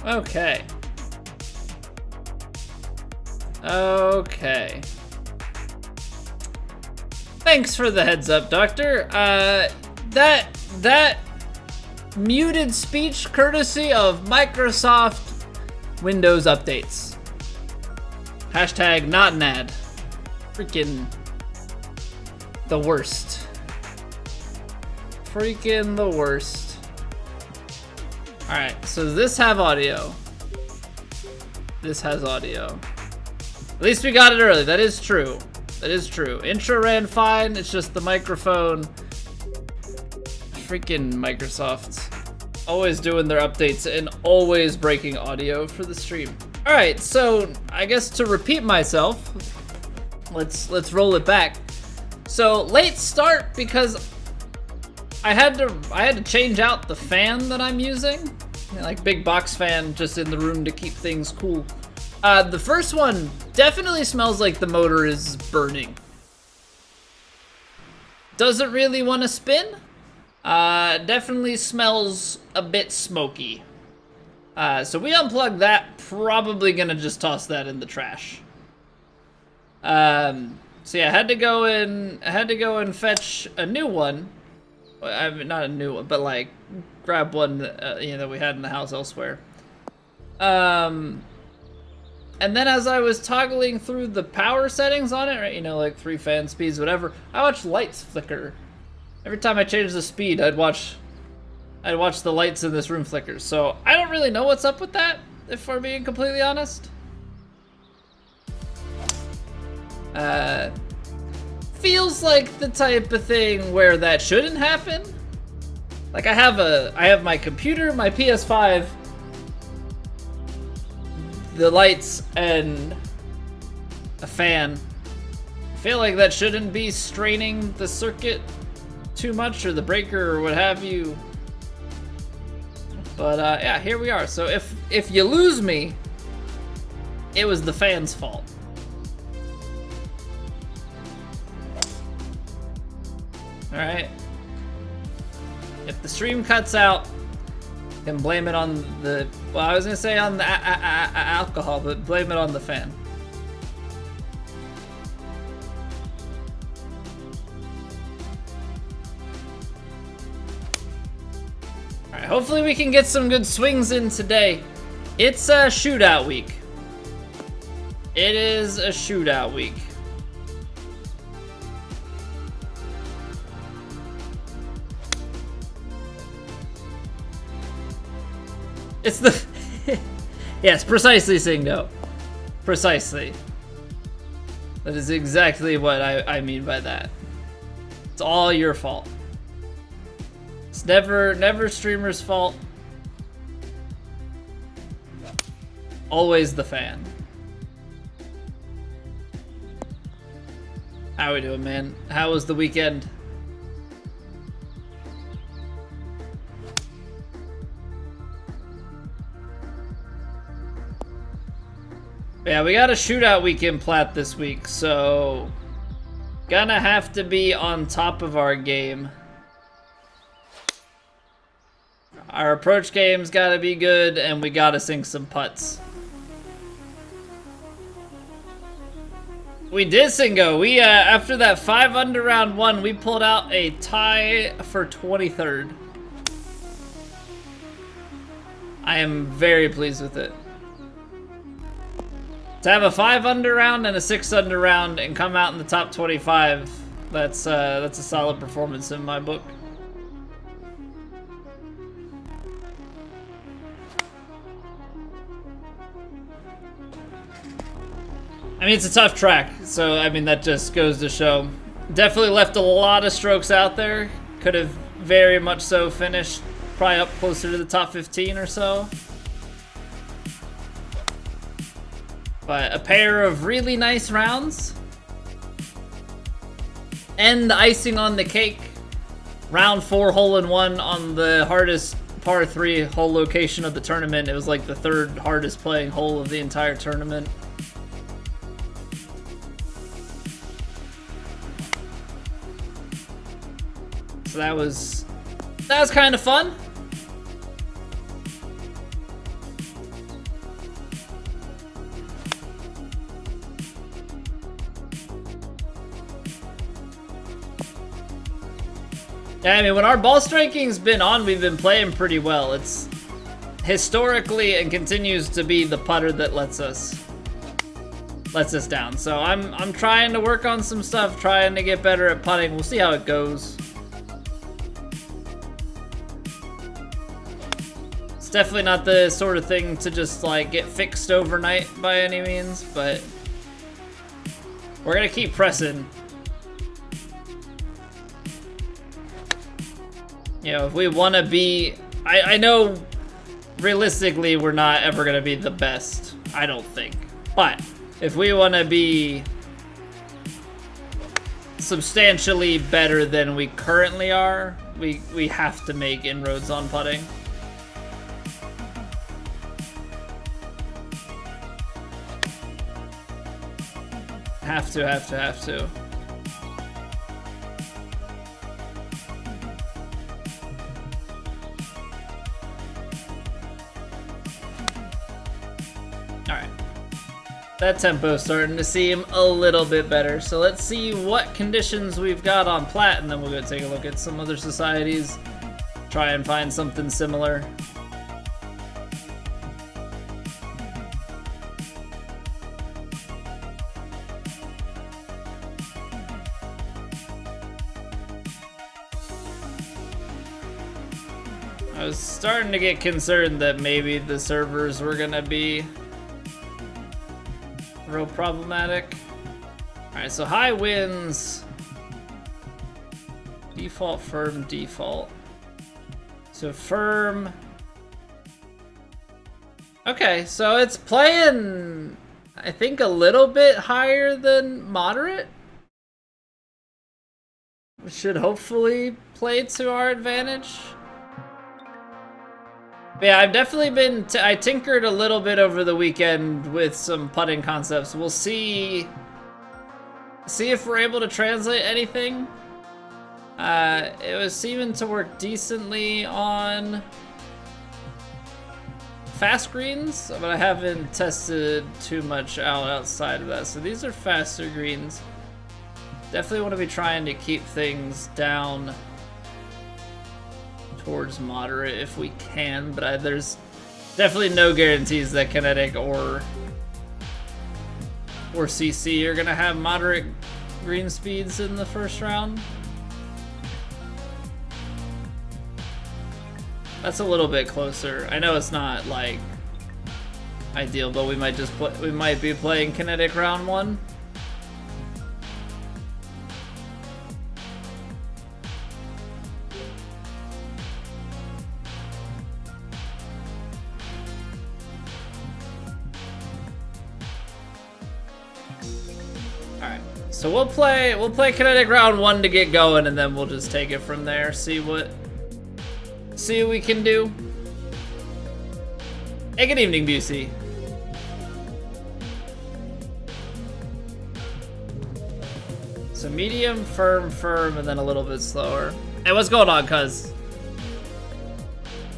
Okay. Okay. Thanks for the heads up, Doctor. That muted speech courtesy of Microsoft Windows updates. Hashtag not an ad. Freaking the worst. Freaking the worst. Alright, so does this have audio? This has audio. At least we got it early. That is true. That is true. Intro ran fine. It's just the microphone. Freaking Microsoft. Always doing their updates and always breaking audio for the stream. Alright, so I guess to repeat myself, let's roll it back. So late start because I had to change out the fan that I'm using. Like big box fan just in the room to keep things cool. The first one definitely smells like the motor is burning. Doesn't really want to spin. Definitely smells a bit smoky. So we unplugged that, probably gonna just toss that in the trash. So yeah, I had to go and fetch a new one. I mean, not a new one, but like grab one that we had in the house elsewhere. And then as I was toggling through the power settings on it, right, like 3 fan speeds, whatever, I watched lights flicker. Every time I changed the speed, I'd watch the lights in this room flicker. So I don't really know what's up with that, if we're being completely honest. Feels like the type of thing where that shouldn't happen. Like I have my computer, my PS5, the lights, and a fan. I feel like that shouldn't be straining the circuit too much, or the breaker, or what have you. But yeah, here we are. So if you lose me, it was the fan's fault. All right. If the stream cuts out, then blame it on the. Well, I was gonna say on the alcohol, but blame it on the fan. All right. Hopefully we can get some good swings in today. It's a shootout week. It is a shootout week. It's the... Yes, precisely, Singo. Precisely. That is exactly what I mean by that. It's all your fault. It's never streamer's fault. Always the fan. How we doing, man? How was the weekend? Yeah, we got a shootout week in Plat this week, so gonna have to be on top of our game. Our approach game's gotta be good, and we gotta sink some putts. We did, Singo. We after that 5 under round 1, we pulled out a tie for 23rd. I am very pleased with it. To have a 5 under round and a 6 under round and come out in the top 25, that's a solid performance in my book. I mean, it's a tough track, so I mean that just goes to show. Definitely left a lot of strokes out there. Could have very much so finished probably up closer to the top 15 or so. But a pair of really nice rounds. And the icing on the cake. Round 4 hole-in-one on the hardest par 3 hole location of the tournament. It was like the 3rd hardest playing hole of the entire tournament. So that was kind of fun. Yeah, I mean, when our ball striking's been on, we've been playing pretty well. It's historically and continues to be the putter that lets us down. So I'm trying to work on some stuff, trying to get better at putting. We'll see how it goes. It's definitely not the sort of thing to just like get fixed overnight by any means, but we're gonna keep pressing. You know, if we want to be, I know realistically we're not ever going to be the best, I don't think. But if we want to be substantially better than we currently are, we have to make inroads on putting. Have to. Alright. That tempo's starting to seem a little bit better. So let's see what conditions we've got on Plat, and then we'll go take a look at some other societies. Try and find something similar. I was starting to get concerned that maybe the servers were gonna be real problematic. Alright, so high winds. Default, firm, default. So firm. Okay, so it's playing, I think, a little bit higher than moderate. Which should hopefully play to our advantage. But yeah, I've definitely been, I tinkered a little bit over the weekend with some putting concepts. We'll see if we're able to translate anything. It was seeming to work decently on fast greens, but I haven't tested too much outside of that. So these are faster greens. Definitely want to be trying to keep things down towards moderate if we can, but there's definitely no guarantees that Kinetic or CC are gonna have moderate green speeds in the first round. That's a little bit closer. I know it's not like ideal, but we might be playing Kinetic round one. So we'll play Kinetic round one to get going, and then we'll just take it from there. See what we can do. Hey, good evening, Busey. So medium, firm, and then a little bit slower. Hey, what's going on, cuz?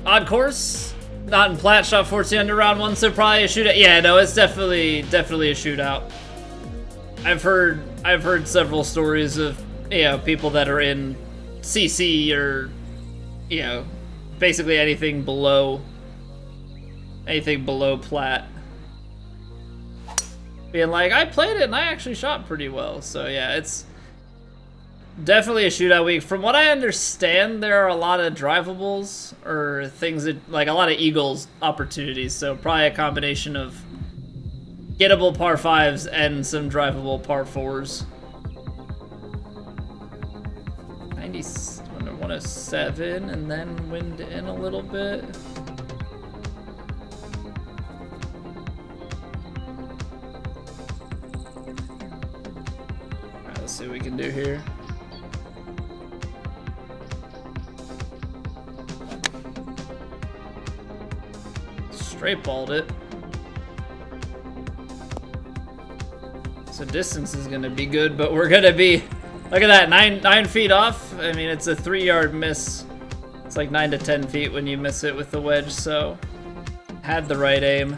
Odd course, not in Plat, shot 14 under round one, so probably a shootout. Yeah, no, it's definitely a shootout. I've heard several stories of, you know, people that are in CC or, you know, basically anything below Plat, being like, I played it and I actually shot pretty well. So yeah, it's definitely a shootout week. From what I understand, there are a lot of drivables or things that, like, a lot of eagles opportunities. So probably a combination of gettable par 5s and some drivable par 4s. 107, and then wind in a little bit. Alright, let's see what we can do here. Straight balled it. So distance is gonna be good, but we're gonna be, look at that, 9 feet off. I mean, it's a 3-yard miss. It's like 9 to 10 feet when you miss it with the wedge, so had the right aim.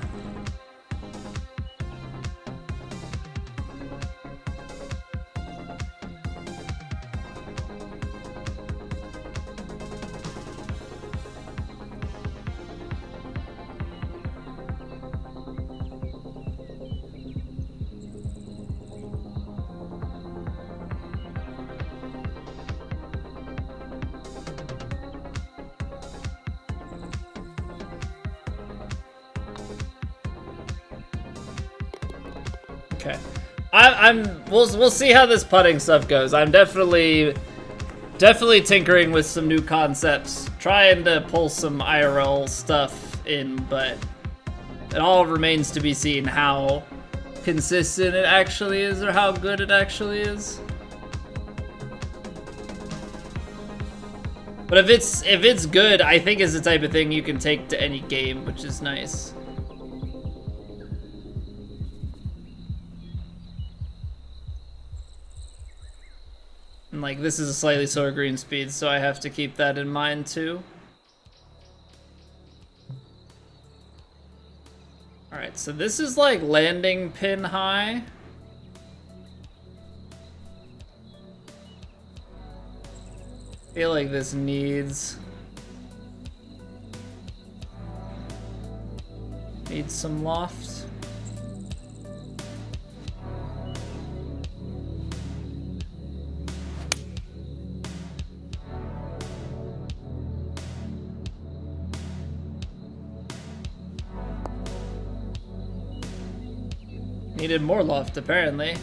Okay. We'll see how this putting stuff goes. I'm definitely tinkering with some new concepts, trying to pull some IRL stuff in, but it all remains to be seen how consistent it actually is or how good it actually is. But if it's good, I think it's the type of thing you can take to any game, which is nice. And like, this is a slightly slower green speed, so I have to keep that in mind too. Alright, so this is like landing pin high. I feel like this needs some loft. Needed more loft, apparently.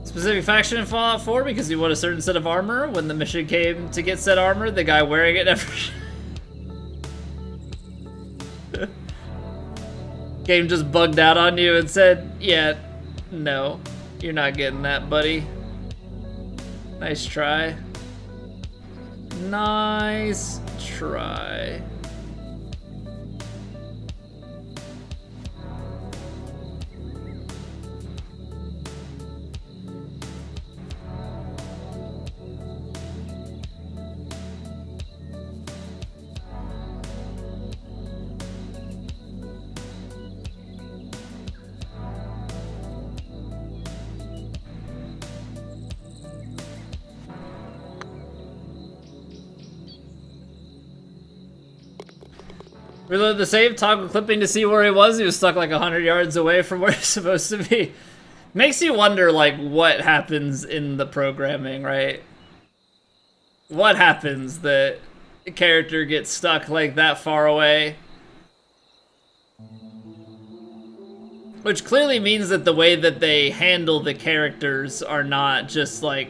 Specific faction in Fallout 4 because you want a certain set of armor. When the mission came to get said armor, the guy wearing it never... Game just bugged out on you and said, yeah, no, you're not getting that, buddy. Nice try. Nice try. Reload the save, toggle clipping to see where he was. He was stuck like 100 yards away from where he's supposed to be. Makes you wonder, like, what happens in the programming, right? What happens that the character gets stuck, like, that far away? Which clearly means that the way that they handle the characters are not just, like...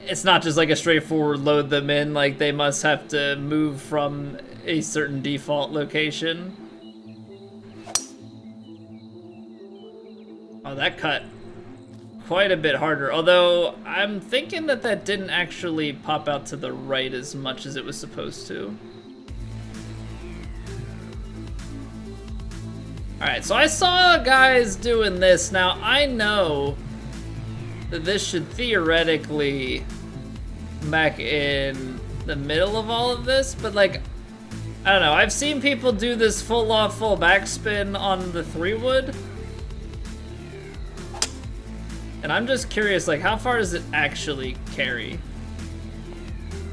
It's not just like a straightforward load them in, like they must have to move from a certain default location. Oh, that cut quite a bit harder. Although, I'm thinking that that didn't actually pop out to the right as much as it was supposed to. Alright, so I saw guys doing this. Now, I know that this should theoretically back in the middle of all of this, but like, I don't know, I've seen people do this full loft, full backspin on the 3-wood. And I'm just curious, like, how far does it actually carry?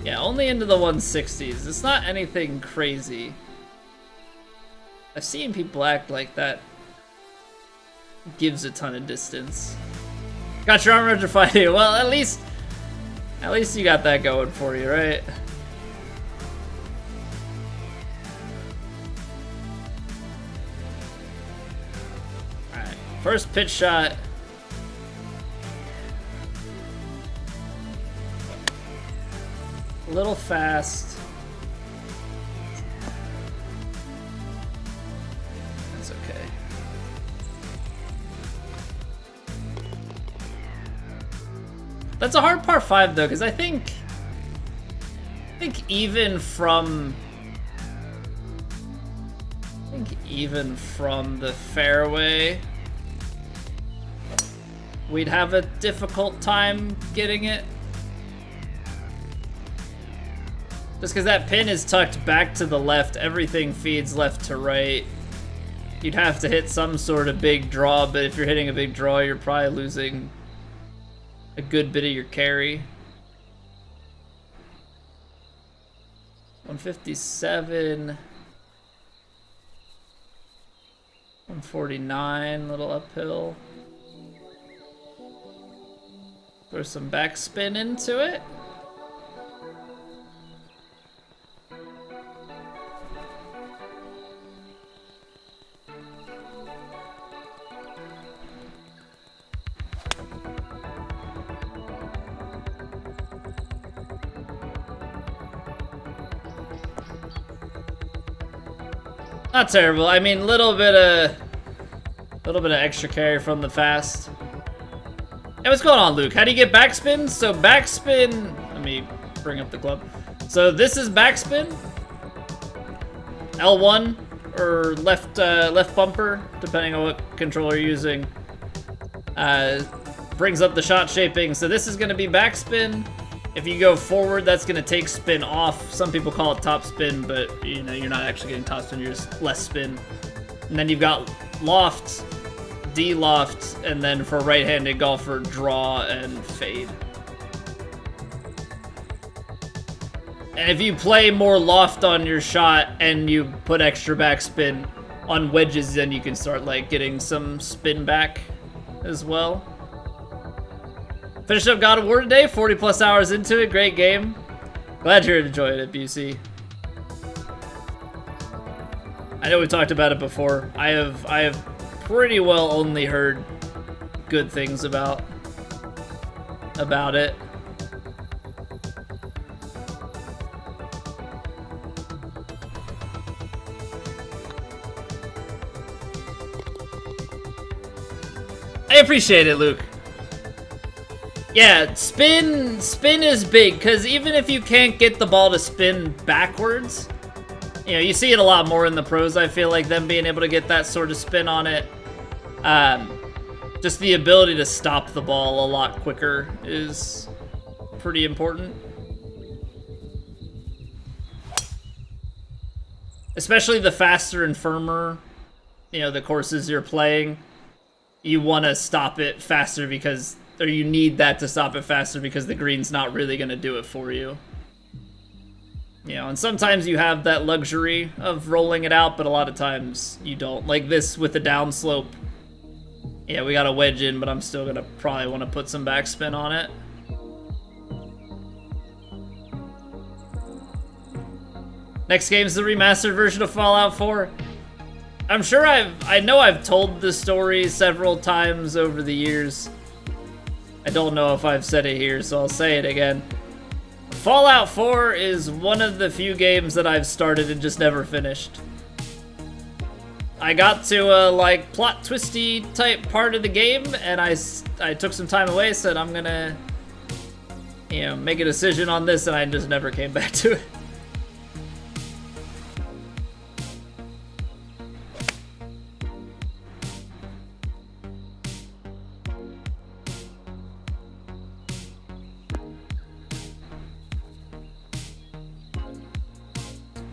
Yeah, only into the 160s. It's not anything crazy. I've seen people act like that gives a ton of distance. Got your arm electrified. Well, at least you got that going for you, right? Alright, first pitch shot. A little fast. That's okay. That's a hard par 5 though, because I think even from the fairway, we'd have a difficult time getting it. Just because that pin is tucked back to the left, everything feeds left to right. You'd have to hit some sort of big draw, but if you're hitting a big draw, you're probably losing a good bit of your carry. 157. 149, little uphill. Throw some backspin into it. Not terrible. I mean, little bit of extra carry from the fast. Hey, what's going on, Luke? How do you get backspin? So backspin, let me bring up the club. So this is backspin. L1 or left bumper, depending on what controller you're using. Brings up the shot shaping. So this is going to be backspin. If you go forward, that's going to take spin off. Some people call it top spin, but you know, you're not actually getting top spin, you're just less spin. And then you've got loft, D-loft, and then for right-handed golfer, draw and fade. And if you play more loft on your shot and you put extra backspin on wedges, then you can start like getting some spin back as well. Finished up God of War today, 40 plus hours into it, great game. Glad you're enjoying it, BC. I know we talked about it before. I have pretty well only heard good things about it. I appreciate it, Luke. Yeah, spin is big, because even if you can't get the ball to spin backwards, you know, you see it a lot more in the pros, I feel like, them being able to get that sort of spin on it. Just the ability to stop the ball a lot quicker is pretty important. Especially the faster and firmer, you know, the courses you're playing, you want to stop it faster because, or you need that to stop it faster because the green's not really going to do it for you. You know, and sometimes you have that luxury of rolling it out, but a lot of times you don't. Like this with the downslope. Yeah, we got a wedge in, but I'm still going to probably want to put some backspin on it. Next game's the remastered version of Fallout 4. I'm sure I know I've told this story several times over the years. I don't know if I've said it here, so I'll say it again. Fallout 4 is one of the few games that I've started and just never finished. I got to a like plot twisty type part of the game, and I took some time away, said I'm gonna, you know, make a decision on this, and I just never came back to it.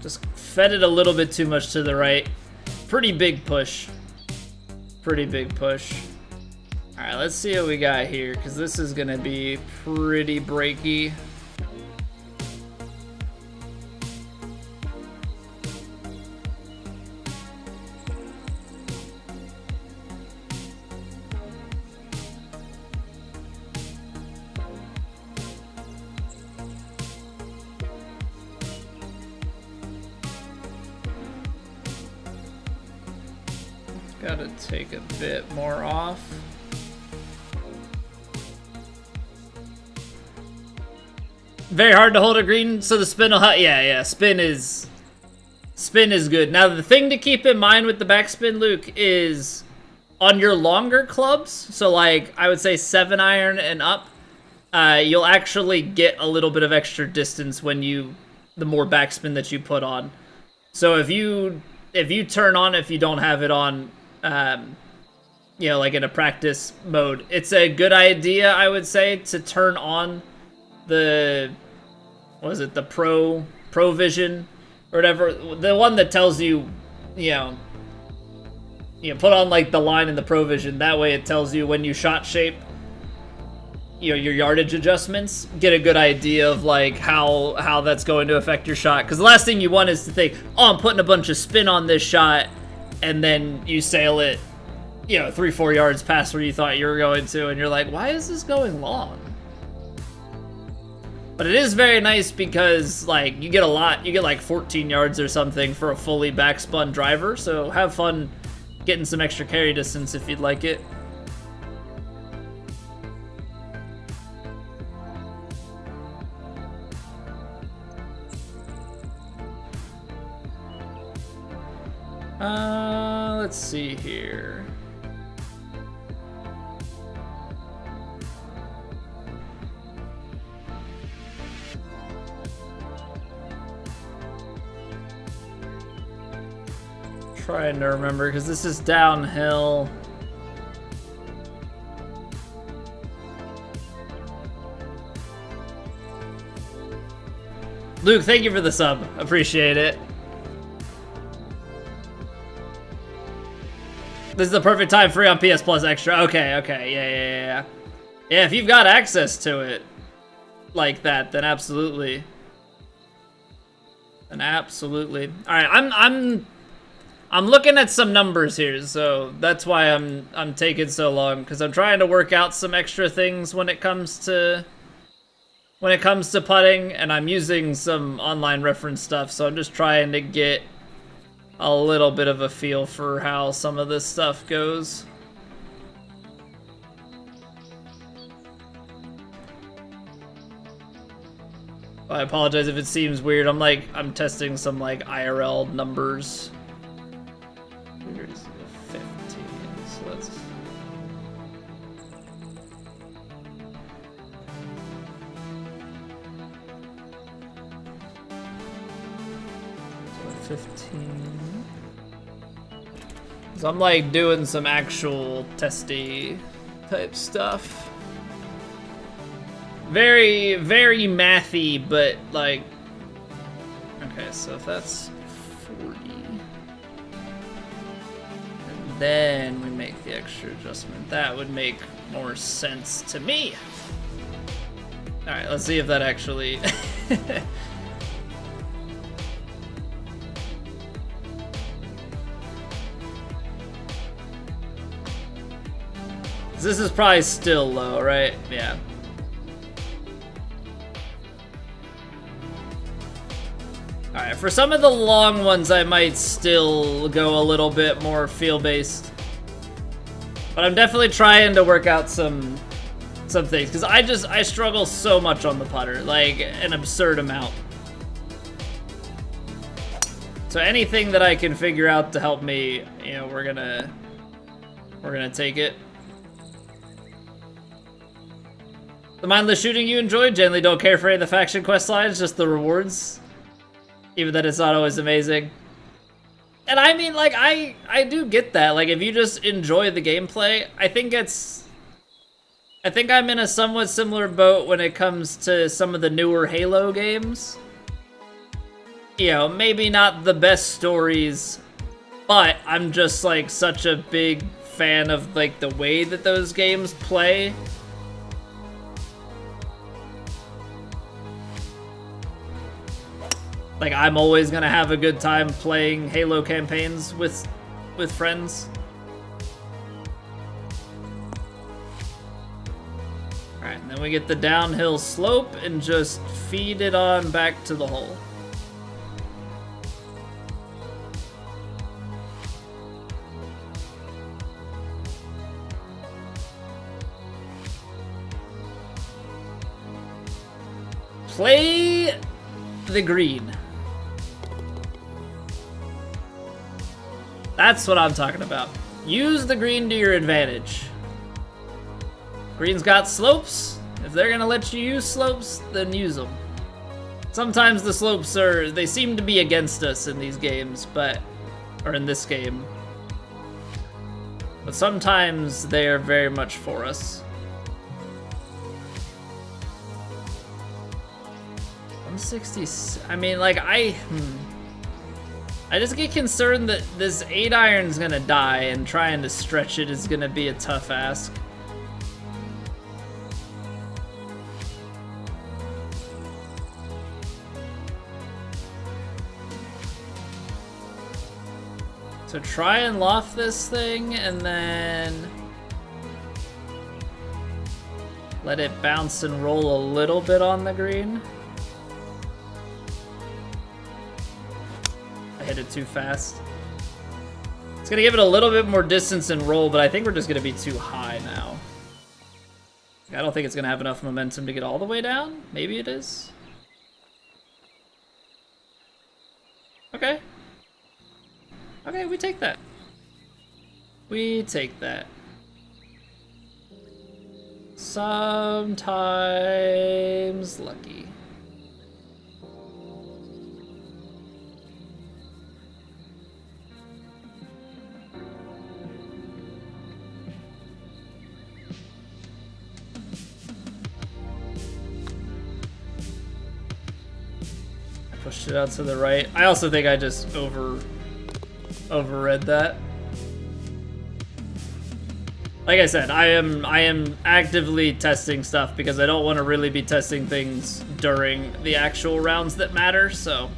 Just fed it a little bit too much to the right. Pretty big push. Pretty big push. Alright, let's see what we got here, because this is going to be pretty breaky. Gotta take a bit more off. Very hard to hold a green, so the spin will yeah, spin is good. Now the thing to keep in mind with the backspin, Luke, is on your longer clubs, so like I would say 7-iron and up, you'll actually get a little bit of extra distance when the more backspin that you put on. So if you turn on, if you don't have it on, you know, like in a practice mode, it's a good idea, I would say, to turn on the, what is it, the Pro Vision or whatever, the one that tells you, you know, put on like the line in the Pro Vision. That way it tells you when you shot shape, you know, your yardage adjustments, get a good idea of like how that's going to affect your shot. Because the last thing you want is to think, oh, I'm putting a bunch of spin on this shot, and then you sail it, you know, 3-4 yards past where you thought you were going to, and you're like, why is this going long? But it is very nice because, like, you get like 14 yards or something for a fully backspun driver, so have fun getting some extra carry distance if you'd like it. Let's see here. Trying to remember, because this is downhill. Luke, thank you for the sub. Appreciate it. This is the perfect time, free on PS Plus Extra. Okay, yeah. Yeah, if you've got access to it like that, then absolutely. Then absolutely. All right, I'm looking at some numbers here, so that's why I'm taking so long, because I'm trying to work out some extra things when it comes to putting, and I'm using some online reference stuff, so I'm just trying to get a little bit of a feel for how some of this stuff goes. I apologize if it seems weird. I'm testing some like IRL numbers. Here's 15, so let's... 15. So I'm like doing some actual testy type stuff. Very, very mathy, but like, okay, so if that's 40, and then we make the extra adjustment, that would make more sense to me. All right, let's see if that actually this is probably still low, right? Yeah. Alright, for some of the long ones, I might still go a little bit more feel-based. But I'm definitely trying to work out some things, because I struggle so much on the putter, like an absurd amount. So anything that I can figure out to help me, you know, we're gonna take it. The mindless shooting you enjoyed? Generally don't care for any of the faction quest lines, just the rewards. Even that it's not always amazing. And I mean, like, I do get that. Like, if you just enjoy the gameplay, I think I'm in a somewhat similar boat when it comes to some of the newer Halo games. You know, maybe not the best stories, but I'm just, like, such a big fan of, like, the way that those games play. Like, I'm always gonna have a good time playing Halo campaigns with friends. Alright, and then we get the downhill slope and just feed it on back to the hole. Play the green. That's what I'm talking about. Use the green to your advantage. Green's got slopes. If they're gonna let you use slopes, then use them. Sometimes the slopes they seem to be against us in these games, or in this game. But sometimes they are very much for us. 160, I mean, like, I just get concerned that this 8-iron's gonna die, and trying to stretch it is gonna be a tough ask. So try and loft this thing, and then let it bounce and roll a little bit on the green. Hit it too fast. It's gonna give it a little bit more distance and roll, but I think we're just gonna be too high now. I don't think it's gonna have enough momentum to get all the way down. Maybe it is. Okay. Okay, we take that. We take that. Sometimes lucky. I pushed it out to the right. I also think I just overread that. Like I said, I am actively testing stuff because I don't want to really be testing things during the actual rounds that matter, so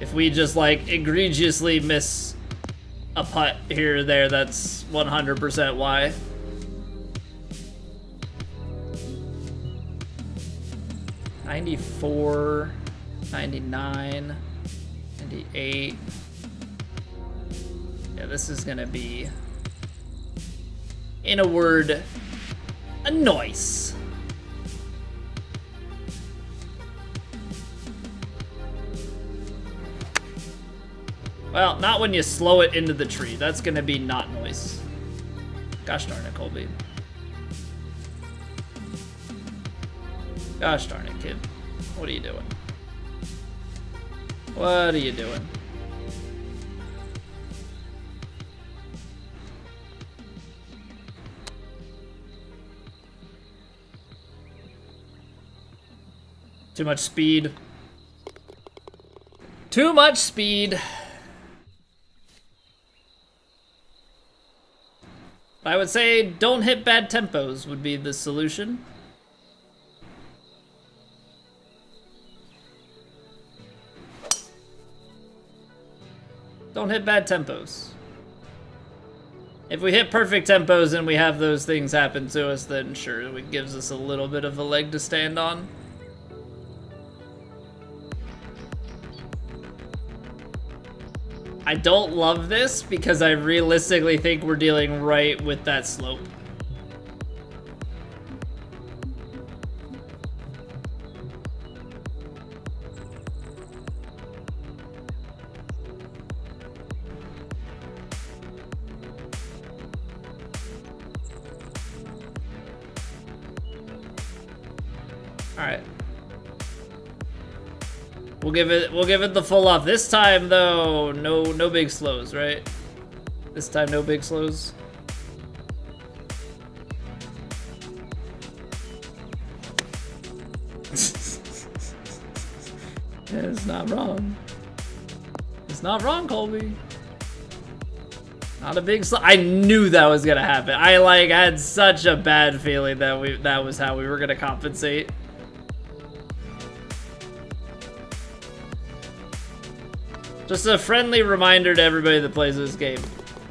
if we just like egregiously miss a putt here or there, that's 100% why. $94, $99, $98. Yeah, this is gonna be, in a word, a noise. Well, not when you slow it into the tree. That's gonna be not noise. Gosh darn it, Colby. Gosh darn it, kid. What are you doing? What are you doing? Too much speed. Too much speed. I would say don't hit bad tempos would be the solution. Don't hit bad tempos. If we hit perfect tempos and we have those things happen to us, then sure, it gives us a little bit of a leg to stand on. I don't love this because I realistically think we're dealing right with that slope. All right. We'll give it the full off. This time though, no big slows, right? This time no big slows. Yeah, it's not wrong. It's not wrong, Colby. Not a big slow. I knew that was gonna happen. I like had such a bad feeling that that was how we were gonna compensate. Just a friendly reminder to everybody that plays this game.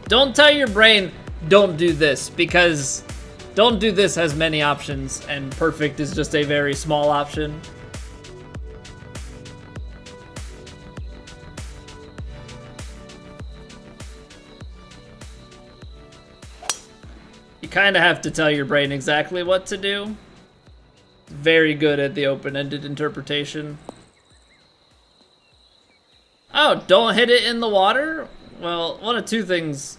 Don't tell your brain, don't do this, because don't do this has many options, and perfect is just a very small option. You kind of have to tell your brain exactly what to do. Very good at the open-ended interpretation. Oh, don't hit it in the water? Well, one of two things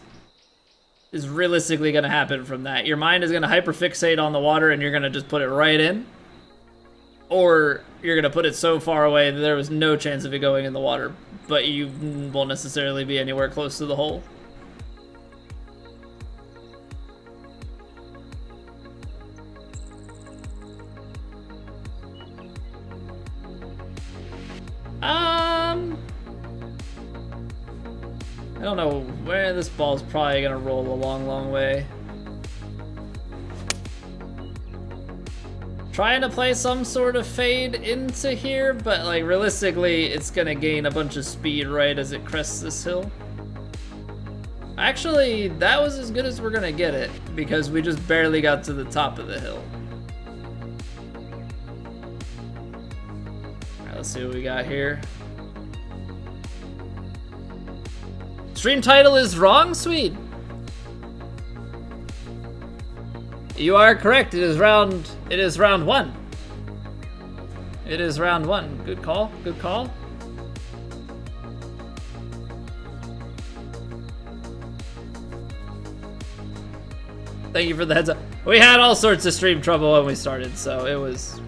is realistically going to happen from that. Your mind is going to hyperfixate on the water and you're going to just put it right in. Or you're going to put it so far away that there was no chance of it going in the water, but you won't necessarily be anywhere close to the hole. I don't know where this ball's probably gonna roll a long way. Trying to play some sort of fade into here, but like realistically, it's gonna gain a bunch of speed right as it crests this hill. Actually, that was as good as we're gonna get it because we just barely got to the top of the hill. All right, let's see what we got here. Stream title is wrong, sweet. You are correct. It is round one. It is round one. Good call. Good call. Thank you for the heads up. We had all sorts of stream trouble when we started, so it was...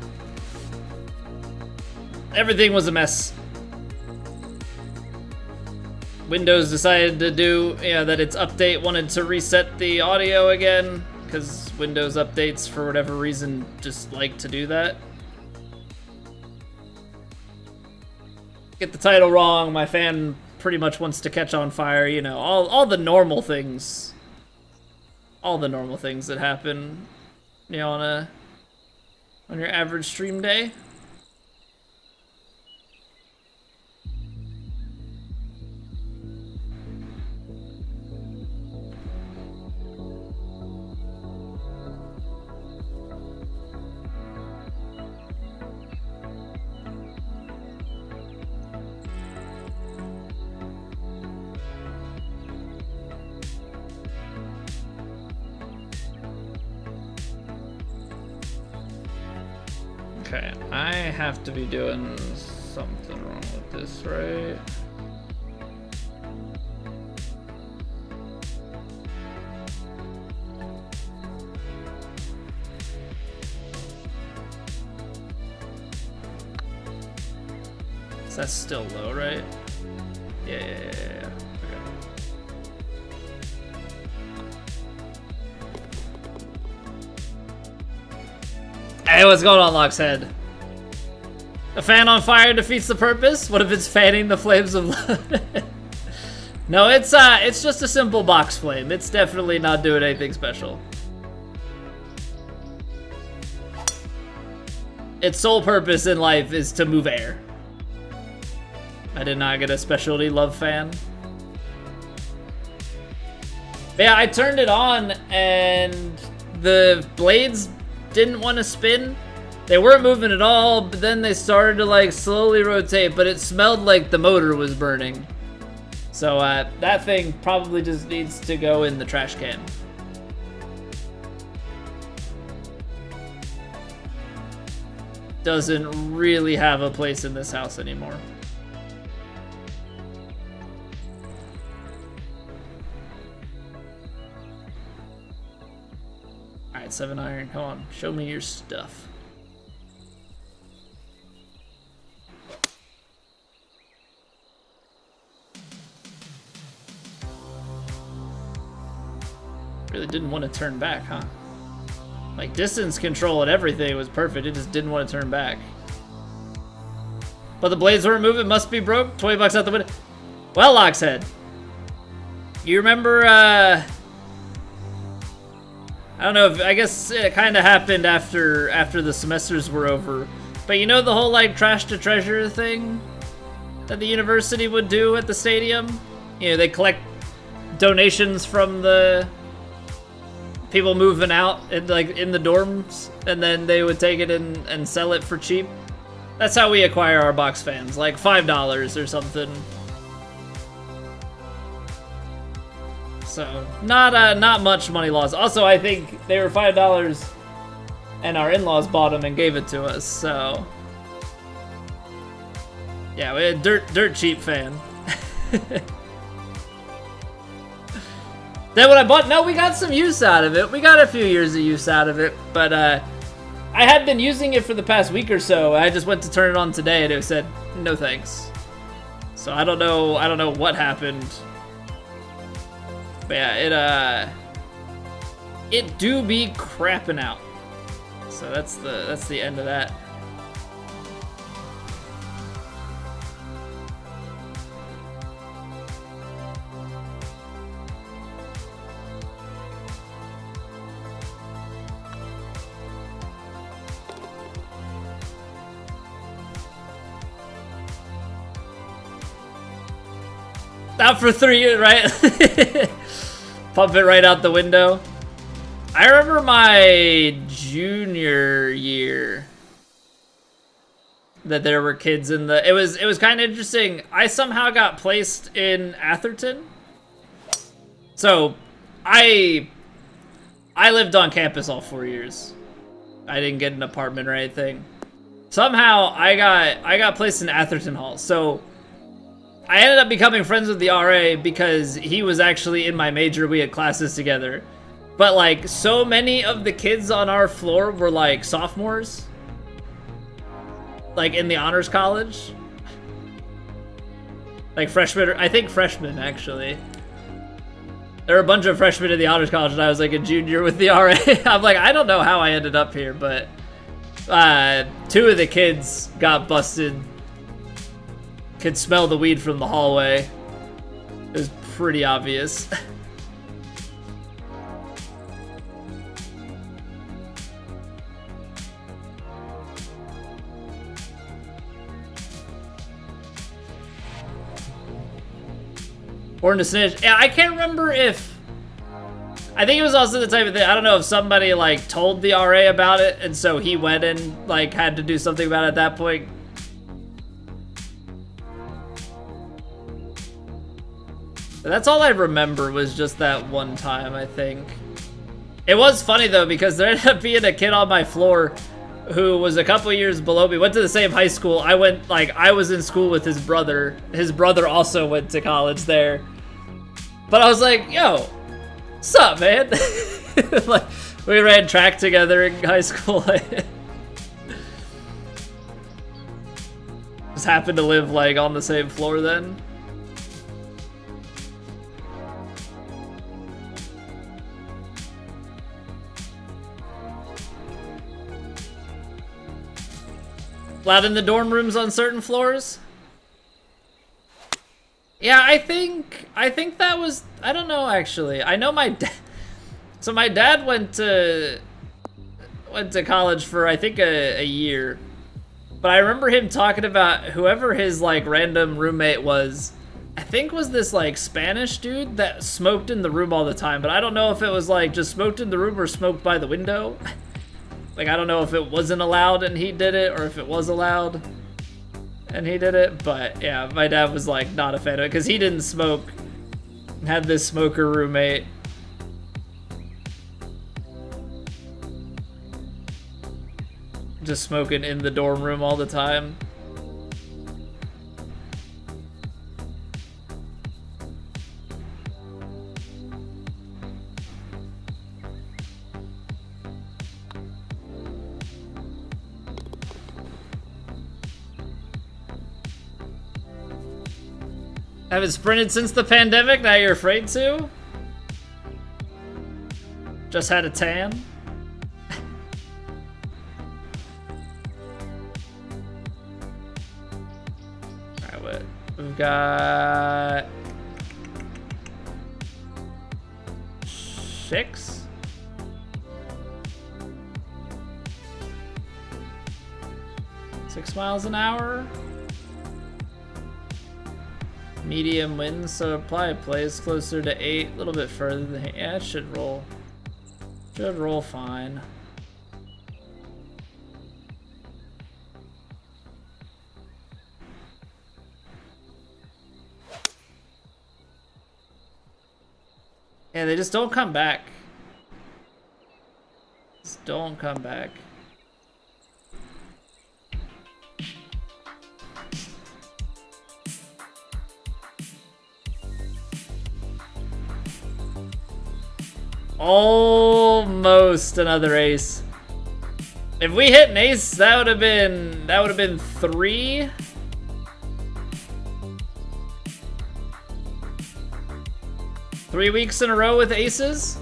everything was a mess. Windows decided to do, that its update wanted to reset the audio again, because Windows updates, for whatever reason, just like to do that. Get the title wrong, my fan pretty much wants to catch on fire, all the normal things. All the normal things that happen, on your average stream day. Okay, I have to be doing something wrong with this, right? So that's still low, right? Yeah. Okay. Hey, what's going on, Lockshead? A fan on fire defeats the purpose? What if it's fanning the flames of love? No, it's just a simple box flame. It's definitely not doing anything special. Its sole purpose in life is to move air. I did not get a specialty love fan. But yeah, I turned it on and the blades didn't want to spin. They weren't moving at all, but then they started to like slowly rotate, but it smelled like the motor was burning. So that thing probably just needs to go in the trash can. Doesn't really have a place in this house anymore. Alright, 7 iron, come on, show me your stuff. Really didn't want to turn back, huh? Like, distance control and everything was perfect, it just didn't want to turn back. But the blades weren't moving, must be broke, 20 bucks out the window. Well, Lockshead, you remember, I don't know, I guess it kind of happened after the semesters were over. But you know the whole, like, trash to treasure thing that the university would do at the stadium? You know, they collect donations from the people moving out in, like, in the dorms, and then they would take it and sell it for cheap. That's how we acquire our box fans, like $5 or something. So, not much money lost. Also, I think they were $5 and our in-laws bought them and gave it to us, so. Yeah, we had dirt cheap fan. Then when I bought, no, we got some use out of it. We got a few years of use out of it, but I had been using it for the past week or so. I just went to turn it on today and it said, no thanks. So I don't know what happened. But yeah, it do be crapping out. So that's the end of that. Out for 3 years, right? Pump it right out the window. I remember my junior year that there were kids in the. It was kind of interesting. I somehow got placed in Atherton. So, I lived on campus all 4 years. I didn't get an apartment or anything. Somehow I got placed in Atherton Hall. So. I ended up becoming friends with the RA because he was actually in my major. We had classes together. But like so many of the kids on our floor were like sophomores. Like in the honors college. Like freshmen, I think freshmen actually. There were a bunch of freshmen in the honors college and I was like a junior with the RA. I'm like, I don't know how I ended up here, but 2 of the kids got busted. Could smell the weed from the hallway. It was pretty obvious. Born to snitch. Yeah, I can't remember if... I think it was also the type of thing, I don't know if somebody, like, told the RA about it, and so he went and, like, had to do something about it at that point. But that's all I remember was just that one time, I think. It was funny, though, because there ended up being a kid on my floor who was a couple years below me, went to the same high school. I was in school with his brother. His brother also went to college there. But I was like, yo, what's up, man? Like, we ran track together in high school. Just happened to live, like, on the same floor then. Loud in the dorm rooms on certain floors? Yeah, I think that was, I don't know actually. I know my dad, so my dad went to college for I think a year. But I remember him talking about whoever his like random roommate was, I think was this like Spanish dude that smoked in the room all the time, but I don't know if it was like just smoked in the room or smoked by the window. Like, I don't know if it wasn't allowed and he did it, or if it was allowed and he did it. But, yeah, my dad was, like, not a fan of it, because he didn't smoke. Had this smoker roommate. Just smoking in the dorm room all the time. Haven't sprinted since the pandemic, now you're afraid to? Just had a tan? Alright, what? We've got... 6? Six miles an hour? Medium winds, so probably plays closer to 8, a little bit further than, yeah, it should roll. Should roll fine. Yeah, they just don't come back. Just don't come back. Almost another ace. If we hit an ace, that would have been 3. Three weeks in a row with aces.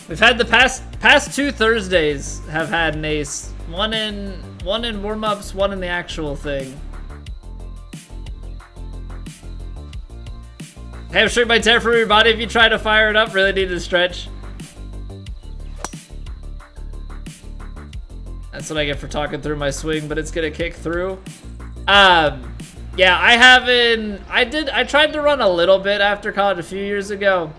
We've had the past 2 Thursdays have had an ace. One in warm-ups, one in the actual thing. Hamstring might tear from your body if you try to fire it up. Really need to stretch. That's what I get for talking through my swing, but it's gonna kick through. Yeah, I tried to run a little bit after college a few years ago.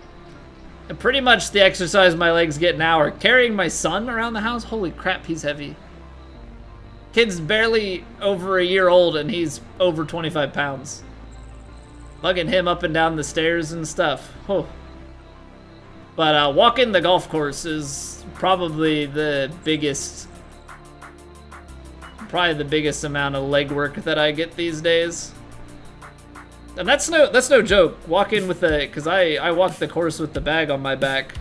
And pretty much the exercise my legs get now are carrying my son around the house. Holy crap, he's heavy. Kid's barely over a year old and he's over 25 pounds. Lugging him up and down the stairs and stuff. Oh. But walking the golf course is probably the biggest amount of leg work that I get these days. And that's no joke. Walking with because I walk the course with the bag on my back.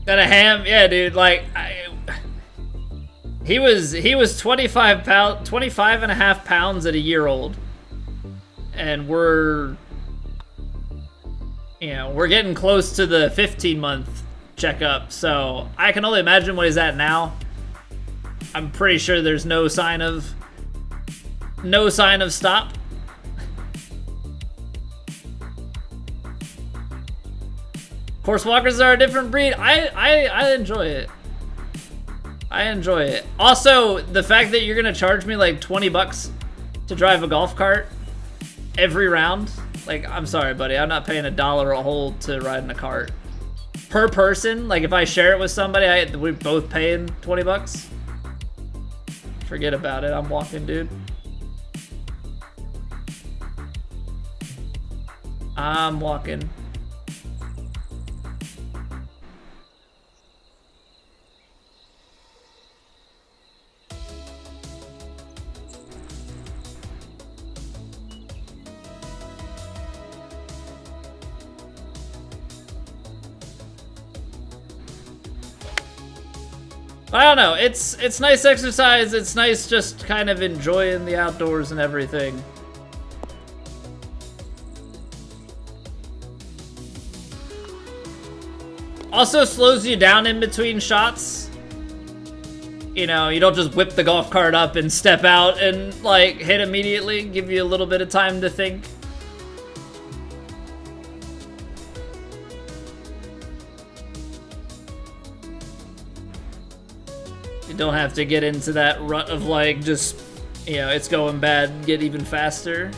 Got a ham? Yeah, dude. Like, he was 25 and a half pounds at a year old, and we're getting close to the 15-month checkup. So I can only imagine what he's at now. I'm pretty sure there's no sign of stop. Horse walkers are a different breed. I enjoy it. I enjoy it. Also, the fact that you're gonna charge me like 20 bucks to drive a golf cart every round. Like, I'm sorry, buddy. I'm not paying $1 a hole to ride in a cart. Per person, like if I share it with somebody, we're both paying 20 bucks. Forget about it. I'm walking, dude. I'm walking. I don't know. It's nice exercise. It's nice just kind of enjoying the outdoors and everything. Also slows you down in between shots. You know, you don't just whip the golf cart up and step out and like hit immediately. Give you a little bit of time to think. Don't have to get into that rut of like just, you know, it's going bad, get even faster.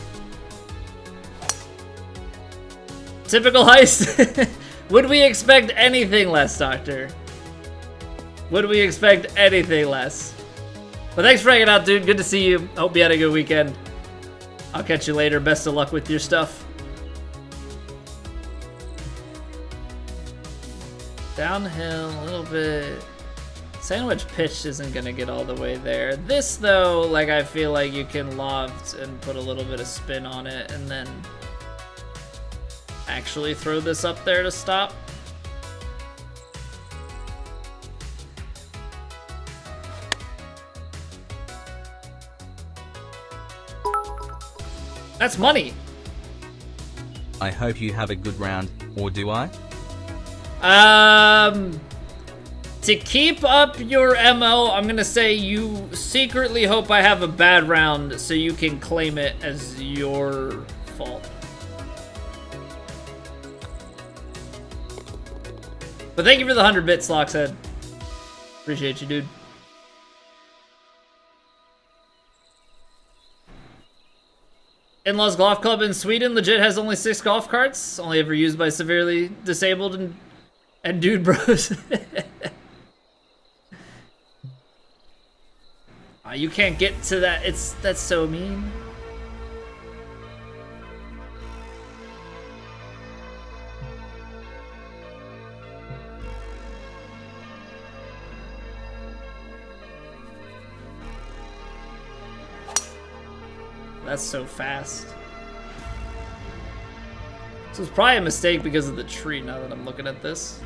Typical heist. Would we expect anything less, Doctor? Would we expect anything less? But thanks for hanging out, dude. Good to see you. Hope you had a good weekend. I'll catch you later. Best of luck with your stuff. Downhill a little bit. Sandwich pitch isn't gonna get all the way there. This though, like I feel like you can loft and put a little bit of spin on it and then actually throw this up there to stop. That's money. I hope you have a good round, or do I? To keep up your MO, I'm gonna say you secretly hope I have a bad round so you can claim it as your fault. But thank you for the 100 bits, Lockshead. Appreciate you, dude. In-laws golf club in Sweden legit has only 6 golf carts, only ever used by severely disabled and dude bros. You can't get to that. That's so mean. That's so fast. So it's probably a mistake because of the tree now that I'm looking at this.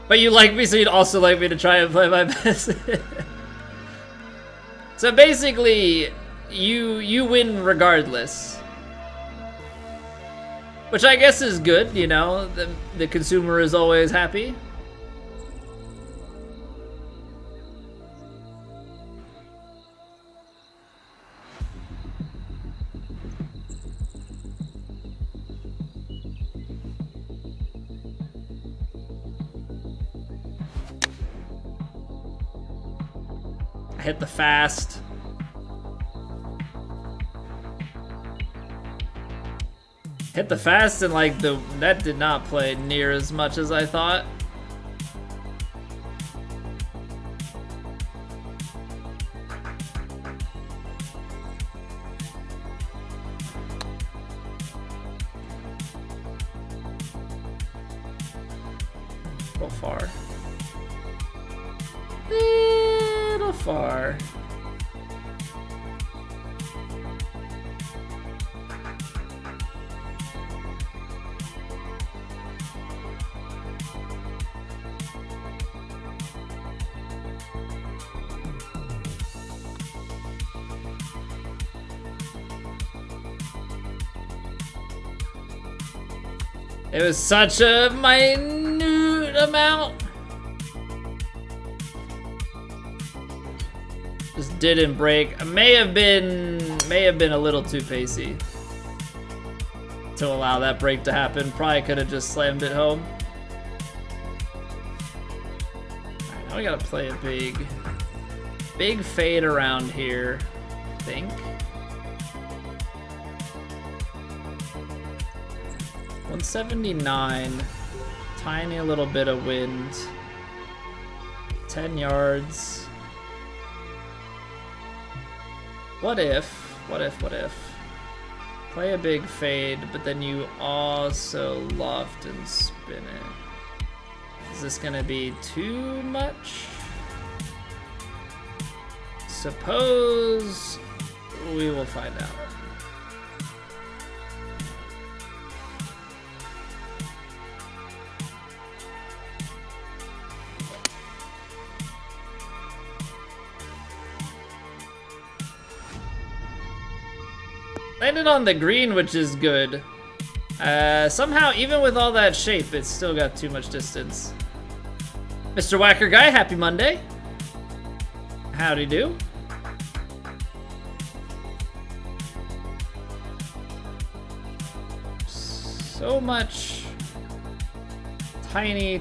But you like me, so you'd also like me to try and play my best. So basically, you win regardless. Which I guess is good, you know? The consumer is always happy. I hit the fast. Hit the fast and like that did not play near as much as I thought. Go far. Little far. It was such a minute amount. Just didn't break. May have been a little too pacey to allow that break to happen. Probably could have just slammed it home. Alright, now we gotta play a big fade around here, I think. 179, tiny little bit of wind, 10 yards. What if, play a big fade, but then you also loft and spin it. Is this gonna be too much? Suppose we will find out. Landed on the green, which is good. Somehow, even with all that shape, it's still got too much distance. Mr. Whacker Guy, happy Monday. Howdy do. So much tiny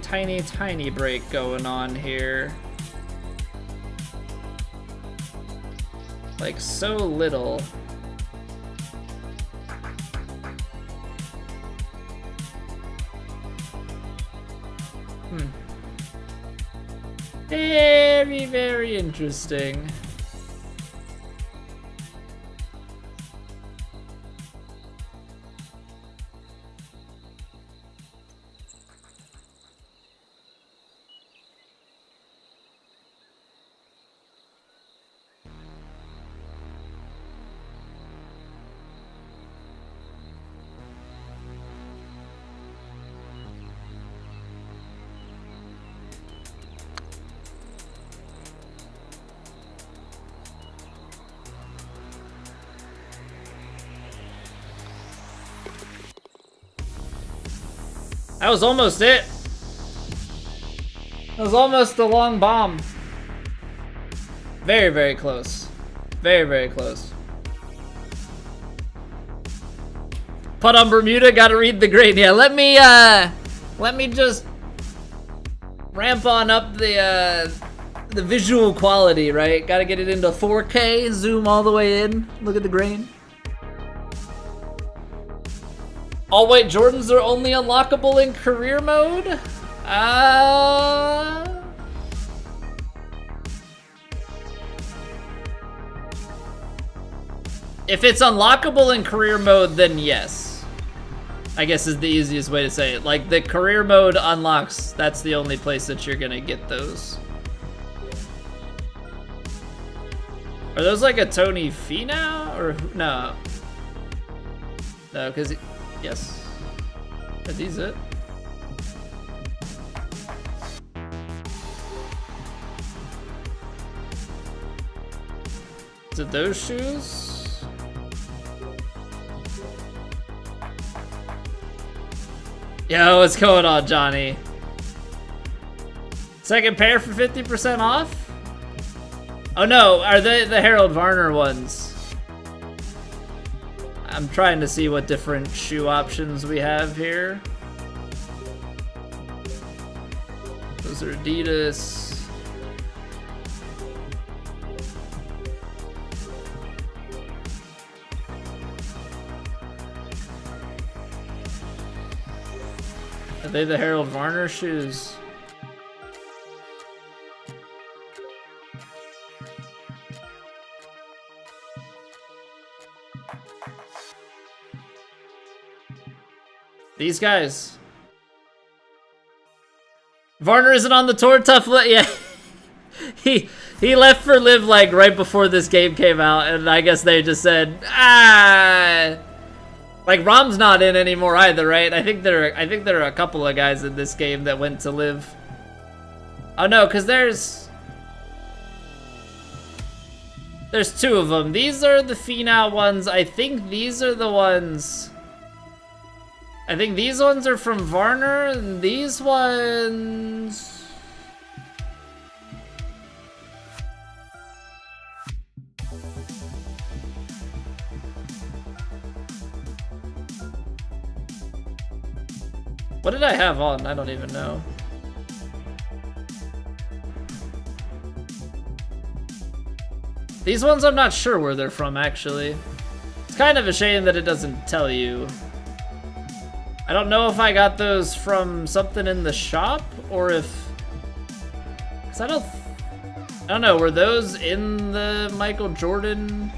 break going on here. Like, so little. Very interesting. That was almost it. That was almost the long bomb. Very close. Very close. Putt on Bermuda, gotta read the grade. Yeah, let me just ramp on up the visual quality, right? Gotta get it into 4K, zoom all the way in. Look at the grain. All white Jordans are only unlockable in career mode? If it's unlockable in career mode, then yes. I guess is the easiest way to say it. Like, the career mode unlocks, that's the only place that you're gonna get those. Are those like a Tony Finau? Or, no. No, because... Yes. Are these it? Is it those shoes? Yo, what's going on, Johnny? Second pair for 50% off? Oh no, are they the Harold Varner ones? I'm trying to see what different shoe options we have here. Those are Adidas. Are they the Harold Varner shoes? These guys. Varner isn't on the tour. Tough. Yeah. he left for Live like right before this game came out, and I guess they just said, like Rom's not in anymore either, right? I think there are a couple of guys in this game that went to Live. Oh no, because there's two of them. These are the Finau ones. I think these are the ones I think these ones are from Varner, and these ones... What did I have on? I don't even know. These ones I'm not sure where they're from, actually. It's kind of a shame that it doesn't tell you. I don't know if I got those from something in the shop, or if... Cause I don't know, were those in the Michael Jordan...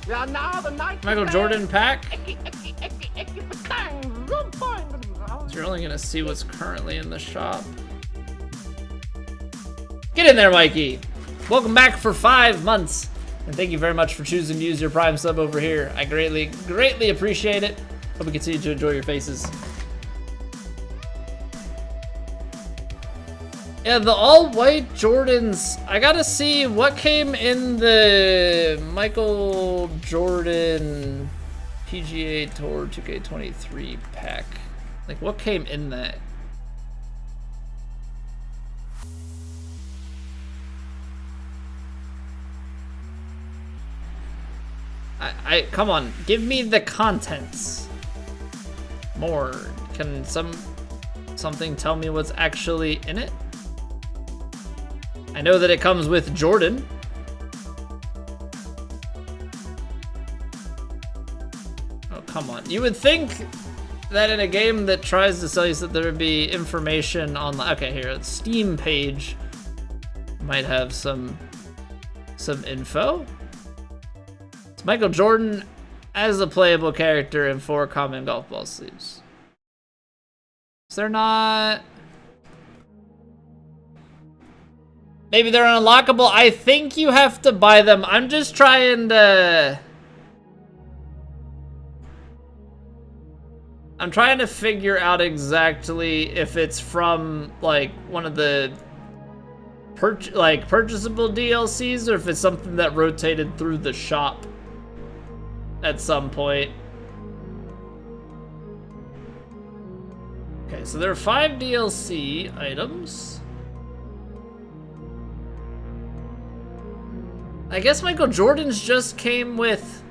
Michael Jordan pack? So you're only gonna see what's currently in the shop. Get in there, Mikey! Welcome back for 5 months, and thank you very much for choosing to use your Prime sub over here. I greatly appreciate it. Hope you continue to enjoy your faces. Yeah, the all-white Jordans, I gotta see what came in the Michael Jordan PGA Tour 2K23 pack. Like, what came in that? Come on, give me the contents. More. Can something tell me what's actually in it? I know that it comes with Jordan. Oh, come on. You would think that in a game that tries to sell you that there would be information on the... Okay, here, the Steam page might have some info. It's Michael Jordan as a playable character in 4 common golf ball sleeves. Is there not... Maybe they're unlockable. I think you have to buy them. I'm just trying to... I'm trying to figure out exactly if it's from, like, one of the purchasable DLCs, or if it's something that rotated through the shop at some point. Okay, so there are 5 DLC items. I guess Michael Jordan's just came with...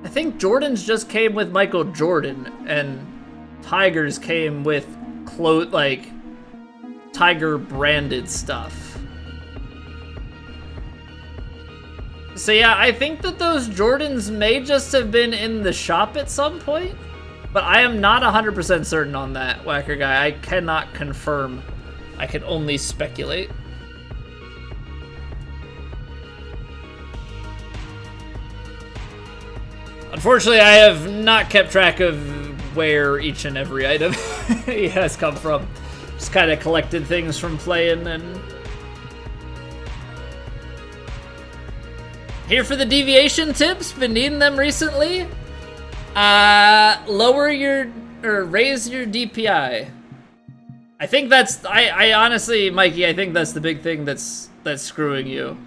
I think Jordan's just came with Michael Jordan, and Tiger's came with like Tiger branded stuff. So yeah, I think that those Jordans may just have been in the shop at some point, but I am not 100% certain on that, Whacker Guy. I cannot confirm. I can only speculate. Unfortunately, I have not kept track of where each and every item has come from. Just kind of collected things from playing and... Here for the deviation tips, been needing them recently. Lower your, or raise your DPI. I think that's, I honestly, Mikey, I think that's the big thing that's screwing you.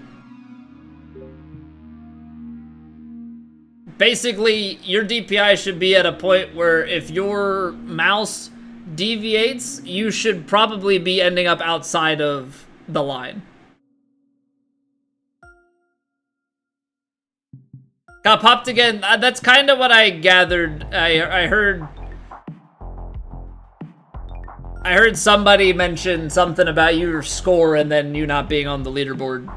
Basically, your DPI should be at a point where if your mouse deviates, you should probably be ending up outside of the line. Got popped again. That's kind of what I gathered. I heard somebody mention something about your score and then you not being on the leaderboard,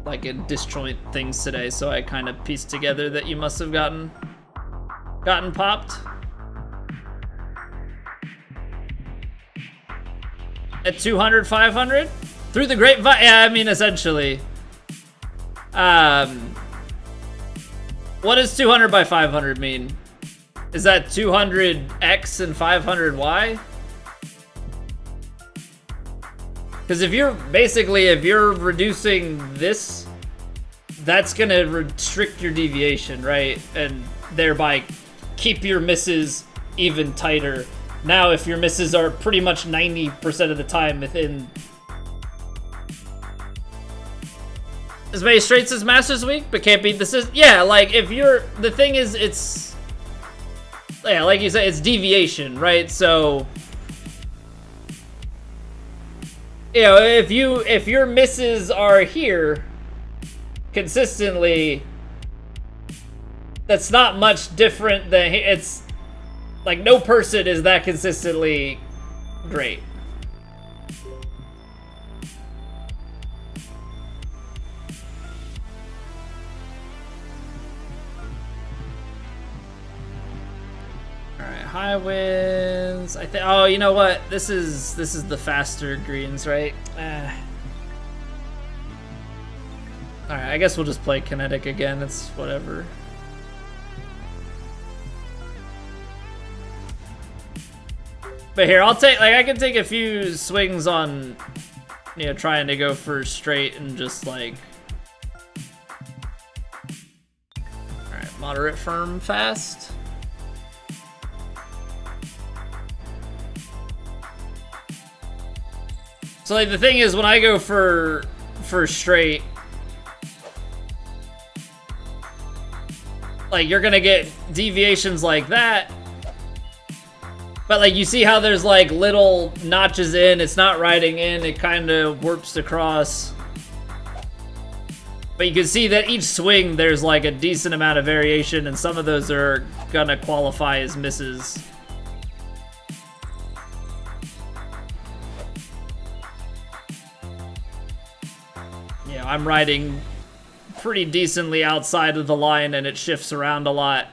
like in disjoint things today, so I kind of pieced together that you must have gotten popped. At 200, 500? Through the grapevine? Yeah, I mean, essentially. What does 200 by 500 mean? Is that 200X and 500Y? Because if you're reducing this, that's gonna restrict your deviation, right? And thereby keep your misses even tighter. Now, if your misses are pretty much 90% of the time within as many straights as Masters Week, but can't beat the system. Yeah, like if you're, the thing is, it's yeah, like you said, it's deviation, right? So, you know, if your misses are here consistently, that's not much different than, it's like no person is that consistently great. High winds. I think. Oh, you know what? This is the faster greens, right? All right. I guess we'll just play kinetic again. It's whatever. But here, I'll take. Like, I can take a few swings on, you know, trying to go for straight and just like. All right. Moderate, firm, fast. So like the thing is, when I go for straight, like you're gonna get deviations like that, but like you see how there's like little notches in, it's not riding in, it kind of warps across. But you can see that each swing there's like a decent amount of variation, and some of those are gonna qualify as misses. I'm riding pretty decently outside of the line and it shifts around a lot.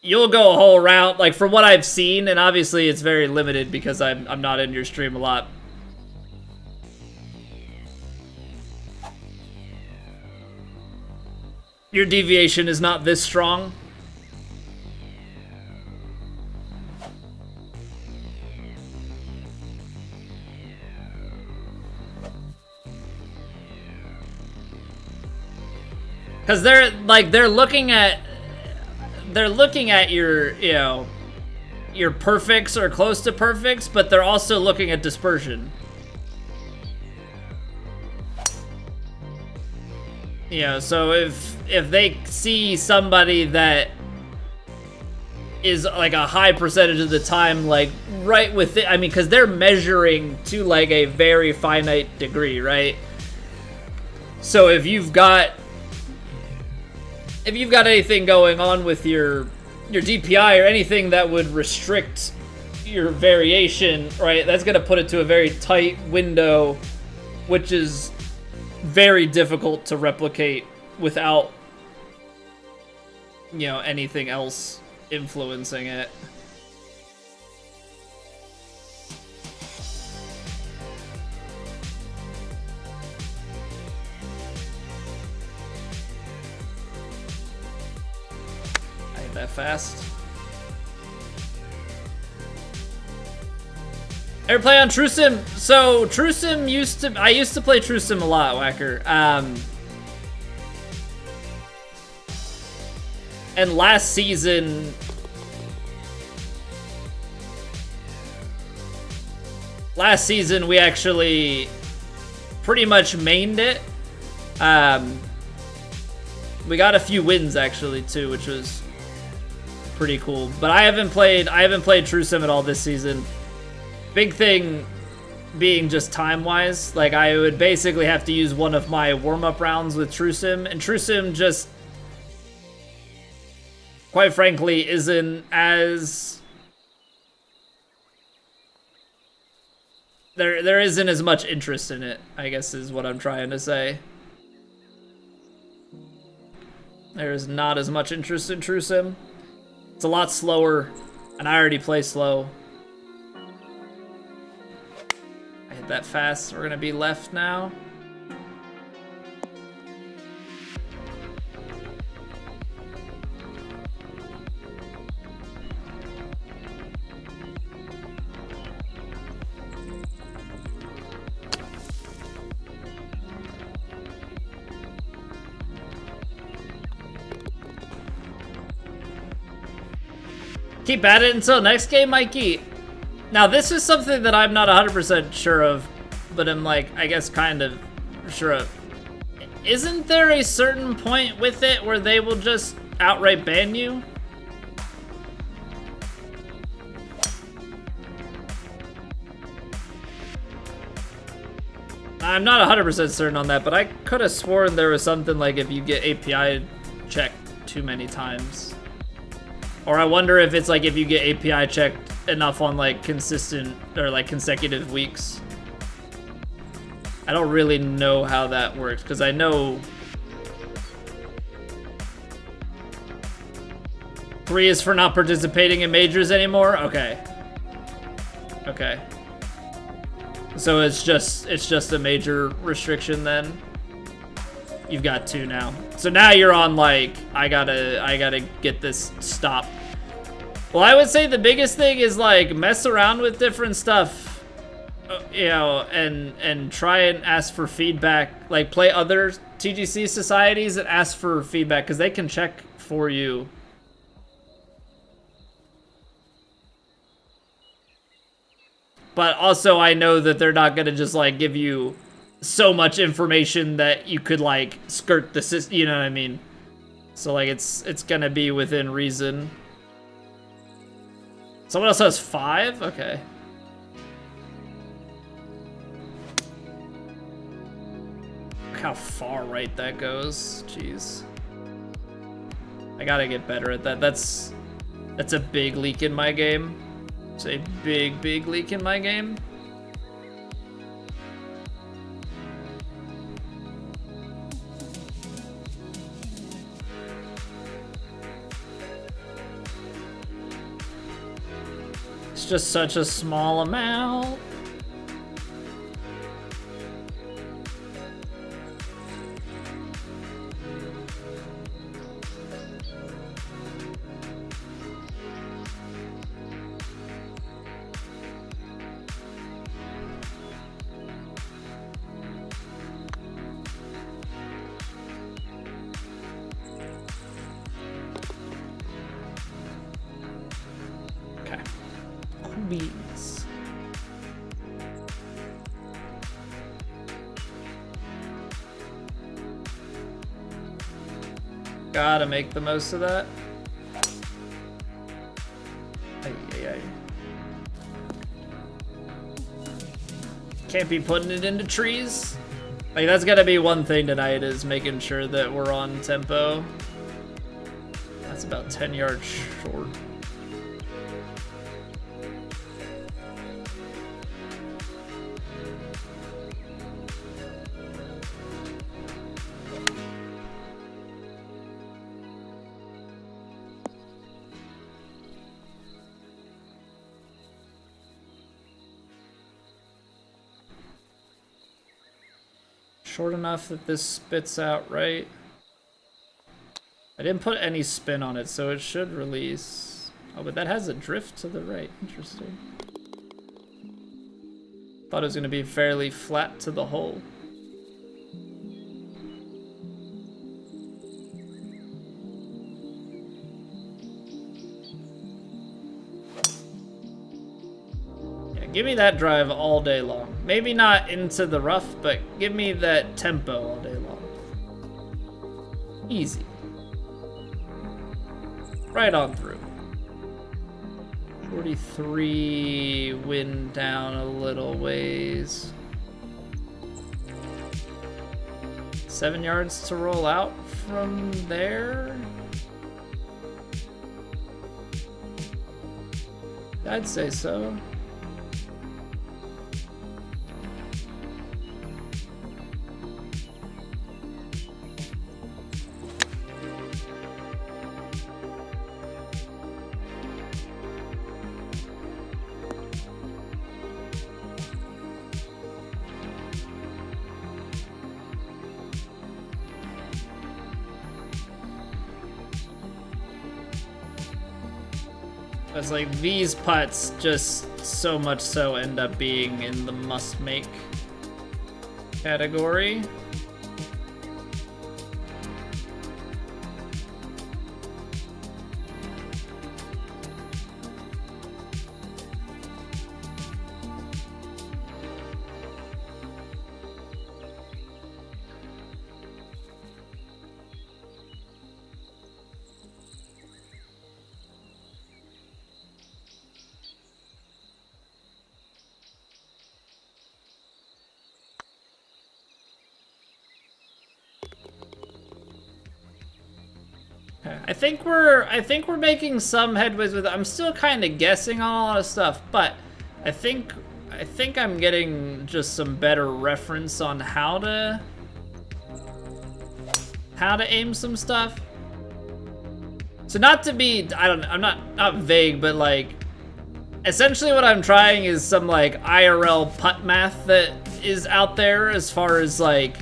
You'll go a whole round, like from what I've seen, and obviously it's very limited because I'm not in your stream a lot. Your deviation is not this strong. Because they're looking at your, you know, your perfects or close to perfects, but they're also looking at dispersion. You know, so if they see somebody that is like a high percentage of the time like right with it, I mean, because they're measuring to like a very finite degree, right? So if you've got anything going on with your DPI or anything that would restrict your variation, right, that's gonna put it to a very tight window, which is very difficult to replicate without, you know, anything else influencing it. That fast. Ever play on True Sim? So True Sim I used to play True Sim a lot, Whacker. And last season we actually pretty much mained it. We got a few wins actually too, which was pretty cool. But I haven't played True Sim at all this season. Big thing being just time-wise. Like, I would basically have to use one of my warm-up rounds with True Sim, and True Sim just, quite frankly, isn't as... There isn't as much interest in it, I guess is what I'm trying to say. There's not as much interest in True Sim. It's a lot slower, and I already play slow. I hit that fast. We're gonna be left now. Keep at it until next game, Mikey. Now, this is something that I'm not 100% sure of, but I'm like, I guess kind of sure of. Isn't there a certain point with it where they will just outright ban you? I'm not 100% certain on that, but I could have sworn there was something like if you get API checked too many times. Or I wonder if it's like if you get API checked enough on like consistent or like consecutive weeks. I don't really know how that works because I know 3 is for not participating in majors anymore. Okay. Okay. So it's just a major restriction then. You've got 2 now. So now you're on like I gotta get this stopped. Well, I would say the biggest thing is like mess around with different stuff, you know, and try and ask for feedback. Like play other TGC societies and ask for feedback because they can check for you. But also I know that they're not gonna just like give you so much information that you could like skirt the system, you know what I mean? So like it's gonna be within reason. Someone else has 5? Okay. Look how far right that goes. Jeez. I gotta get better at that. That's a big leak in my game. It's a big leak in my game. It's just such a small amount. Bees. Gotta make the most of that. Can't be putting it into trees. Like that's gotta be one thing tonight is making sure that we're on tempo. That's about 10 yards short. Short enough that this spits out right. I didn't put any spin on it, so it should release. Oh, but that has a drift to the right. Interesting. Thought it was going to be fairly flat to the hole. Give me that drive all day long. Maybe not into the rough, but give me that tempo all day long. Easy. Right on through. 43, wind down a little ways. 7 yards to roll out from there. I'd say so. It's like these putts just so much so end up being in the must make category. Okay. I think we're making some headways with it. I'm still kind of guessing on a lot of stuff, but I think I'm getting just some better reference on how to aim some stuff. So not to be, I'm not vague, but like, essentially what I'm trying is some like IRL putt math that is out there as far as like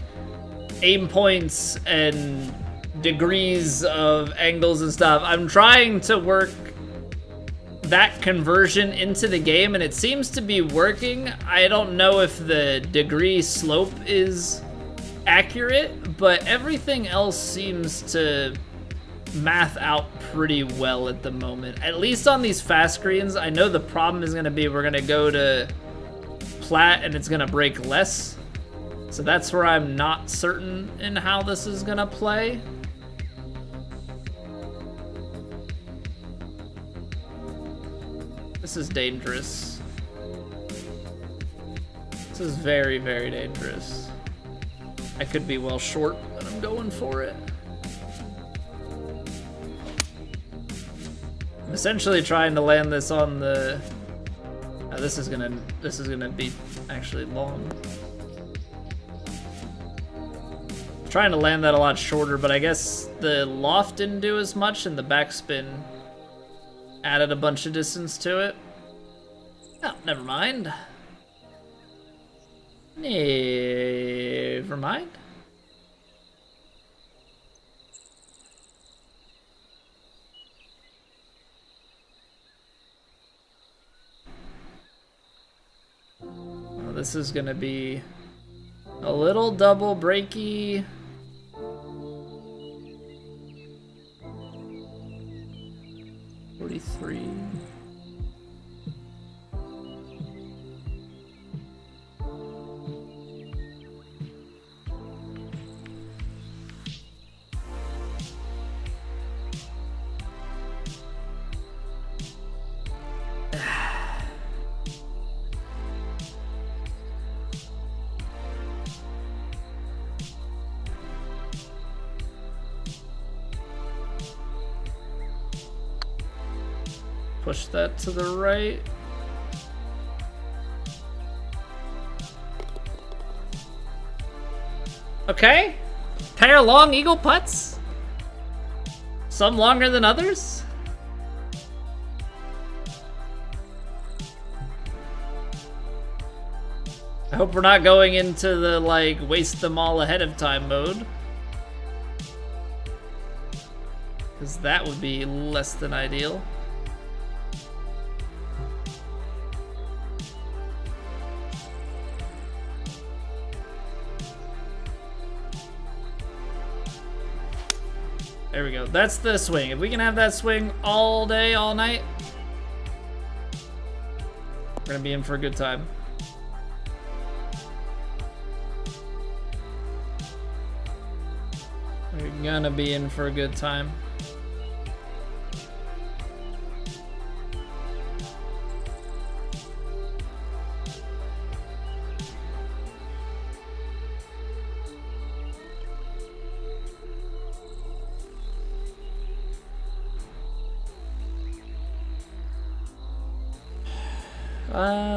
aim points and degrees of angles and stuff. I'm trying to work that conversion into the game, and it seems to be working. I don't know if the degree slope is accurate, but everything else seems to math out pretty well at the moment, at least on these fast screens. I know the problem is going to be we're going to go to Plat and it's going to break less, so that's where I'm not certain in how this is going to play. This is dangerous. This is very, very dangerous. I could be well short, but I'm going for it. I'm essentially trying to land this on the... this is gonna be actually long. I'm trying to land that a lot shorter, but I guess the loft didn't do as much and the backspin added a bunch of distance to it. Oh, never mind. Never mind. Well, this is gonna be a little double breaky. .43. Push that to the right. Okay. Pair long eagle putts. Some longer than others. I hope we're not going into the like waste them all ahead of time mode, because that would be less than ideal. There we go. That's the swing. If we can have that swing all day, all night, we're gonna be in for a good time. We're gonna be in for a good time.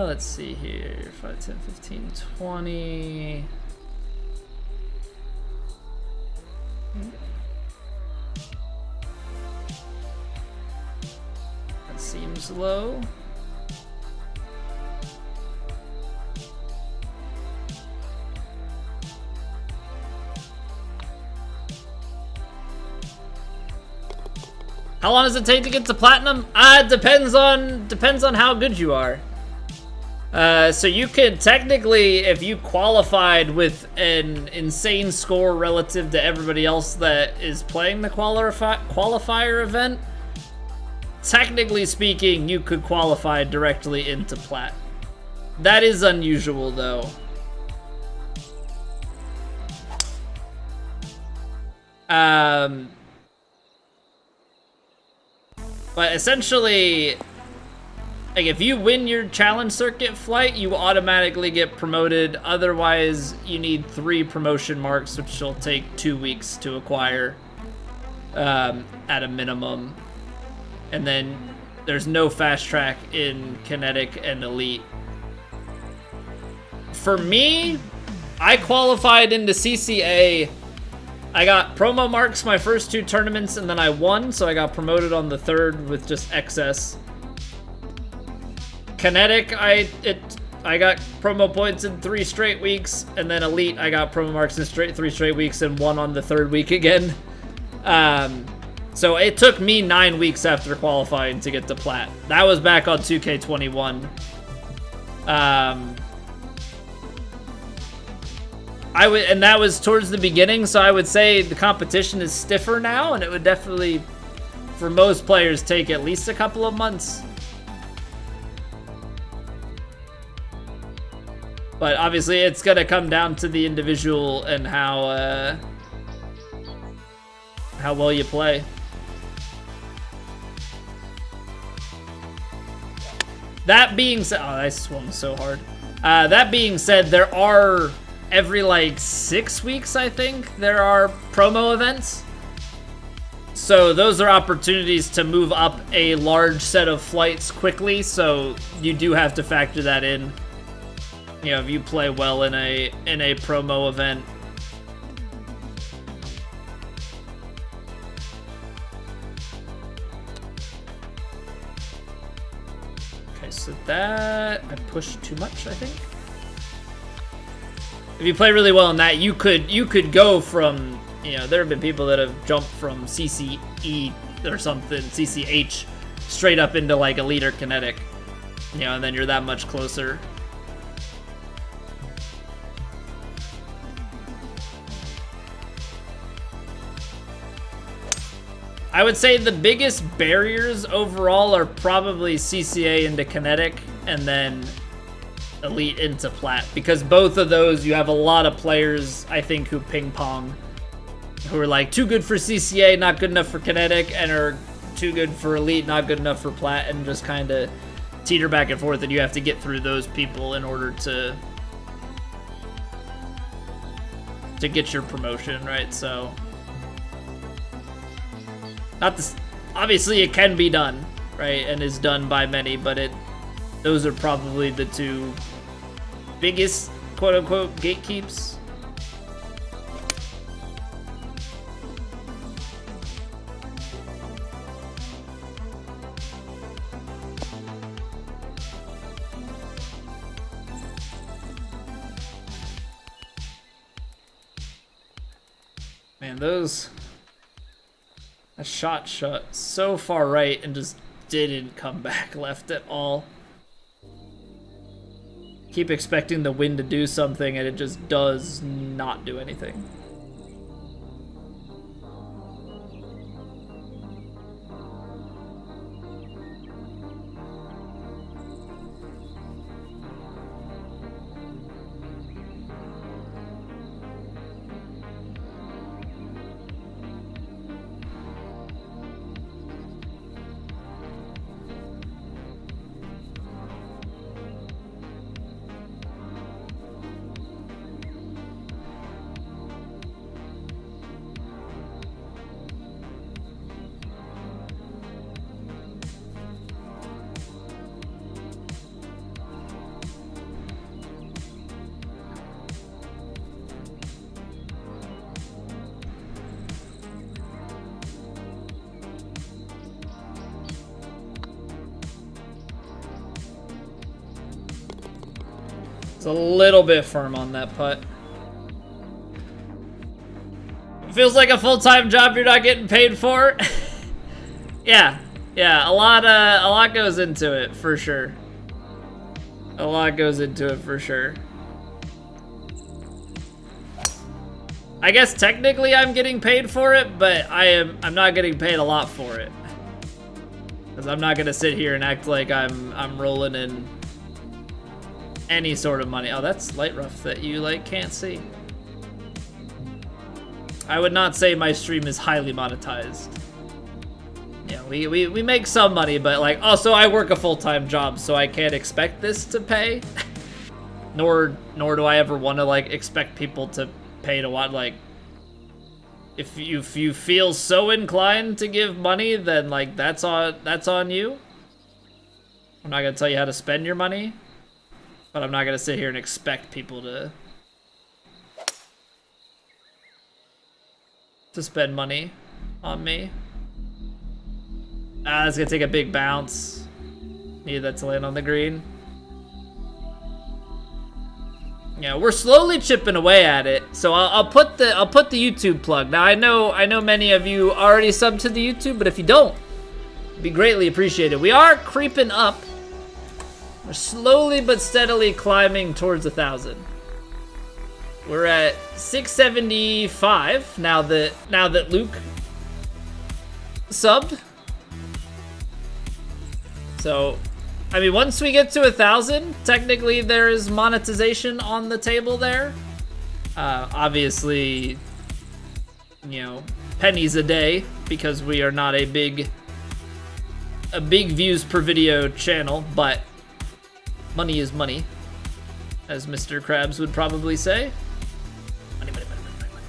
Let's see here. 5, 10, 15, 20. That seems low. How long does it take to get to platinum? It depends on how good you are. So you could technically, if you qualified with an insane score relative to everybody else that is playing the qualifier event, technically speaking, you could qualify directly into Plat. That is unusual, though. But essentially, like, if you win your challenge circuit flight, you automatically get promoted. Otherwise, you need 3 promotion marks, which will take 2 weeks to acquire. at a minimum. And then there's no fast track in Kinetic and Elite. For me, I qualified into CCA. I got promo marks my first 2 tournaments, and then I won, so I got promoted on the 3rd with just excess. Kinetic, I got promo points in 3 straight weeks, and then Elite, I got promo marks in 3 straight weeks and won on the 3rd week again. So it took me 9 weeks after qualifying to get to Plat. That was back on 2K21. And that was towards the beginning, so I would say the competition is stiffer now, and it would definitely, for most players, take at least a couple of months. But obviously, it's gonna come down to the individual and how well you play. That being said, oh, I swung so hard. That being said, there are every like 6 weeks, I think, there are promo events. So those are opportunities to move up a large set of flights quickly. So you do have to factor that in. You know, if you play well in a promo event. Okay, so that I pushed too much, I think. If you play really well in that, you could go from, you know, there have been people that have jumped from CCE or something, CCH, straight up into like Elite or Kinetic, you know, and then you're that much closer. I would say the biggest barriers overall are probably CCA into Kinetic and then Elite into Plat, because both of those you have a lot of players, I think, who ping pong, who are like too good for CCA, not good enough for Kinetic, and are too good for Elite, not good enough for Plat, and just kind of teeter back and forth, and you have to get through those people in order to get your promotion, right? So not this, obviously it can be done, right, and is done by many, but those are probably the 2 biggest quote-unquote gatekeeps. Man, that shot so far right and just didn't come back left at all. Keep expecting the wind to do something and it just does not do anything. A little bit firm on that putt. Feels like a full-time job you're not getting paid for. yeah, a lot goes into it for sure. A lot goes into it for sure. I guess technically I'm getting paid for it, but I'm not getting paid a lot for it. Because I'm not gonna sit here and act like I'm rolling in any sort of money. Oh, that's light rough that you like can't see. I would not say my stream is highly monetized. Yeah, we make some money, but like also I work a full-time job, so I can't expect this to pay. nor do I ever want to like expect people to pay to watch. Like if you feel so inclined to give money, then like that's on you. I'm not gonna tell you how to spend your money, but I'm not gonna sit here and expect people to spend money on me. Ah, it's gonna take a big bounce. Need that to land on the green. Yeah, we're slowly chipping away at it. So I'll put the YouTube plug. Now I know many of you already subbed to the YouTube, but if you don't, it'd be greatly appreciated. We are creeping up. We're slowly but steadily climbing towards 1,000. We're at 675 now that Luke subbed. So, I mean, once we get to 1,000, technically there is monetization on the table there. Obviously, you know, pennies a day because we are not a big views per video channel, but money is money, as Mr. Krabs would probably say. Money, money, money, money, money, money.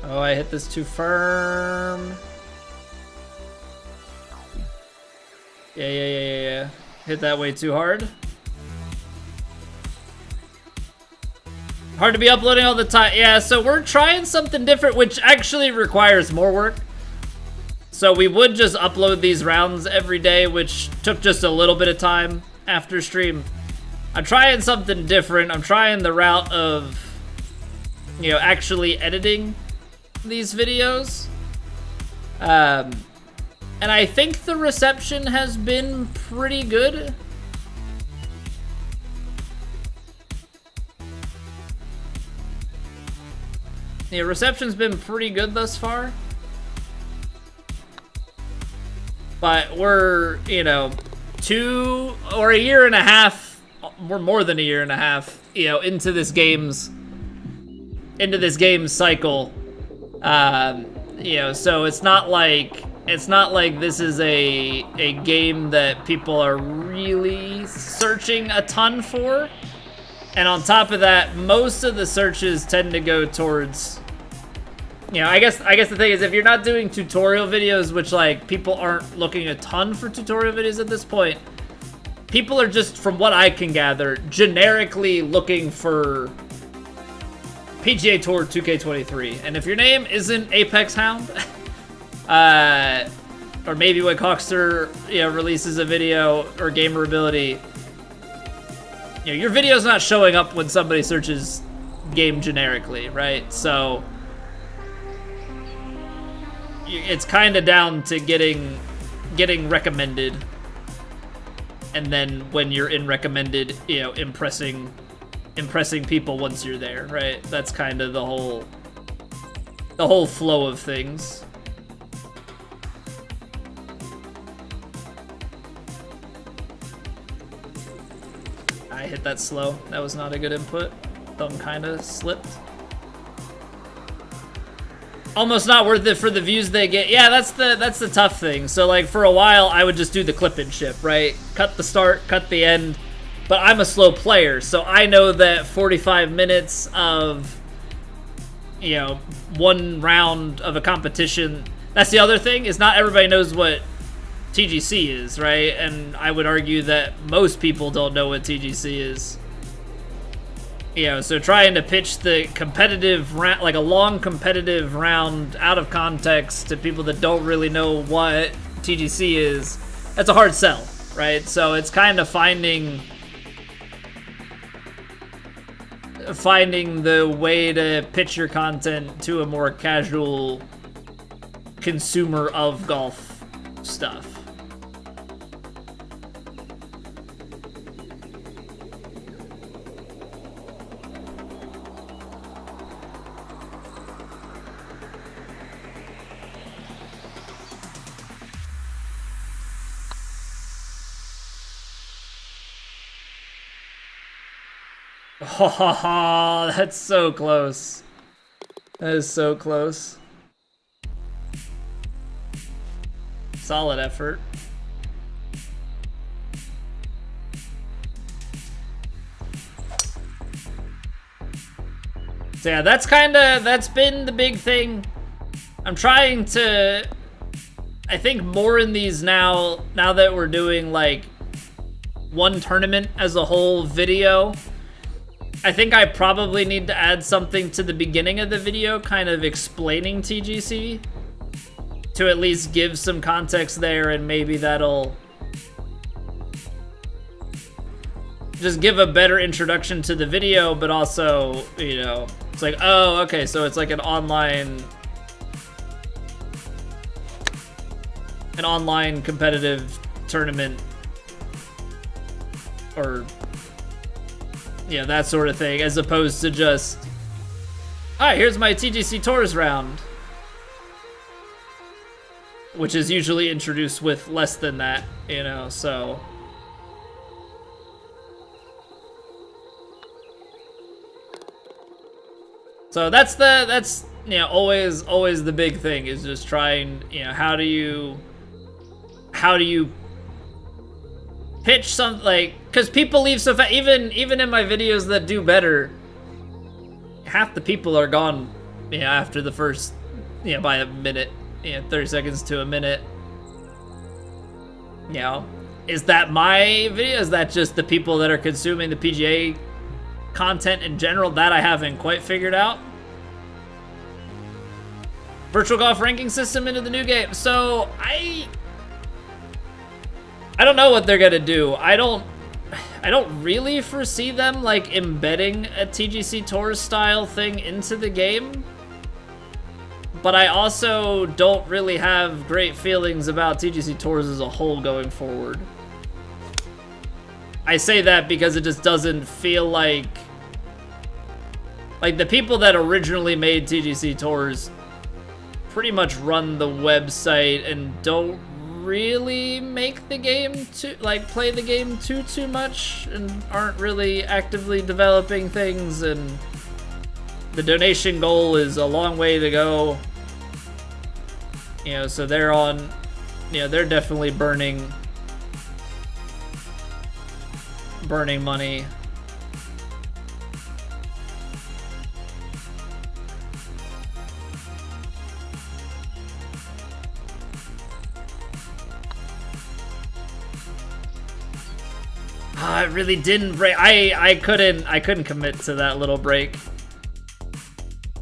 Oh, I hit this too firm. Yeah. Hit that way too hard. Hard to be uploading all the time. Yeah, so we're trying something different, which actually requires more work. So we would just upload these rounds every day, which took just a little bit of time after stream. I'm trying something different. I'm trying the route of, you know, actually editing these videos. And I think the reception has been pretty good. Yeah, reception's been pretty good thus far. But we're, you know, 2 or a year and a half, we're more than a year and a half, you know, into this game's cycle. You know, so it's not like this is a game that people are really searching a ton for. And on top of that, most of the searches tend to go towards, you know, I guess the thing is, if you're not doing tutorial videos, which like people aren't looking a ton for tutorial videos at this point, people are just, from what I can gather, generically looking for PGA Tour 2K23. And if your name isn't Apex Hound, or maybe when Cockster, you know, releases a video, or Gamer Ability, you know, your video's not showing up when somebody searches game generically, right? So it's kind of down to getting recommended, and then when you're in recommended, you know, impressing people once you're there, right? That's kind of the whole flow of things. I hit that slow. That was not a good input. Thumb kind of slipped. Almost not worth it for the views they get. Yeah, that's the tough thing. So like for a while, I would just do the clip and ship, right? Cut the start, cut the end. But I'm a slow player, so I know that 45 minutes of, you know, one round of a competition. That's the other thing, is not everybody knows what TGC is, right? And I would argue that most people don't know what TGC is. You know, so trying to pitch the competitive round, like a long competitive round out of context to people that don't really know what TGC is, that's a hard sell, right? So it's kind of finding the way to pitch your content to a more casual consumer of golf stuff. Oh, that's so close. That is so close. Solid effort. So yeah, that's been the big thing. I'm trying to, I think more in these now that we're doing like one tournament as a whole video. I think I probably need to add something to the beginning of the video, kind of explaining TGC, to at least give some context there, and maybe that'll just give a better introduction to the video, but also, you know, it's like, oh, okay, so it's like an online competitive tournament, or yeah, that sort of thing, as opposed to just, all right, here's my TGC Tours round, which is usually introduced with less than that, you know, so. So that's you know, always the big thing, is just trying, you know, how do you pitch something, like, because people leave so fast. Even in my videos that do better, half the people are gone, you know, after the first, you know, by a minute, you know, 30 seconds to a minute. You know, is that my video? Is that just the people that are consuming the PGA content in general? That I haven't quite figured out. Virtual golf ranking system into the new game. So I don't know what they're gonna do. I don't really foresee them like embedding a TGC Tours style thing into the game. But I also don't really have great feelings about TGC Tours as a whole going forward. I say that because it just doesn't feel like the people that originally made TGC Tours pretty much run the website and don't really make the game play the game too much, and aren't really actively developing things, and the donation goal is a long way to go. You know, so they're on, you know, they're definitely burning money. It really didn't break. I couldn't commit to that little break.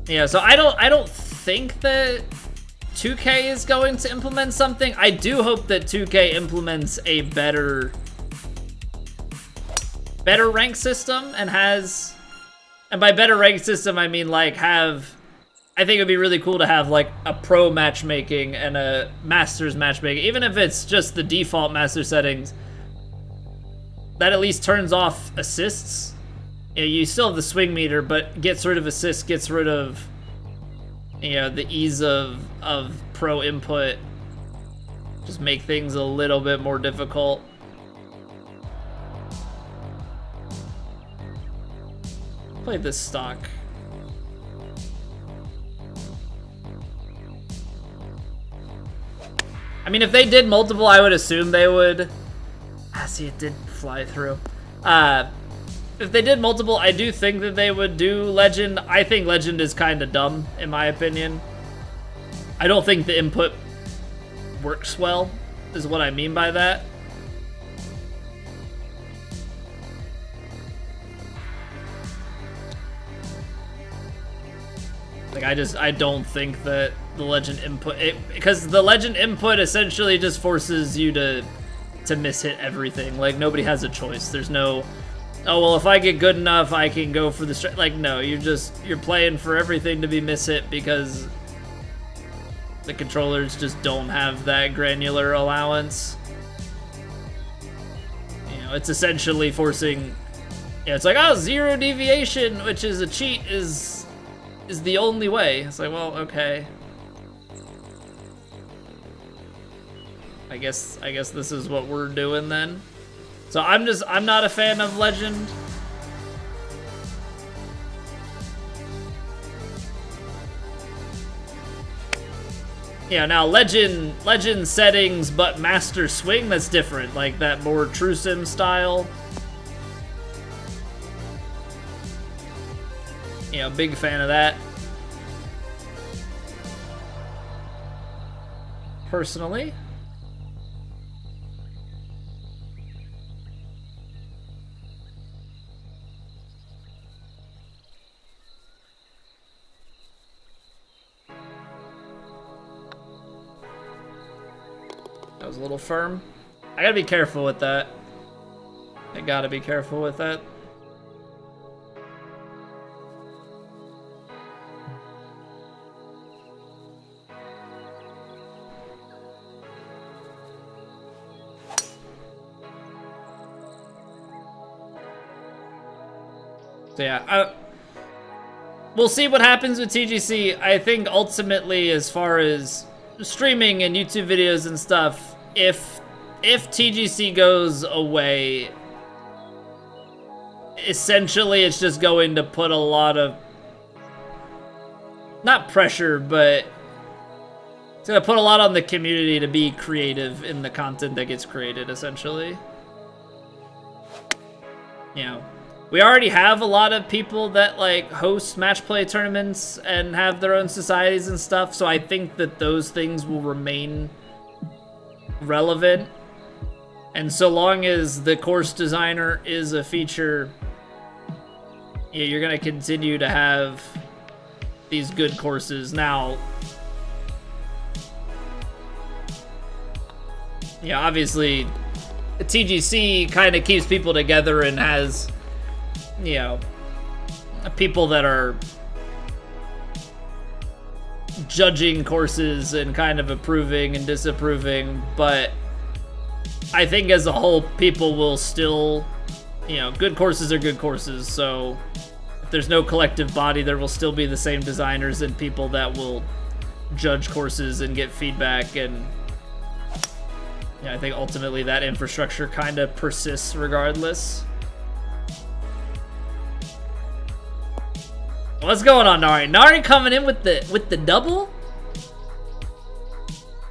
Yeah, so I don't think that 2K is going to implement something. I do hope that 2K implements a better rank system, and by better rank system I mean like I think it'd be really cool to have like a pro matchmaking and a masters matchmaking, even if it's just the default master settings. That at least turns off assists. You know, you still have the swing meter, but gets rid of assists, gets rid of, you know, the ease of pro input. Just make things a little bit more difficult. Play this stock. I mean, if they did multiple, I would assume they would. See, it did fly through. If they did multiple, I do think that they would do Legend. I think Legend is kind of dumb, in my opinion. I don't think the input works well, is what I mean by that. Like, I don't think that the Legend input, because the Legend input essentially just forces you to miss-hit everything. Like, nobody has a choice. There's no, oh, well, if I get good enough, I can go for the straight. Like, no, you're playing for everything to be miss-hit, because the controllers just don't have that granular allowance. You know, it's essentially forcing, yeah, it's like, oh, 0 deviation, which is a cheat, is the only way. It's like, well, okay. I guess this is what we're doing then. So I'm not a fan of Legend. Yeah, now legend settings, but master swing, that's different. Like that more true sim style. You know, big fan of that. Personally. That was a little firm. I gotta be careful with that. I gotta be careful with that. So yeah, we'll see what happens with TGC. I think ultimately, as far as streaming and YouTube videos and stuff, if TGC goes away, essentially it's just going to put a lot of, not pressure, but it's going to put a lot on the community to be creative in the content that gets created, essentially. You know, we already have a lot of people that like host match play tournaments and have their own societies and stuff, so I think that those things will remain relevant. And so long as the course designer is a feature, yeah, you're gonna continue to have these good courses. Now, yeah, obviously TGC kind of keeps people together and has, you know, people that are judging courses and kind of approving and disapproving, but I think as a whole, people will still, you know, good courses are good courses, so if there's no collective body, there will still be the same designers and people that will judge courses and get feedback, and yeah, I think ultimately that infrastructure kind of persists regardless. What's going on, Nari? Nari coming in with the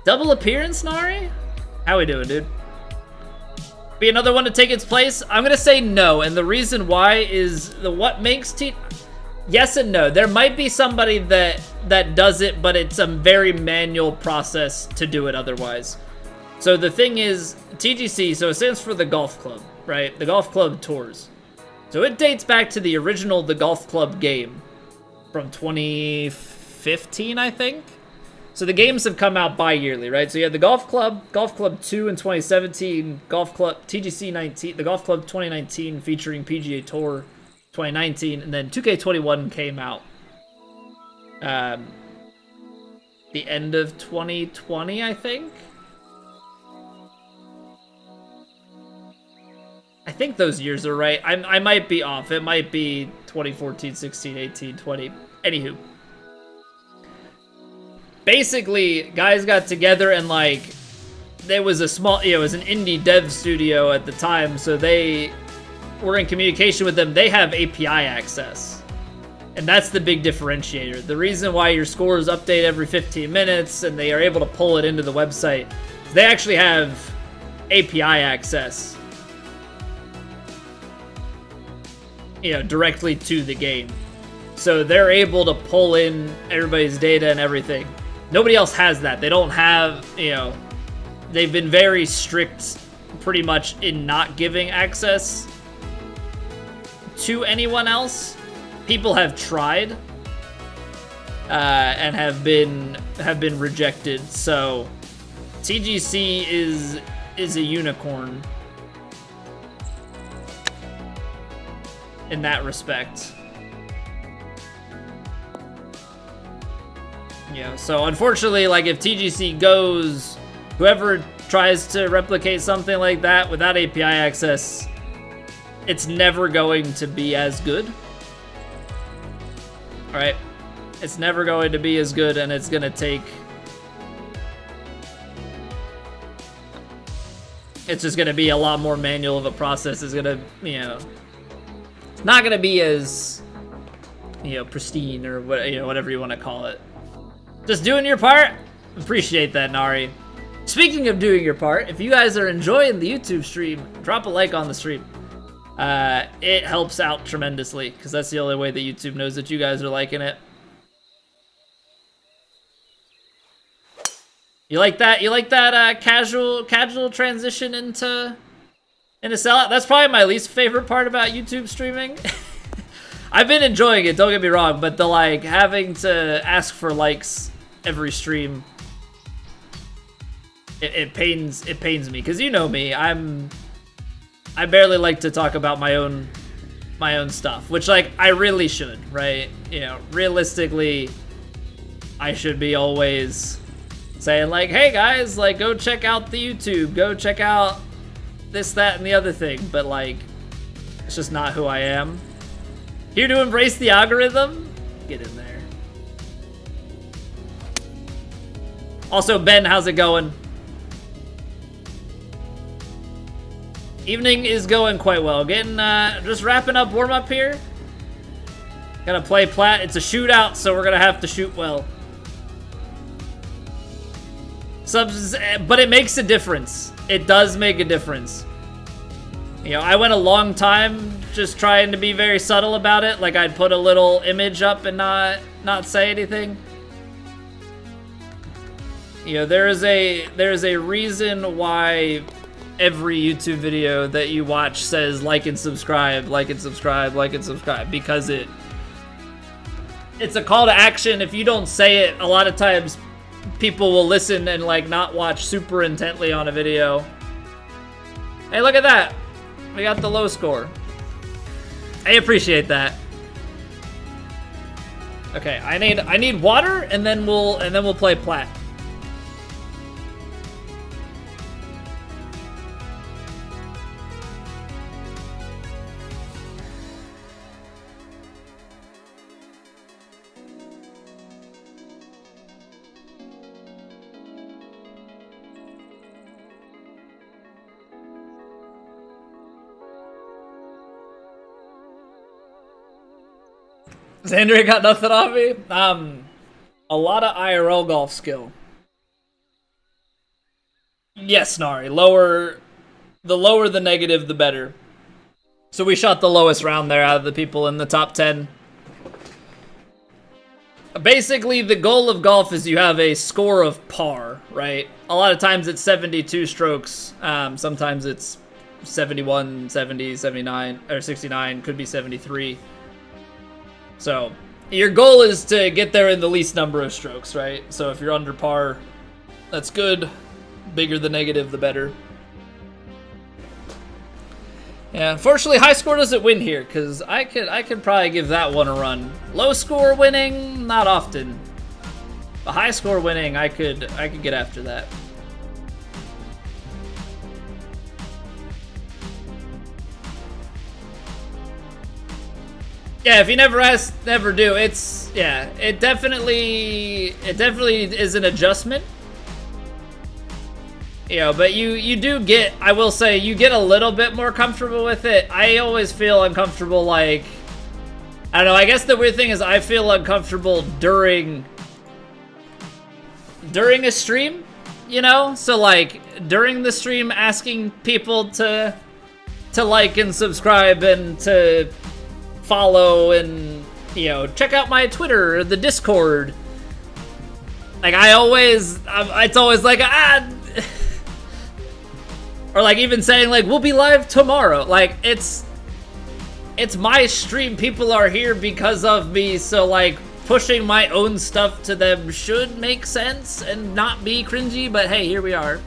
double appearance, Nari? How we doing, dude? Be another one to take its place? I'm gonna say no, and the reason why is what makes yes and no. There might be somebody that does it, but it's a very manual process to do it otherwise. So the thing is, TGC, so it stands for the golf club, right? The golf club tours. So it dates back to the original The Golf Club game from 2015, I think. So the games have come out bi-yearly, right? So you had the Golf Club 2 in 2017, Golf Club TGC 19, the Golf Club 2019 featuring PGA Tour 2019, and then 2K21 came out the end of 2020, I think. I think those years are right. I might be off. It might be 2014, 16, 18, 20. Anywho. Basically, guys got together and, like, there was a small, you know, it was an indie dev studio at the time, so they were in communication with them. They have API access. And that's the big differentiator. The reason why your scores update every 15 minutes and they are able to pull it into the website, they actually have API access, you know, directly to the game. So they're able to pull in everybody's data and everything. Nobody else has that. They don't have, you know, they've been very strict pretty much in not giving access to anyone else. People have tried and have been rejected. So TGC is a unicorn in that respect. Yeah, so unfortunately, like, if TGC goes, whoever tries to replicate something like that without API access, it's never going to be as good. Alright? It's never going to be as good, and it's gonna take... It's just gonna be a lot more manual of a process. It's gonna, you know... It's not gonna be as, you know, pristine or what, you know, whatever you want to call it. Just doing your part. Appreciate that, Nari. Speaking of doing your part, if you guys are enjoying the YouTube stream, drop a like on the stream. It helps out tremendously, because that's the only way that YouTube knows that you guys are liking it. You like that? You like that casual transition into sellout? That's probably my least favorite part about YouTube streaming. I've been enjoying it, don't get me wrong, but the like having to ask for likes every stream, it pains me, because you know me, I barely like to talk about my own stuff, which like I really should, right? You know, realistically, I should be always saying like, hey guys, like go check out the YouTube, go check out this, that, and the other thing, but like, it's just not who I am. Here to embrace the algorithm? Get in there. Also, Ben, how's it going? Evening is going quite well. Getting, just wrapping up warm-up here. Gonna play Plat. It's a shootout, so we're gonna have to shoot well. Subs, but it makes a difference. It does make a difference. You know, I went a long time just trying to be very subtle about it. Like I'd put a little image up and not say anything. You know, there's a reason why every YouTube video that you watch says like and subscribe, like and subscribe, like and subscribe, because it's a call to action. If you don't say it, a lot of times people will listen and like not watch super intently on a video. Hey, look at that. We got the low score. I appreciate that. Okay, I need water, and then we'll play Plat. Xander got nothing on me. A lot of IRL golf skill. Yes, Nari. The lower the negative, the better. So we shot the lowest round there out of the people in the top 10. Basically, the goal of golf is you have a score of par, right? A lot of times it's 72 strokes. Sometimes it's 71, 70, 79, or 69. Could be 73. So, your goal is to get there in the least number of strokes, right? So if you're under par, that's good. Bigger the negative, the better. Yeah, unfortunately, high score doesn't win here, because I could probably give that one a run. Low score winning, not often. But high score winning, I could get after that. Yeah, if you never ask, never do. It's, yeah, it definitely is an adjustment. You know, but you do get, I will say, you get a little bit more comfortable with it. I always feel uncomfortable, like, I don't know, I guess the weird thing is I feel uncomfortable during a stream, you know? So, like, during the stream, asking people to like and subscribe and to follow and, you know, check out my Twitter or the Discord. Like, it's always like, or like even saying like, we'll be live tomorrow. Like, it's my stream. People are here because of me. So like pushing my own stuff to them should make sense and not be cringy, but hey, here we are.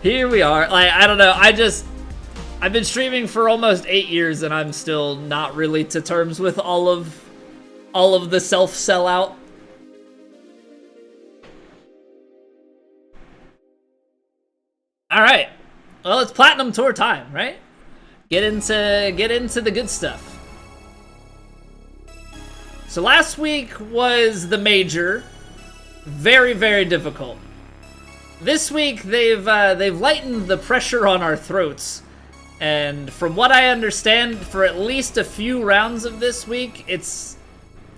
Here we are. Like, I don't know. I've been streaming for almost 8 years and I'm still not really to terms with all of the self-sellout. All right. Well, it's Platinum Tour time, right? Get into the good stuff. So last week was the major. Very, very difficult. This week they've lightened the pressure on our throats. And from what I understand, for at least a few rounds of this week, it's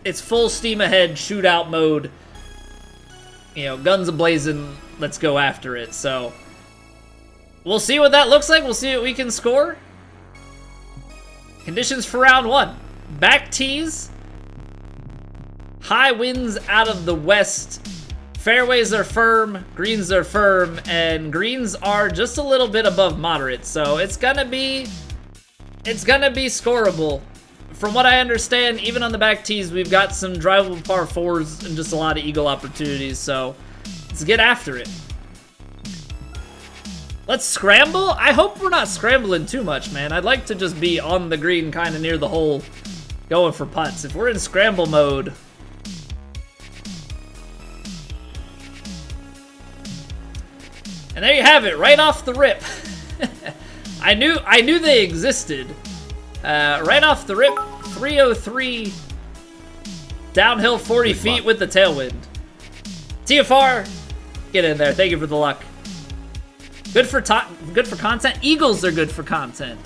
it's full steam ahead shootout mode. You know, guns a-blazing, let's go after it. So we'll see what that looks like. We'll see what we can score. Conditions for round 1. Back tees. High winds out of the west. Fairways are firm, greens are firm, and greens are just a little bit above moderate. So it's gonna be scoreable. From what I understand, even on the back tees, we've got some drivable par 4s and just a lot of eagle opportunities. So let's get after it. Let's scramble? I hope we're not scrambling too much, man. I'd like to just be on the green kind of near the hole going for putts. If we're in scramble mode... And there you have it, right off the rip. I knew they existed. Right off the rip, 303, downhill 40 feet with the tailwind. TFR, get in there. Thank you for the luck. Good for content. Eagles are good for content.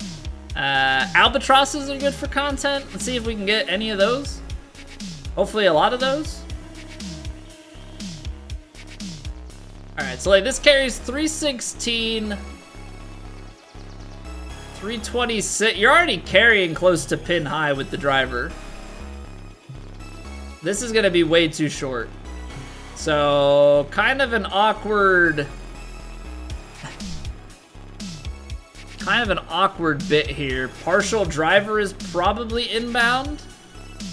Albatrosses are good for content. Let's see if we can get any of those. Hopefully a lot of those. Alright, so like this carries 316, 326. You're already carrying close to pin high with the driver. This is gonna be way too short. So kind of an awkward bit here. Partial driver is probably inbound.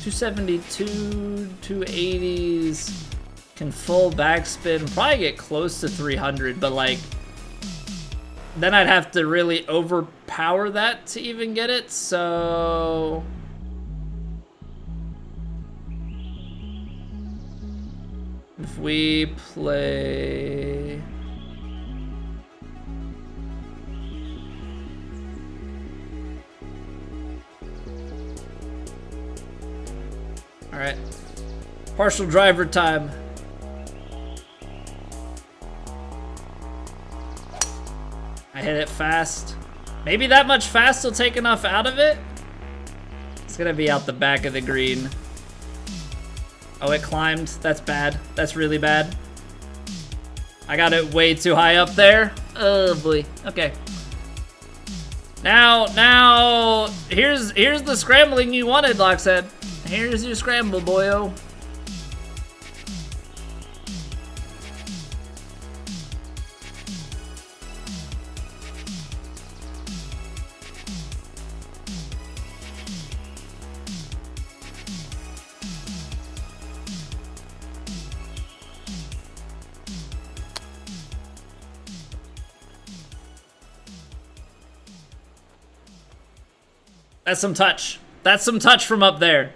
272, 280s. Can full backspin, probably get close to 300, but like, then I'd have to really overpower that to even get it, so... If we play... Alright. Partial driver time. I hit it fast. Maybe that much fast will take enough out of it. It's gonna be out the back of the green. Oh, it climbed. That's bad. That's really bad. I got it way too high up there. Oh boy. Okay. Now, here's the scrambling you wanted, Lockset. Here's your scramble, boyo. That's some touch. That's some touch from up there.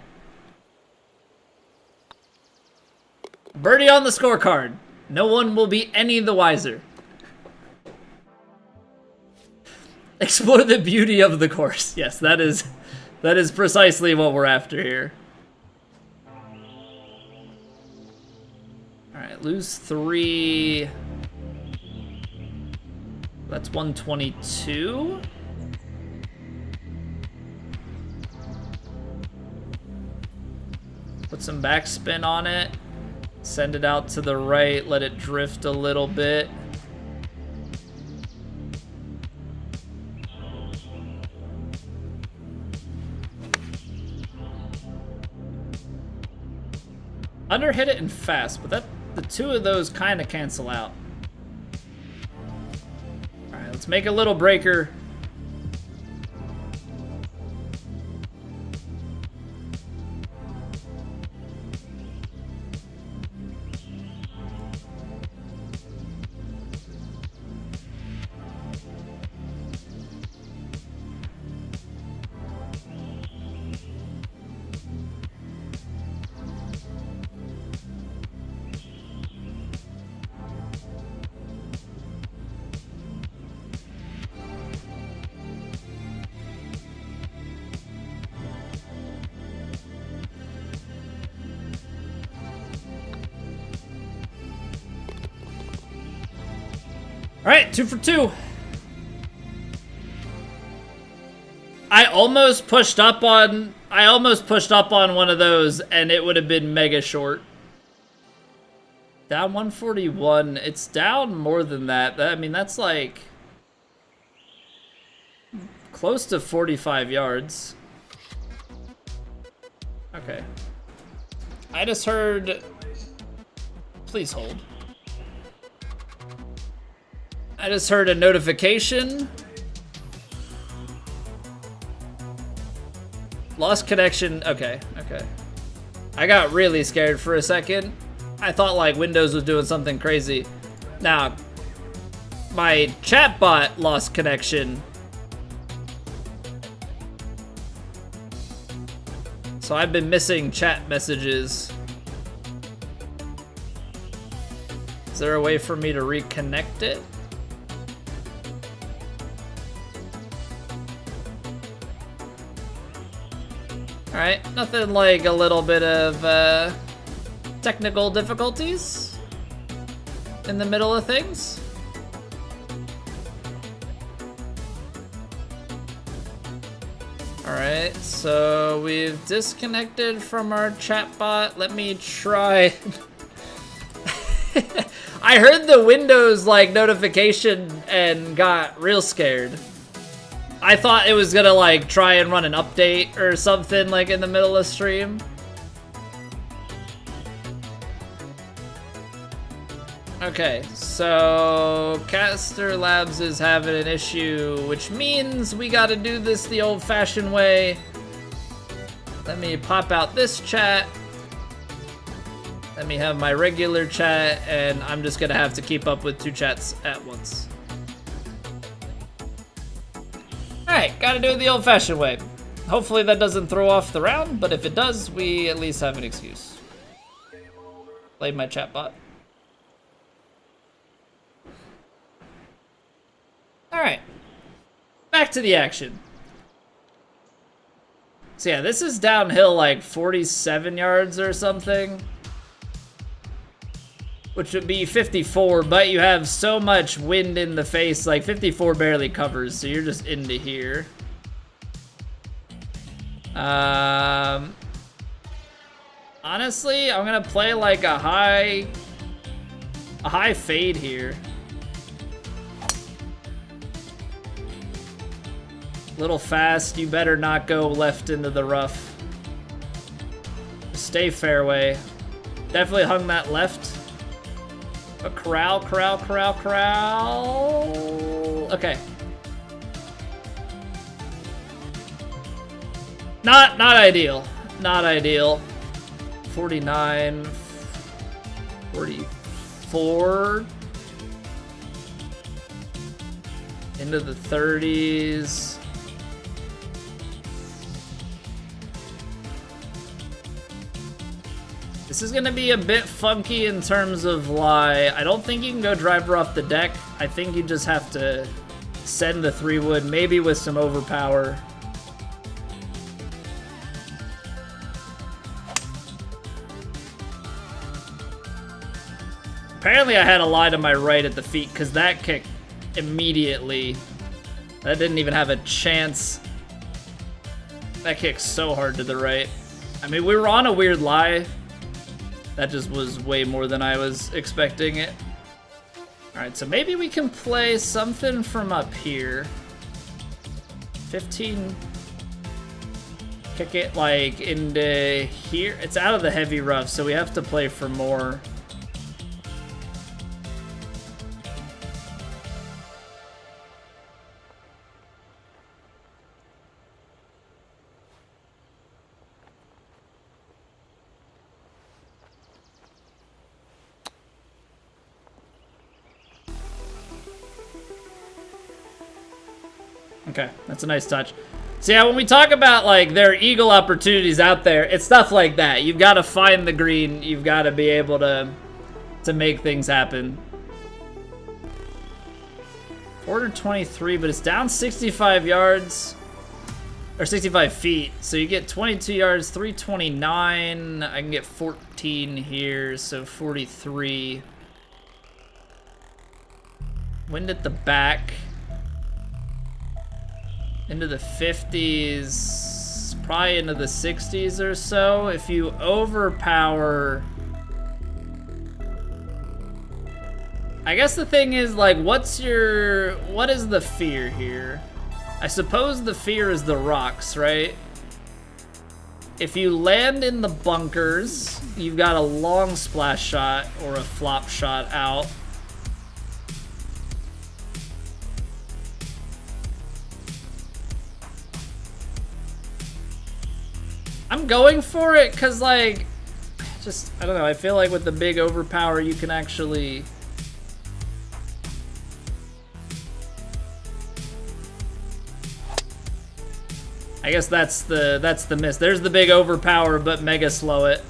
Birdie on the scorecard. No one will be any the wiser. Explore the beauty of the course. Yes, that is precisely what we're after here. Alright, lose 3. That's 122. Put some backspin on it. Send it out to the right. Let it drift a little bit. Under hit it and fast, but the two of those kind of cancel out. All right, let's make a little breaker. All right, 2 for 2. I almost pushed up on one of those and it would have been mega short. Down 141. It's down more than that. I mean, that's like close to 45 yards. Okay. I just heard... Please hold. I just heard a notification. Lost connection. Okay, okay. I got really scared for a second. I thought like Windows was doing something crazy. Now, my chatbot lost connection. So I've been missing chat messages. Is there a way for me to reconnect it? Alright, nothing like a little bit of technical difficulties in the middle of things. Alright, so we've disconnected from our chatbot. Let me try. I heard the Windows like notification and got real scared. I thought it was gonna like try and run an update or something like in the middle of stream. Okay, so Caster Labs is having an issue, which means we gotta do this the old-fashioned way. Let me pop out this chat. Let me have my regular chat, and I'm just gonna have to keep up with two chats at once. Alright, gotta do it the old-fashioned way. Hopefully that doesn't throw off the round, but if it does, we at least have an excuse. Play my chatbot. Alright, back to the action. So yeah, this is downhill like 47 yards or something. Which would be 54, but you have so much wind in the face, like 54 barely covers, so you're just into here. Honestly, I'm gonna play like a high fade here. Little fast, you better not go left into the rough. Stay fairway. Definitely hung that left. A corral. Okay. Not ideal. Not ideal. 49, 44. Into the 30s. This is gonna be a bit funky in terms of lie. I don't think you can go driver off the deck. I think you just have to send the 3-wood, maybe with some overpower. Apparently I had a lie to my right at the feet because that kick immediately, that didn't even have a chance. That kick's so hard to the right. I mean, we were on a weird lie. That just was way more than I was expecting it. Alright, so maybe we can play something from up here. 15. Kick it like into here. It's out of the heavy rough, so we have to play for more. Okay, that's a nice touch. So yeah, when we talk about like there are eagle opportunities out there, it's stuff like that. You've got to find the green. You've got to be able to make things happen. 423, but it's down 65 yards. Or 65 feet. So you get 22 yards, 329. I can get 14 here, so 43. Wind at the back. into the 50s, probably into the 60s or so. If you overpower... I guess the thing is, like, what is the fear here? I suppose the fear is the rocks, right? If you land in the bunkers, you've got a long splash shot or a flop shot out. I'm going for it because, like, just, I don't know, I feel like with the big overpower, you can actually... I guess that's the miss. There's the big overpower, but mega slow it.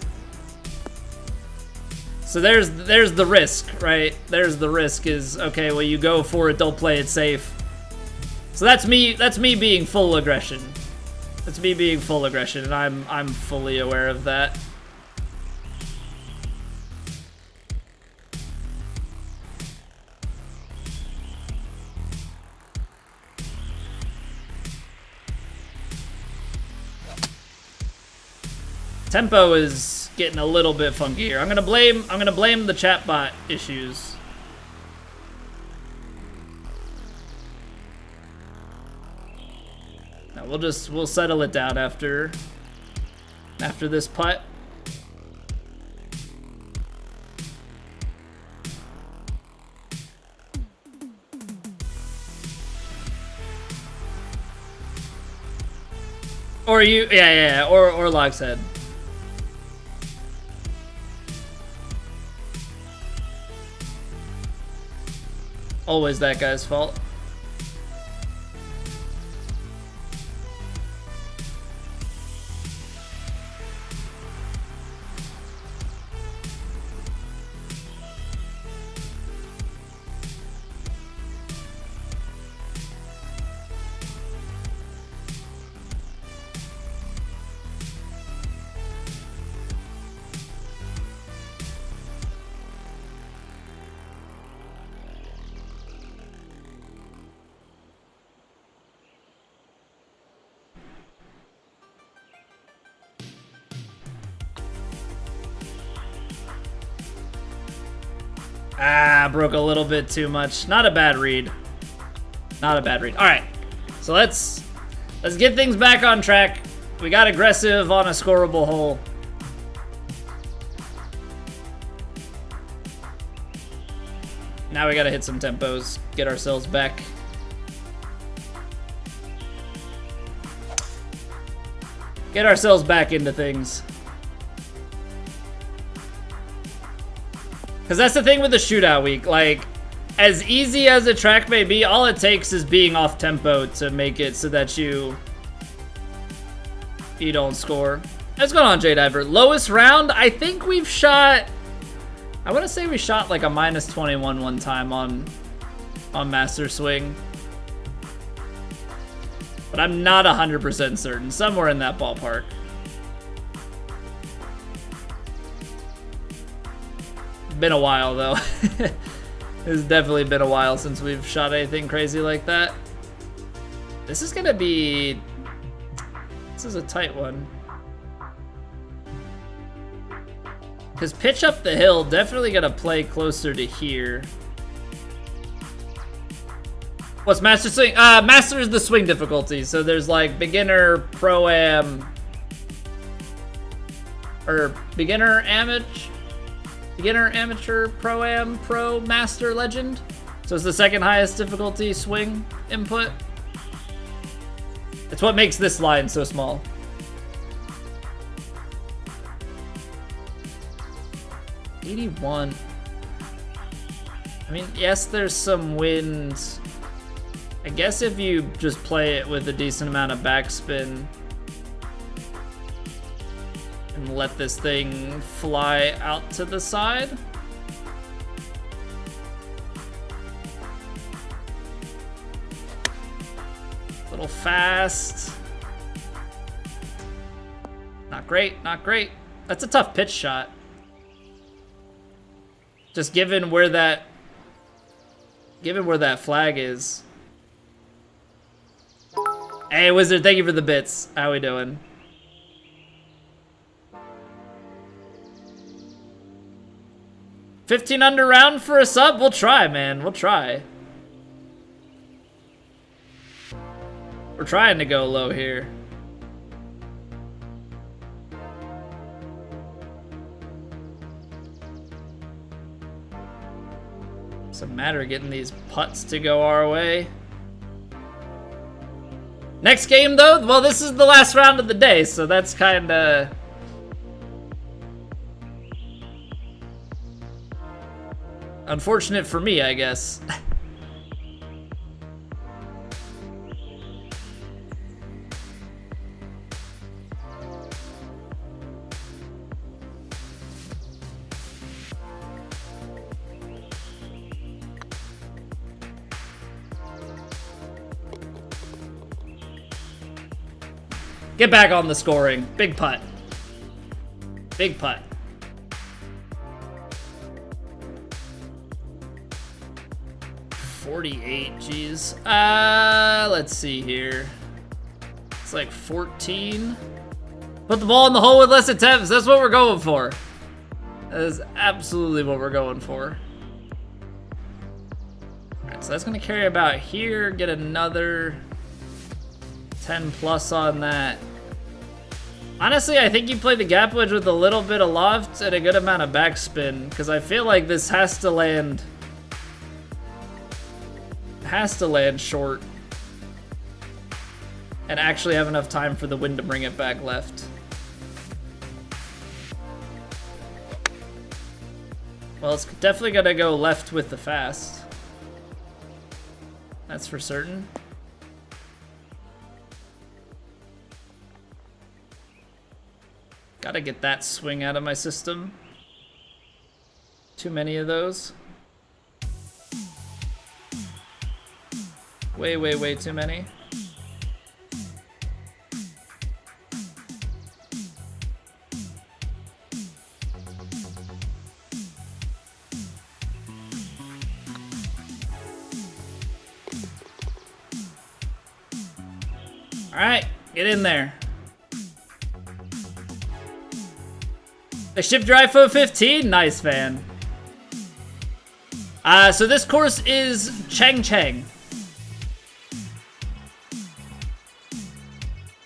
So there's the risk, right? There's the risk is, okay, well, you go for it, don't play it safe. So that's me being full aggression. That's me being full aggression, and I'm fully aware of that. Tempo is getting a little bit funky here. I'm gonna blame the chatbot issues. No, we'll settle it down after this putt. Or you, yeah, or Log's head. Always that guy's fault. Ah, broke a little bit too much. Not a bad read. Not a bad read. All right, so let's get things back on track. We got aggressive on a scoreable hole. Now we gotta hit some tempos, get ourselves back. Get ourselves back into things. Because that's the thing with the shootout week. Like, as easy as a track may be, all it takes is being off tempo to make it so that you don't score. What's going on, J-Diver? Lowest round? I think we've shot... I want to say we shot like a -21 one time on Master Swing. But I'm not 100% certain. Somewhere in that ballpark. Been a while though. It's definitely been a while since we've shot anything crazy like that. This is gonna be... This is a tight one. Because pitch up the hill, definitely gonna play closer to here. What's Master Swing? Master is the swing difficulty. So there's like beginner, pro-am, or beginner, amateur, pro-am, pro, master, legend. So it's the second highest difficulty swing input. It's what makes this line so small. $81. I mean, yes, there's some wind. I guess if you just play it with a decent amount of backspin and let this thing fly out to the side. A little fast. Not great, not great. That's a tough pitch shot. Just given where that flag is. Hey, Wizard, thank you for the bits. How we doing? $15 under round for a sub? We'll try, man. We'll try. We're trying to go low here. Doesn't matter getting these putts to go our way. Next game, though, well, this is the last round of the day, so that's kind of... unfortunate for me, I guess. Get back on the scoring. Big putt. Big putt. $48, jeez. Let's see here. It's like 14. Put the ball in the hole with less attempts. That's what we're going for. That is absolutely what we're going for. Alright, so that's gonna carry about here. Get another 10 plus on that. Honestly, I think you play the gap wedge with a little bit of loft and a good amount of backspin, because I feel like this has to land short and actually have enough time for the wind to bring it back left. Well, it's definitely gonna go left with the fast. That's for certain. Gotta get that swing out of my system. Too many of those. Way, way, way too many. All right, get in there. The shift your iPhone 15? Nice, fan. So this course is Changcheng.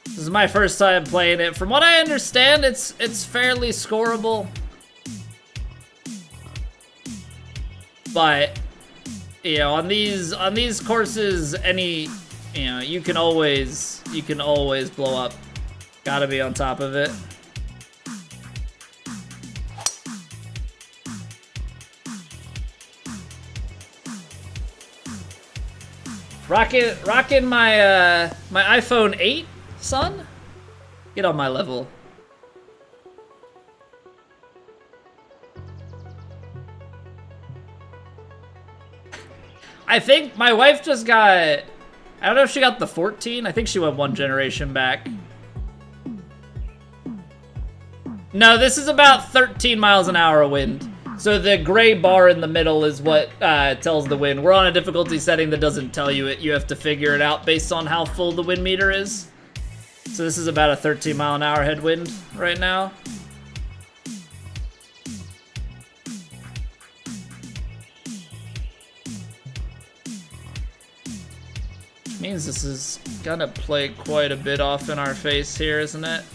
This is my first time playing it. From what I understand, it's fairly scoreable. But you know, on these courses, you can always blow up. Gotta be on top of it. Rocking my my iPhone 8, son. Get on my level. I think my wife just got, I don't know if she got the 14. I think she went one generation back. No, this is about 13 miles an hour of wind. So the gray bar in the middle is what tells the wind. We're on a difficulty setting that doesn't tell you it. You have to figure it out based on how full the wind meter is. So this is about a 13 mile an hour headwind right now. Which means this is gonna play quite a bit off in our face here, isn't it?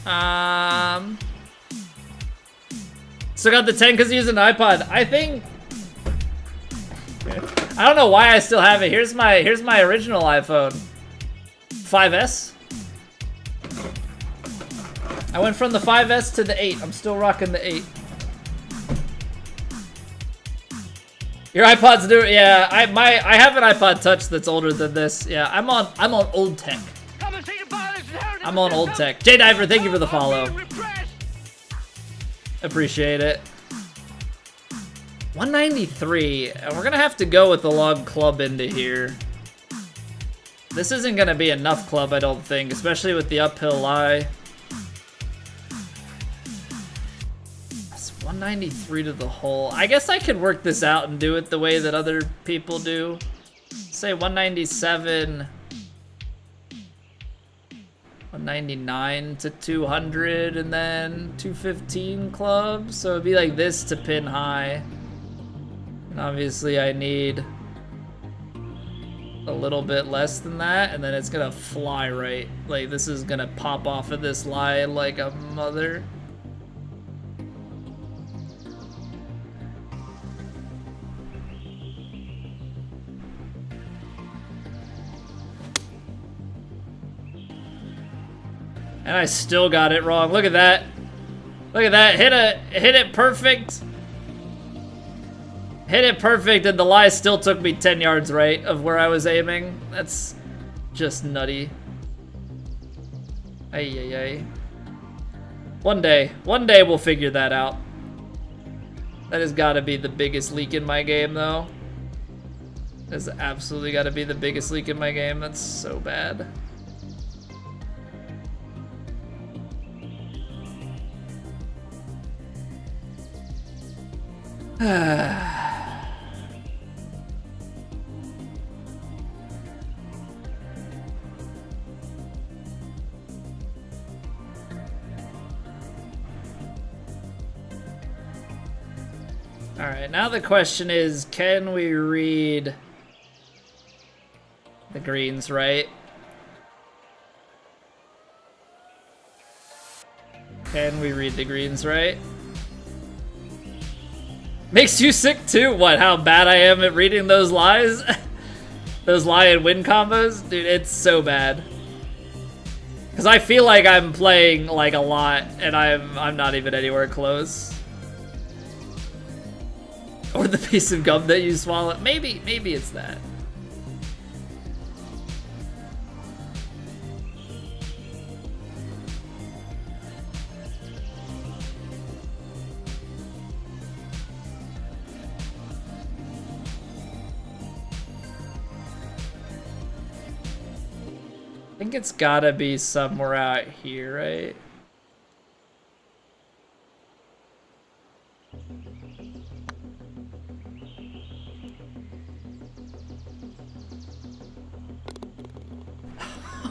Still got the 10 because using an iPod. I think, I don't know why I still have it. Here's my original iPhone 5S. I went from the 5S to the 8. I'm still rocking the 8. Your iPod's new? Yeah, I have an iPod Touch that's older than this. Yeah, I'm on old tech. I'm on old tech. J Diver, thank you for the follow. Appreciate it. 193. We're gonna have to go with the log club into here. This isn't gonna be enough club, I don't think, especially with the uphill lie. It's 193 to the hole. I guess I could work this out and do it the way that other people do. Say 197 199 to 200 and then 215 clubs. So it'd be like this to pin high. And obviously I need a little bit less than that, and then it's gonna fly right. Like this is gonna pop off of this lie like a mother. And I still got it wrong. Look at that. Look at that. Hit it perfect. Hit it perfect, and the lie still took me 10 yards right of where I was aiming. That's just nutty. Ay, ay, ay. One day we'll figure that out. That has got to be the biggest leak in my game, though. That's absolutely got to be the biggest leak in my game. That's so bad. All right, now the question is, can we read the greens right? Can we read the greens right? Makes you sick too? What, how bad I am at reading those lies? Those lie and win combos? Dude, it's so bad. Because I feel like I'm playing like a lot, and I'm not even anywhere close. Or the piece of gum that you swallow. Maybe it's that. I think it's gotta be somewhere out here, right?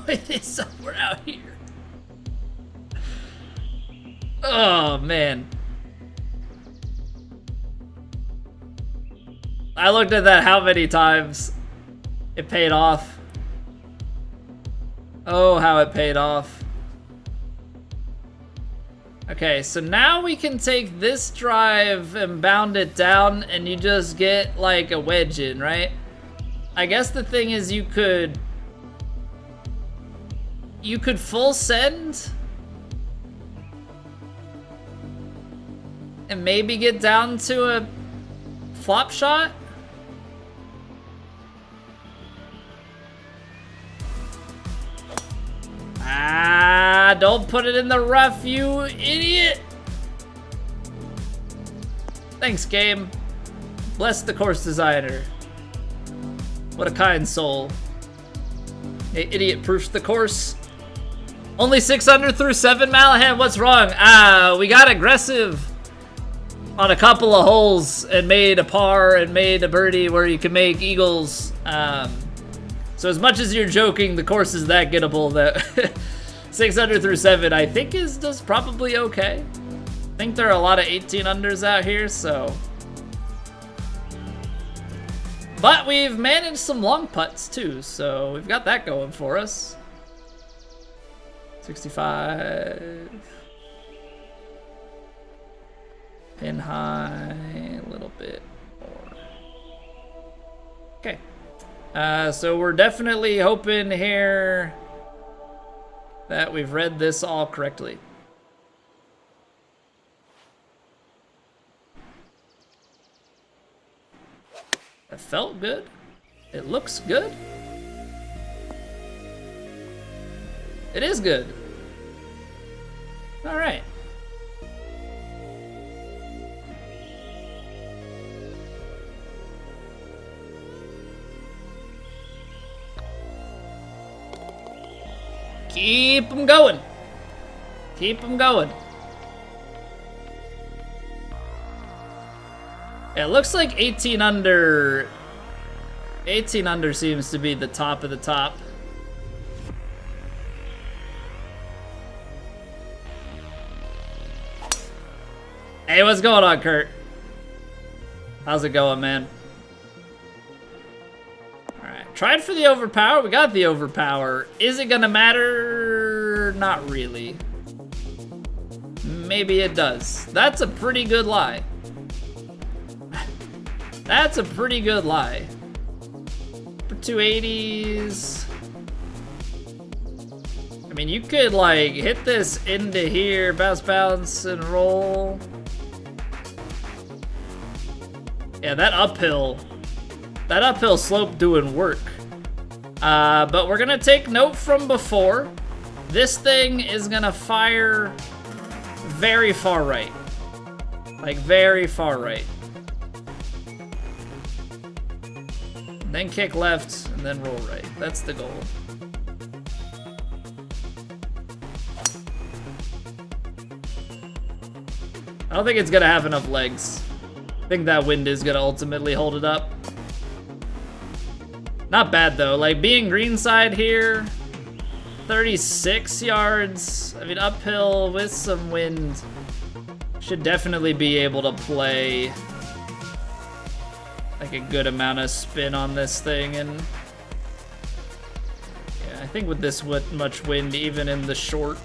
It is somewhere out here. Oh, man. I looked at that how many times? It paid off. Oh, how it paid off. Okay, so now we can take this drive and bound it down, and you just get like a wedge in, right? I guess the thing is you could full send and maybe get down to a flop shot. Ah, don't put it in the rough, you idiot. Thanks, game. Bless the course designer. What a kind soul. Hey, idiot proofs the course. Only 6 under through 7, Malahan. What's wrong? Ah, we got aggressive on a couple of holes and made a par and made a birdie where you can make eagles. So as much as you're joking, the course is that gettable that 6 under through 7, I think does probably okay. I think there are a lot of 18 unders out here, so. But we've managed some long putts too, so we've got that going for us. 65. Pin high, a little bit more. Okay. So we're definitely hoping here that we've read this all correctly. It felt good. It looks good. It is good. All right. Keep them going. Keep them going. Yeah, it looks like 18 under. 18 under seems to be the top of the top. Hey, what's going on, Kurt? How's it going, man? Alright, tried for the overpower. We got the overpower. Is it gonna matter? Not really. Maybe it does. That's a pretty good lie. That's a pretty good lie. For 280s. I mean, you could like hit this into here, bounce, bounce, and roll. Yeah, that uphill slope doing work. But we're gonna take note from before. This thing is gonna fire very far right. Like very far right. Then kick left, and then roll right. That's the goal. I don't think it's gonna have enough legs. I think that wind is gonna ultimately hold it up. Not bad though, like being greenside here, 36 yards. I mean, uphill with some wind. Should definitely be able to play like a good amount of spin on this thing, and yeah, I think with this much wind, even in the short,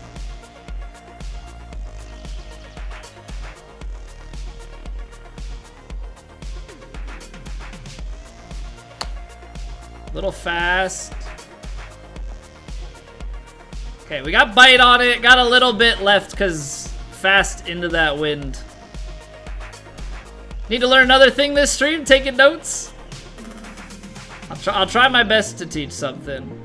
little fast. Okay, we got bite on it, got a little bit left because fast into that wind. Need to learn another thing this stream, taking notes. I'll try my best to teach something.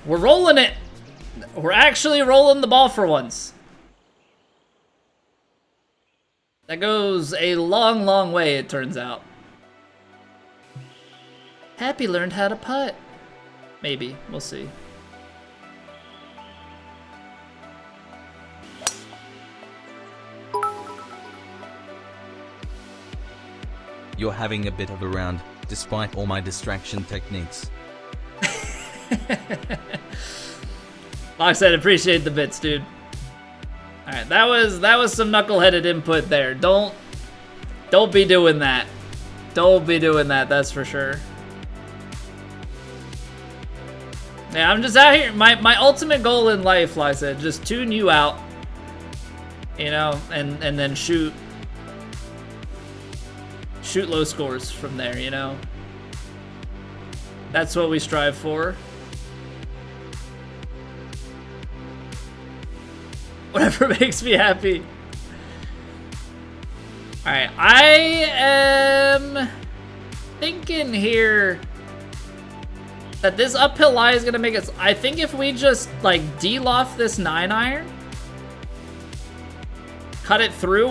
We're rolling it. We're actually rolling the ball for once. That goes a long, long way, it turns out. Happy learned how to putt. Maybe. We'll see. You're having a bit of a round, despite all my distraction techniques. Like I said, appreciate the bits, dude. All right, that was some knuckleheaded input there. Don't be doing that. Don't be doing that. That's for sure. Yeah, I'm just out here. My ultimate goal in life, like I said, just tune you out. You know, and then shoot low scores from there. You know, that's what we strive for. Whatever makes me happy. Alright, I am thinking here that this uphill lie is gonna make us. I think if we just like de-loft this 9-iron, cut it through,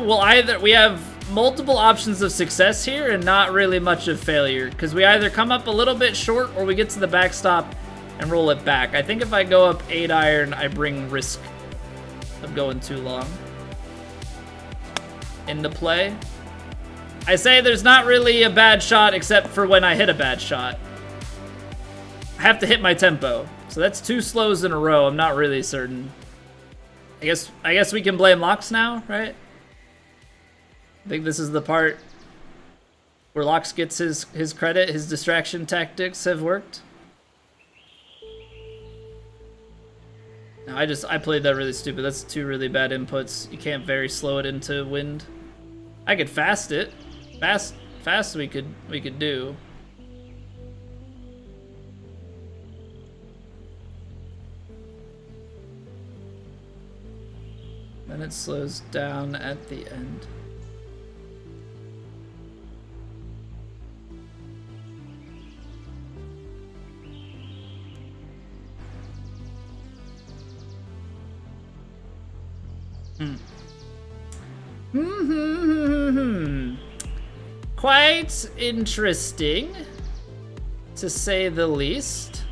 we have multiple options of success here and not really much of failure, because we either come up a little bit short or we get to the backstop and roll it back. I think if I go up 8-iron, I bring risk of going too long into play. I say there's not really a bad shot except for when I hit a bad shot. I have to hit my tempo. So that's 2 slows in a row. I'm not really certain. I guess we can blame Lox now, right? I think this is the part where Lox gets his credit. His distraction tactics have worked. No, I played that really stupid. That's 2 really bad inputs. You can't very slow it into wind. I could fast it. Fast we could do. Then it slows down at the end. quite interesting, to say the least.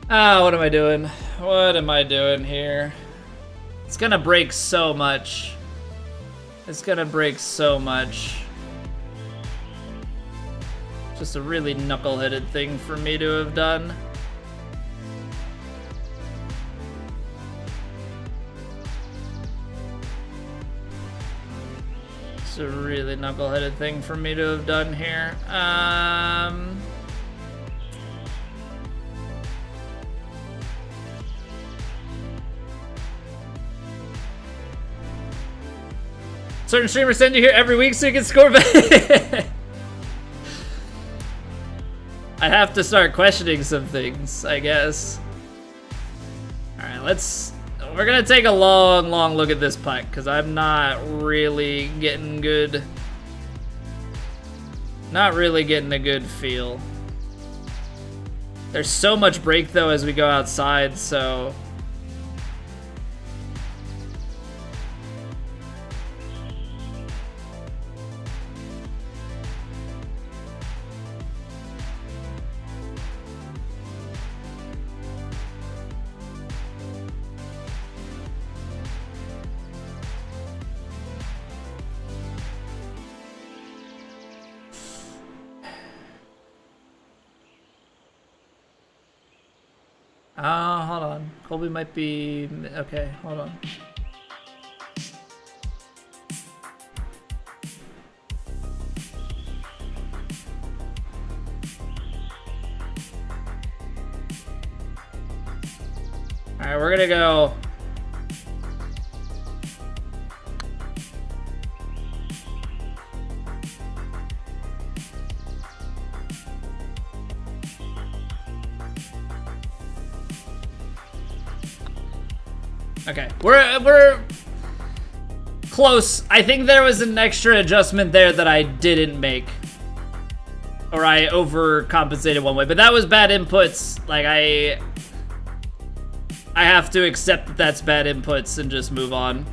Ah, what am I doing? What am I doing here? It's gonna break so much. It's gonna break so much. Just a really knuckleheaded thing for me to have done. It's a really knuckleheaded thing for me to have done here. Certain streamers send you here every week so you can score better. I have to start questioning some things, I guess. Alright, we're gonna take a long look at this putt, because I'm not really getting good. Not really getting a good feel. There's so much break though as we go outside, so. Hold on. Colby might be... Okay, hold on. Alright, we're gonna go... Okay, we're close. I think there was an extra adjustment there that I didn't make. Or I overcompensated one way, but that was bad inputs. Like, I have to accept that that's bad inputs and just move on.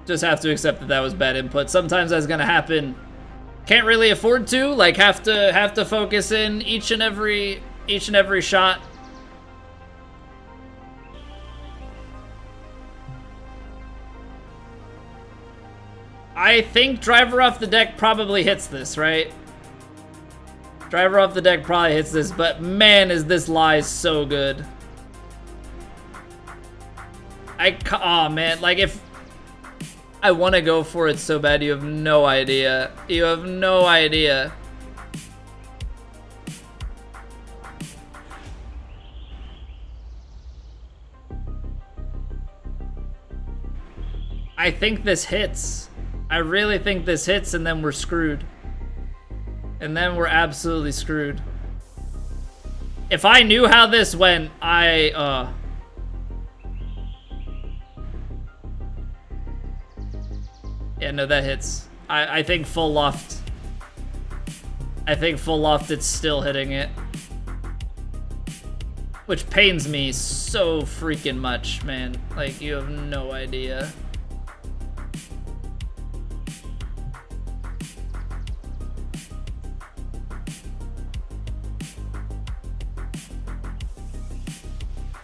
Just have to accept that that was bad input. Sometimes that's gonna happen. Can't really afford to, like, have to focus in each and every shot. I think driver off the deck probably hits this, right? Driver off the deck probably hits this, but man, is this lie so good. Oh man, like if I want to go for it so bad, you have no idea. You have no idea. I think this hits. I really think this hits, and then we're screwed. And then we're absolutely screwed. If I knew how this went, yeah, no, that hits. I think full loft. I think full loft, it's still hitting it. Which pains me so freaking much, man. Like, you have no idea.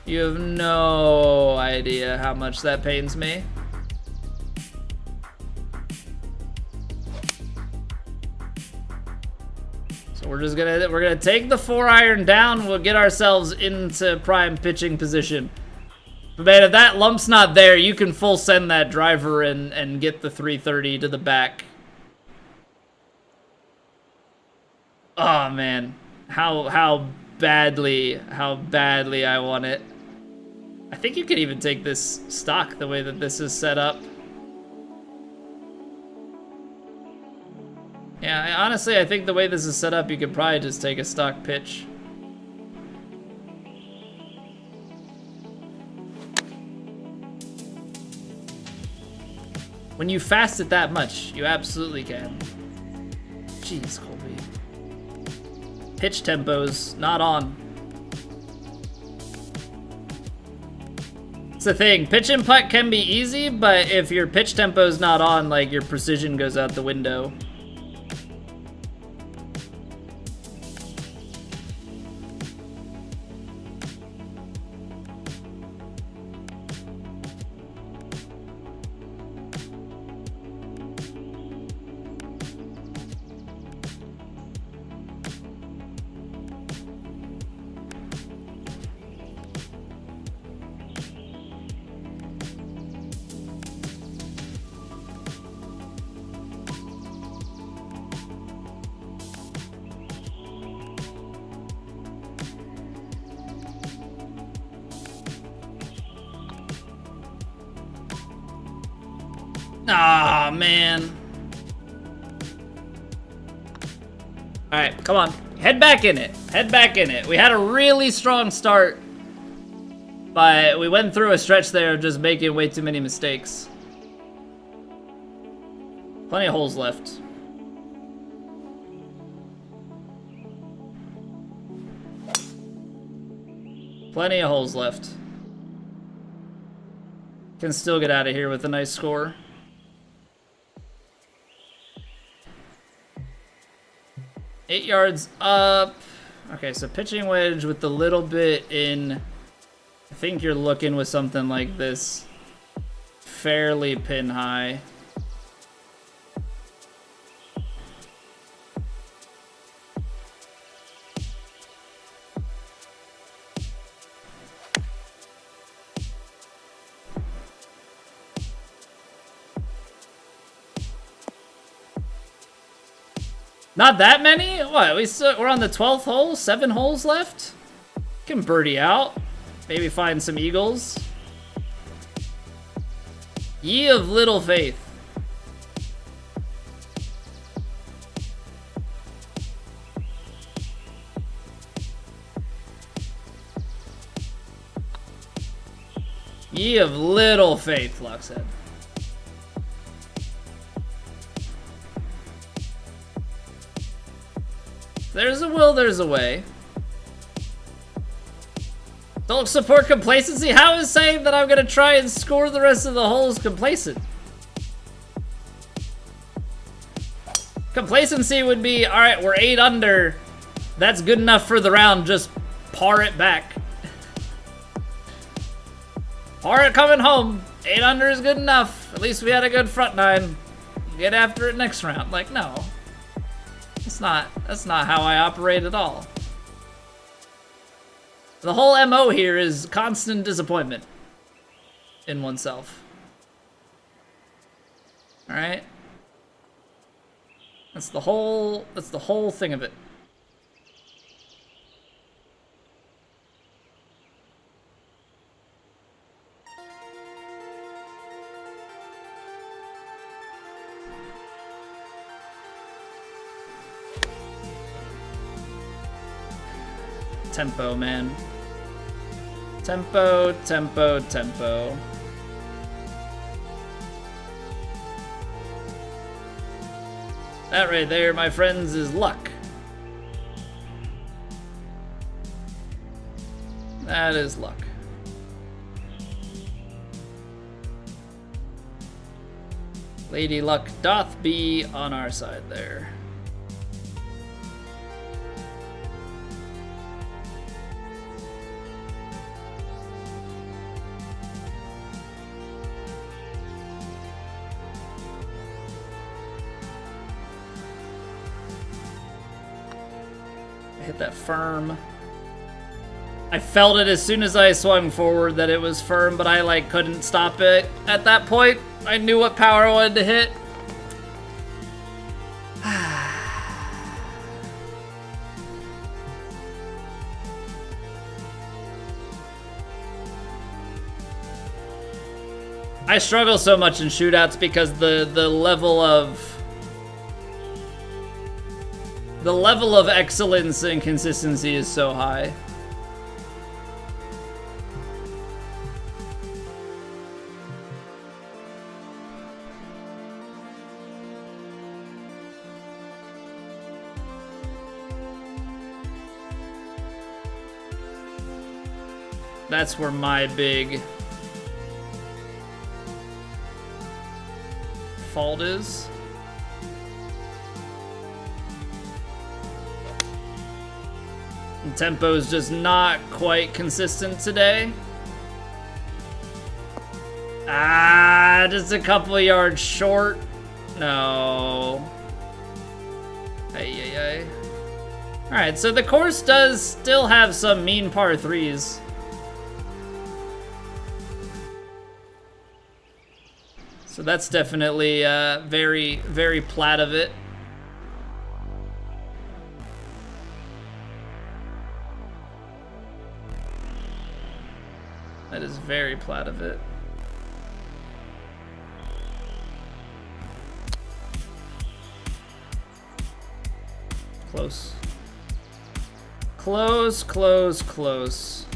You have no idea how much that pains me. So we're gonna take the 4-iron down. We'll get ourselves into prime pitching position. But man, if that lump's not there, you can full send that driver and get the 330 to the back. Oh man, how badly I want it. I think you could even take this stock the way that this is set up. Yeah, honestly, I think the way this is set up, you could probably just take a stock pitch. When you fast it that much, you absolutely can. Jeez, Colby. Pitch tempo's not on. It's the thing, pitch and putt can be easy, but if your pitch tempo's not on, like, your precision goes out the window. Ah, man. Alright, come on. Head back in it. Head back in it. We had a really strong start, but we went through a stretch there of just making way too many mistakes. Plenty of holes left. Plenty of holes left. Can still get out of here with a nice score. Eight yards up. Okay, so pitching wedge with the little bit in. I think you're looking with something like this. Fairly pin high. Not that many? What? We're on the 12th hole? 7 holes left? Can birdie out. Maybe find some eagles. Ye of little faith. Ye of little faith, Lux said. There's a will, there's a way. Don't support complacency? How is saying that I'm gonna try and score the rest of the holes complacent? Complacency would be, alright, we're 8 under. That's good enough for the round, just par it back. Par it coming home. 8 under is good enough. At least we had a good front 9. Get after it next round. Like, no. That's not how I operate at all. The whole MO here is constant disappointment in oneself. Alright? That's the whole thing of it. Tempo, man. Tempo, tempo, tempo. That right there, my friends, is luck. That is luck. Lady Luck doth be on our side there. Hit that firm. I felt it as soon as I swung forward that it was firm, but I like couldn't stop it at that point. I knew what power I wanted to hit. I struggle so much in shootouts because the level of The level of excellence and consistency is so high. That's where my big fault is. The tempo is just not quite consistent today. Ah, just a couple of yards short. No. Ay. Alright, so the course does still have some mean par threes. So that's definitely very, very Plat of it. That is very Plat of it. Close. Close, close, close.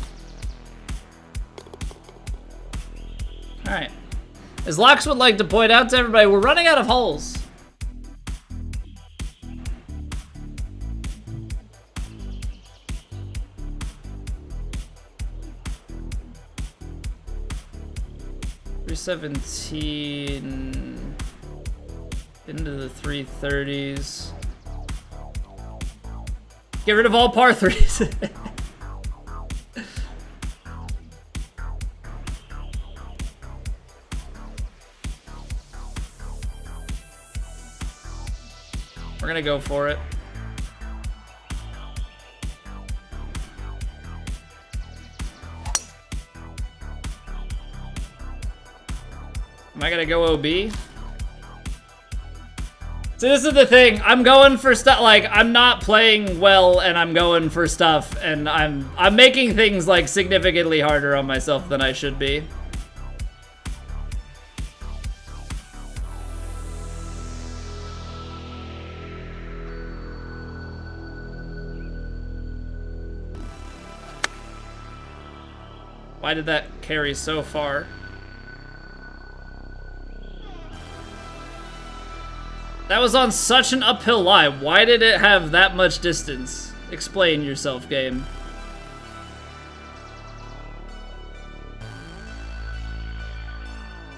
All right. As Lox would like to point out to everybody, we're running out of holes. .317 into the 330s. Get rid of all par threes. We're gonna go for it. Am I gonna go OB? So this is the thing. I'm going for stuff, like, I'm not playing well and I'm going for stuff, and I'm making things like significantly harder on myself than I should be. Why did that carry so far? That was on such an uphill lie. Why did it have that much distance? Explain yourself, game.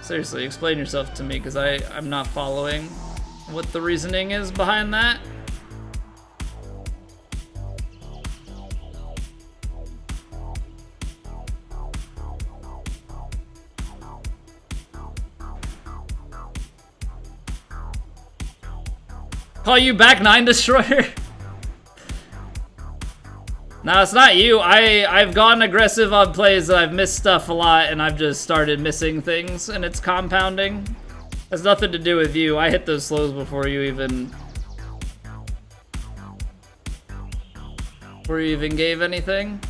Seriously, explain yourself to me, because I'm not following what the reasoning is behind that. Call you back 9 Destroyer? No, it's not you. I've gone aggressive on plays that I've missed stuff a lot, and I've just started missing things, and it's compounding. Has nothing to do with you. I hit those slows before you even gave anything.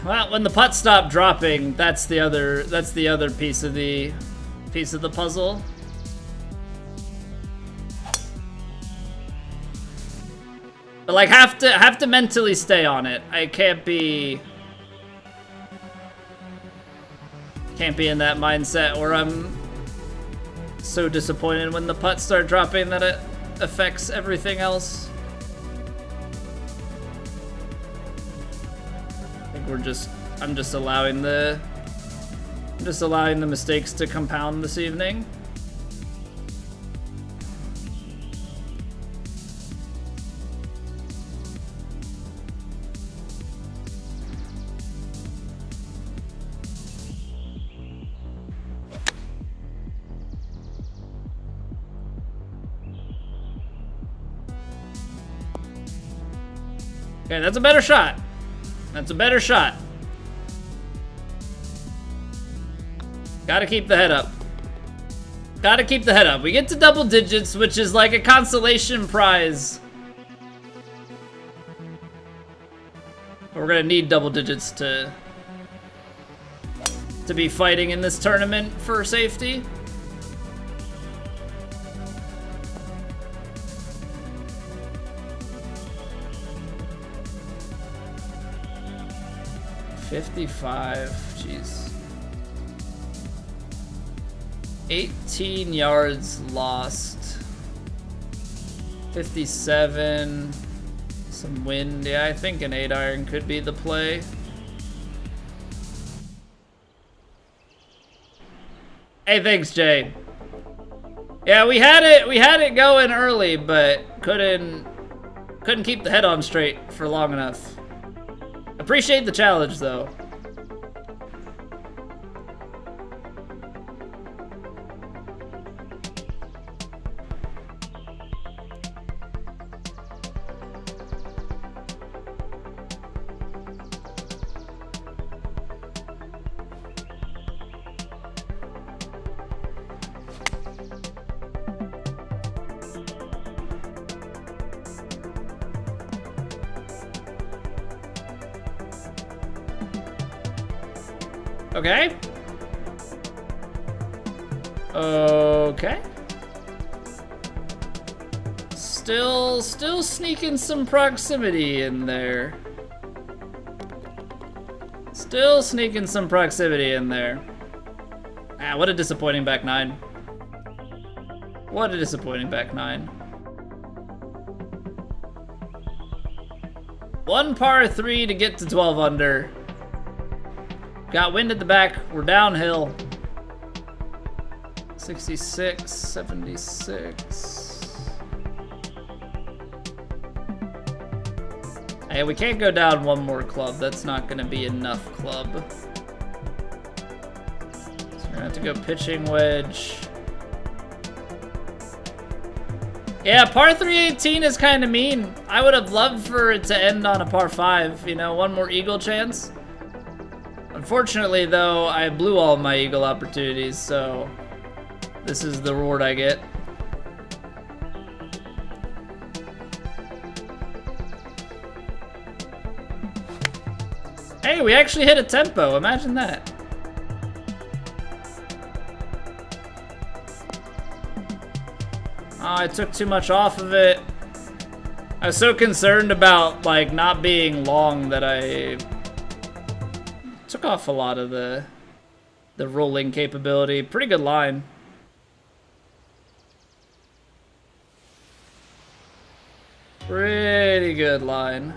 Well, when the putts stop dropping, that's the other piece of the puzzle. But like have to mentally stay on it. I can't be in that mindset where I'm so disappointed when the putts start dropping that it affects everything else. I'm just allowing the mistakes to compound this evening. Okay, that's a better shot. That's a better shot. Gotta keep the head up. Gotta keep the head up. We get to double digits, which is like a consolation prize. But we're gonna need double digits to be fighting in this tournament for safety. $55, jeez. 18 yards lost. 57. Some wind. Yeah, I think an 8-iron could be the play. Hey, thanks, Jay. Yeah, we had it going early, but couldn't keep the head on straight for long enough. Appreciate the challenge, though. Okay. Okay. Still sneaking some proximity in there. Still sneaking some proximity in there. Ah, what a disappointing back nine. What a disappointing back nine. One par 3 to get to 12 under. Got wind at the back, we're downhill. 66, 76. Hey, we can't go down one more club. That's not gonna be enough club. So we're gonna have to go pitching wedge. Yeah, par 318 is kind of mean. I would have loved for it to end on a par 5, you know, one more eagle chance. Unfortunately, though, I blew all my eagle opportunities, so this is the reward I get. Hey, we actually hit a tempo. Imagine that. Oh, I took too much off of it. I was so concerned about, like, not being long that I took off a lot of the rolling capability. Pretty good line. Pretty good line.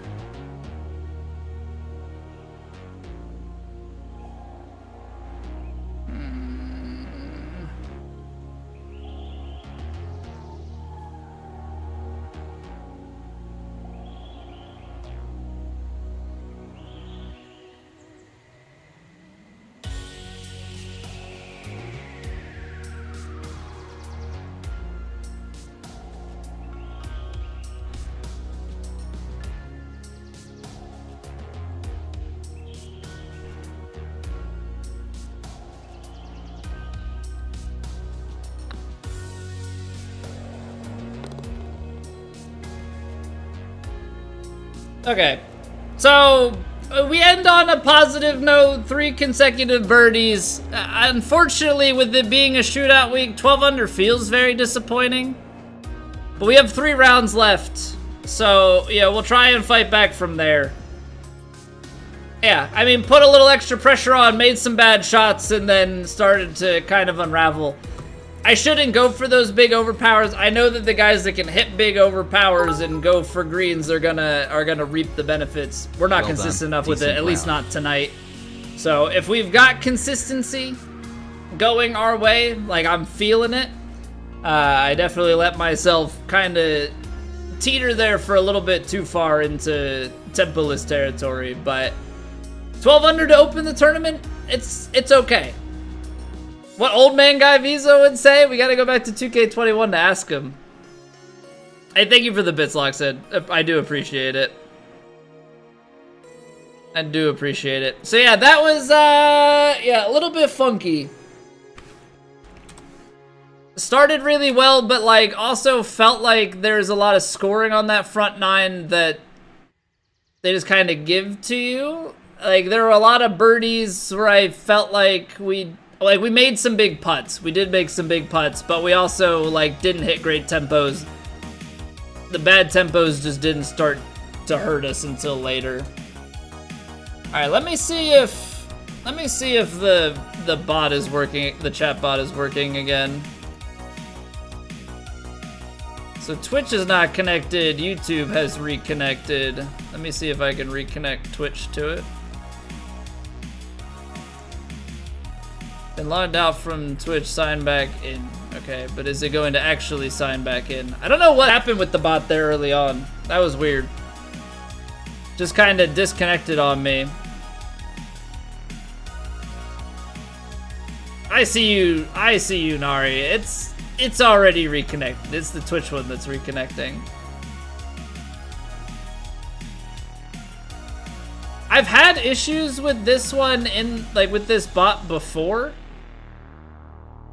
Okay, so we end on a positive note, 3 consecutive birdies. Unfortunately, with it being a shootout week, 12 under feels very disappointing. But we have 3 rounds left, so yeah, we'll try and fight back from there. Yeah, I mean, put a little extra pressure on, made some bad shots, and then started to kind of unravel. I shouldn't go for those big overpowers. I know that the guys that can hit big overpowers and go for greens are gonna reap the benefits. We're not consistent enough with it, at least not tonight. So if we've got consistency going our way, like I'm feeling it, I definitely let myself kind of teeter there for a little bit too far into tempo-less territory. But 12 under to open the tournament, it's okay. What old man guy Visa would say? We gotta go back to 2K21 to ask him. Hey, thank you for the bits, Loxed. I do appreciate it. I do appreciate it. So yeah, that was yeah, a little bit funky. Started really well, but like also felt like there's a lot of scoring on that front nine that they just kind of give to you. Like there were a lot of birdies where I felt like we made some big putts. We did make some big putts, but we also like didn't hit great tempos. The bad tempos just didn't start to hurt us until later. All right, let me see if the bot is working. The chat bot is working again. So Twitch is not connected. YouTube has reconnected. Let me see if I can reconnect Twitch to it. Been logged out from Twitch, sign back in. Okay, but is it going to actually sign back in? I don't know what happened with the bot there early on. That was weird. Just kind of disconnected on me. I see you, Nari. It's already reconnected. It's the Twitch one that's reconnecting. I've had issues with this one with this bot before.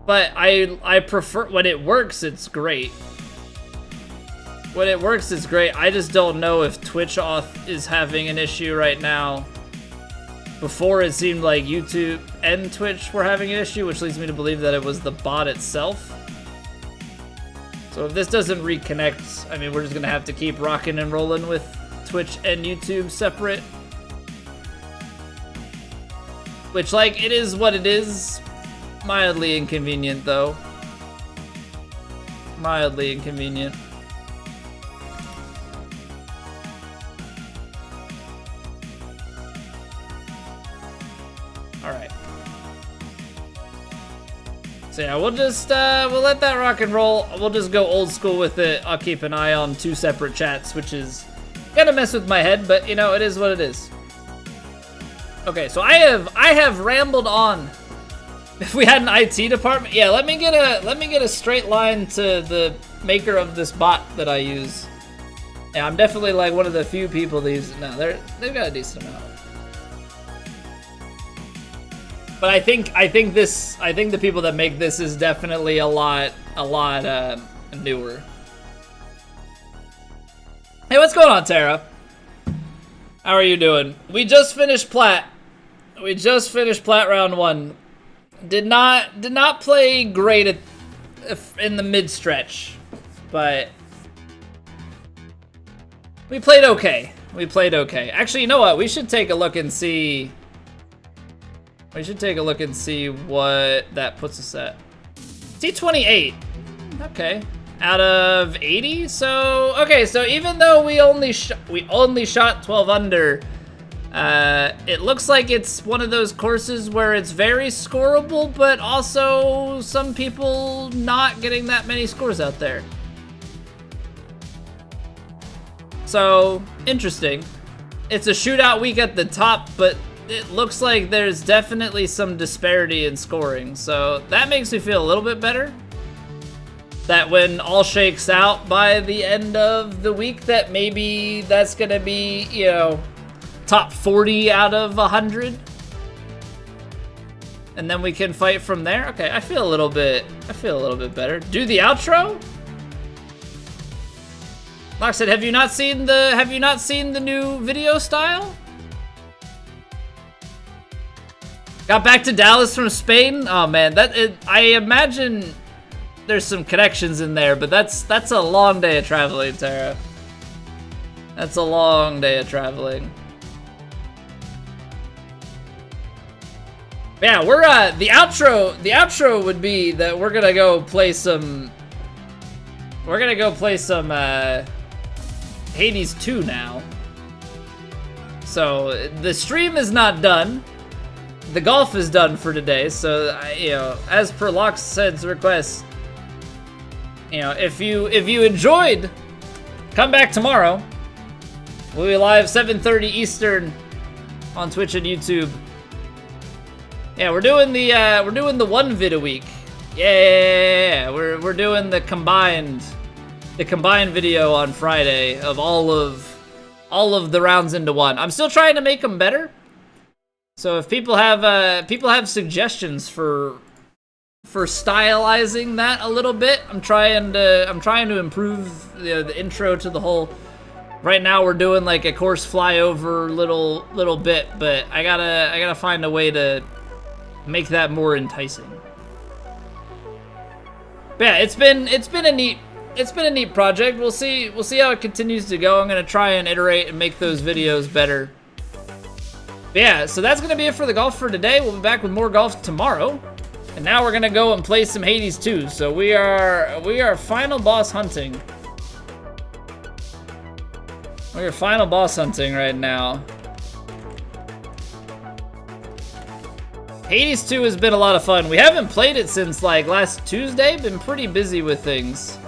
But I prefer, when it works, it's great. When it works, it's great. I just don't know if Twitch auth is having an issue right now. Before, it seemed like YouTube and Twitch were having an issue, which leads me to believe that it was the bot itself. So if this doesn't reconnect, I mean, we're just gonna have to keep rocking and rolling with Twitch and YouTube separate. Which, like, it is what it is. Mildly inconvenient, though. Mildly inconvenient. Alright. So yeah, we'll just, we'll let that rock and roll. We'll just go old school with it. I'll keep an eye on 2 separate chats, which is gonna mess with my head, but, you know, it is what it is. Okay, so I have rambled on. If we had an IT department, yeah, let me get a straight line to the maker of this bot that I use. Yeah, I'm definitely like one of the few people that use it. No, they've got a decent amount. But I think the people that make this is definitely a lot newer. Hey, what's going on, Tara? How are you doing? We just finished Plat. We just finished Plat round 1. Did not play great in the mid stretch, but we played okay. We played okay. Actually, you know what? We should take a look and see. We should take a look and see what that puts us at. T28. Okay. Out of 80. So okay. So even though we only shot 12 under. It looks like it's one of those courses where it's very scoreable, but also some people not getting that many scores out there. So, interesting. It's a shootout week at the top, but it looks like there's definitely some disparity in scoring. So, that makes me feel a little bit better. That when all shakes out by the end of the week, that maybe that's gonna be, you know, top 40 out of 100, and then we can fight from there. Okay, I feel a little bit better. Do the outro. Like I said, have you not seen the new video style? Got back to Dallas from Spain. Oh man, I imagine there's some connections in there, but that's a long day of traveling, Tara. That's a long day of traveling. Yeah, we're the outro would be that we're gonna go play some Hades 2 now. So the stream is not done. The golf is done for today. So you know, as per Locksed's request, you know, if you enjoyed, come back tomorrow. We'll be live 7:30 Eastern on Twitch and YouTube. Yeah, we're doing the one vid a week. Yeah, we're doing the combined video on Friday of all of all of the rounds into one. I'm still trying to make them better. So if people have suggestions for stylizing that a little bit, I'm trying to improve the intro to the whole. Right now we're doing like a course flyover little bit, but I gotta find a way to make that more enticing. But yeah, it's been a neat project. We'll see how it continues to go. I'm gonna try and iterate and make those videos better. But yeah, so that's gonna be it for the golf for today. We'll be back with more golf tomorrow. And now we're gonna go and play some Hades 2. So we are final boss hunting. We're final boss hunting right now. Hades 2 has been a lot of fun. We haven't played it since like last Tuesday. Been pretty busy with things.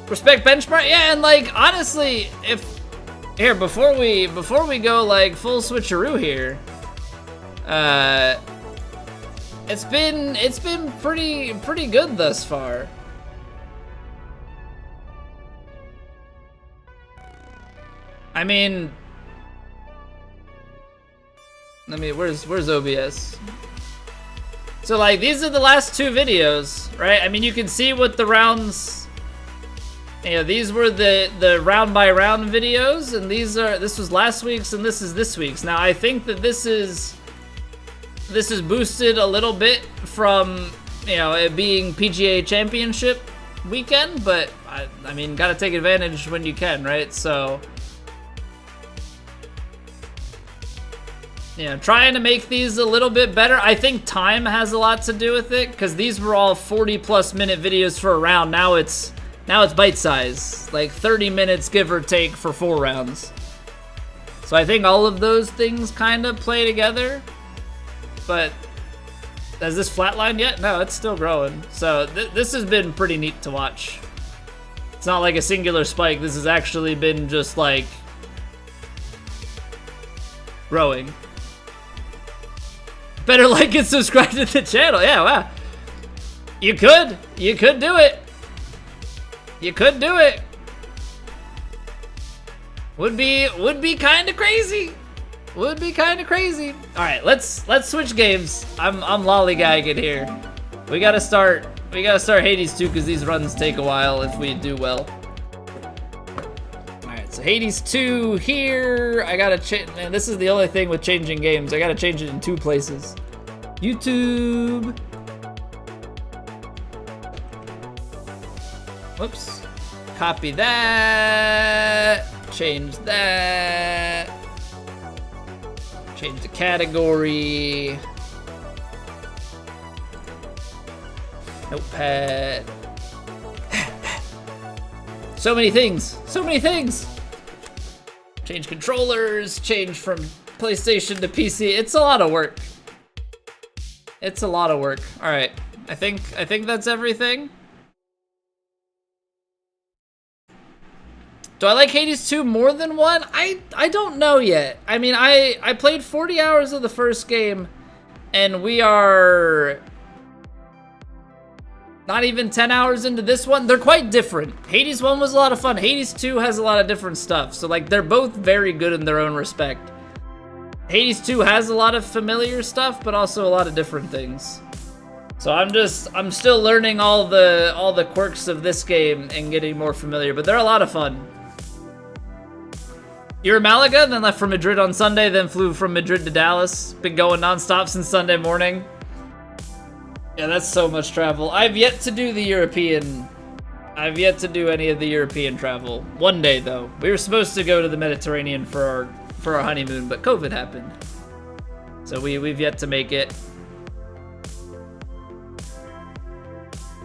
Respect benchmark, yeah, and like honestly, here before we go like full switcheroo here, it's been pretty good thus far. I mean, where's OBS? So like these are the last two videos, right? I mean, you can see what the rounds, these were the round by round videos, and this was last week's and this is this week's. Now I think that this is boosted a little bit from it being PGA Championship weekend, but I mean, gotta take advantage when you can, right? So trying to make these a little bit better. I think time has a lot to do with it, because these were all 40+ minute videos for a round. Now it's bite size, like 30 minutes give or take for 4 rounds. So I think all of those things kind of play together. But has this flatlined yet? No, it's still growing. So this has been pretty neat to watch. It's not like a singular spike. This has actually been just like growing. Better like and subscribe to the channel. Yeah, wow. You could do it. You could do it. Would be kind of crazy. Would be kind of crazy. All right, let's switch games. I'm lollygagging here. We gotta start Hades 2 because these runs take a while if we do well. All right, so Hades 2 here. I gotta change. Man, this is the only thing with changing games. I gotta change it in 2 places. YouTube. Whoops. Copy that. Change that. Change the category. Notepad. So many things. So many things. Change controllers. Change from PlayStation to PC. It's a lot of work. It's a lot of work. All right. I think that's everything. Do I like Hades 2 more than 1? I don't know yet. I mean, I played 40 hours of the first game, and we are not even 10 hours into this one. They're quite different. Hades 1 was a lot of fun. Hades 2 has a lot of different stuff. So, like, they're both very good in their own respect. Hades 2 has a lot of familiar stuff, but also a lot of different things. So I'm still learning all the quirks of this game and getting more familiar, but they're a lot of fun. You're in Malaga, then left for Madrid on Sunday, then flew from Madrid to Dallas. Been going nonstop since Sunday morning. Yeah, that's so much travel. I've yet to do the European. I've yet to do any of the European travel. One day though. We were supposed to go to the Mediterranean for our honeymoon, but COVID happened. So we've yet to make it.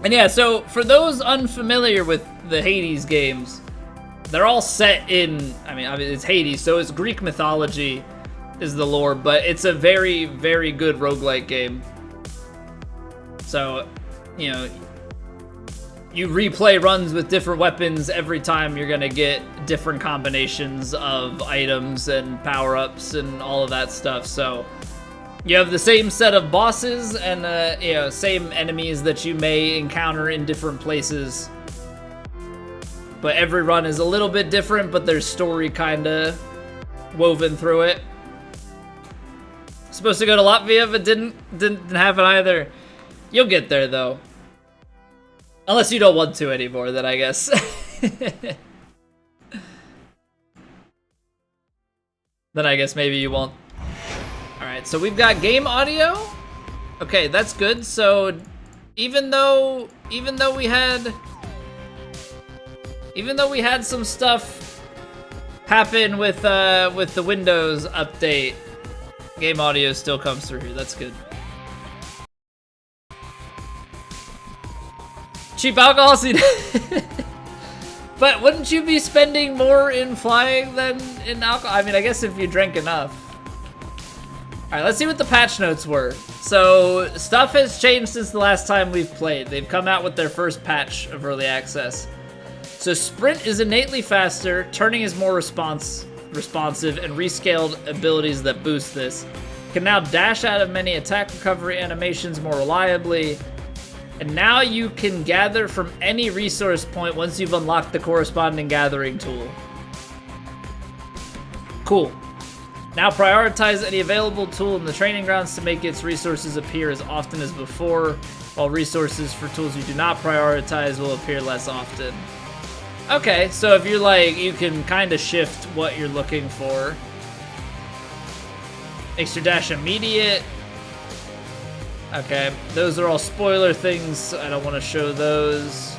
And yeah, so for those unfamiliar with the Hades games, they're all set in, I mean, it's Hades, so it's Greek mythology is the lore, but it's a very, very good roguelike game. So, you know, you replay runs with different weapons every time. You're gonna get different combinations of items and power-ups and all of that stuff. So you have the same set of bosses and you know, same enemies that you may encounter in different places. but every run is a little bit different, but there's story kinda woven through it. Supposed to go to Latvia, but didn't happen either. You'll get there though. Unless you don't want to anymore, then I guess. Then I guess maybe you won't. Alright, so we've got game audio. Okay, that's good. So even though we had some stuff happen with the Windows update, game audio still comes through here. That's good. Cheap alcohol scene. But wouldn't you be spending more in flying than in alcohol? I mean, I guess if you drank enough. Alright, let's see what the patch notes were. So, stuff has changed since the last time we've played. They've come out with their first patch of early access. So, sprint is innately faster, turning is more responsive, and rescaled abilities that boost this. Can now dash out of many attack recovery animations more reliably. And now you can gather from any resource point once you've unlocked the corresponding gathering tool. Cool. Now prioritize any available tool in the training grounds to make its resources appear as often as before, while resources for tools you do not prioritize will appear less often. Okay, so if you're like, you can kind of shift what you're looking for. Extra dash immediate. Okay, those are all spoiler things. I don't want to show those.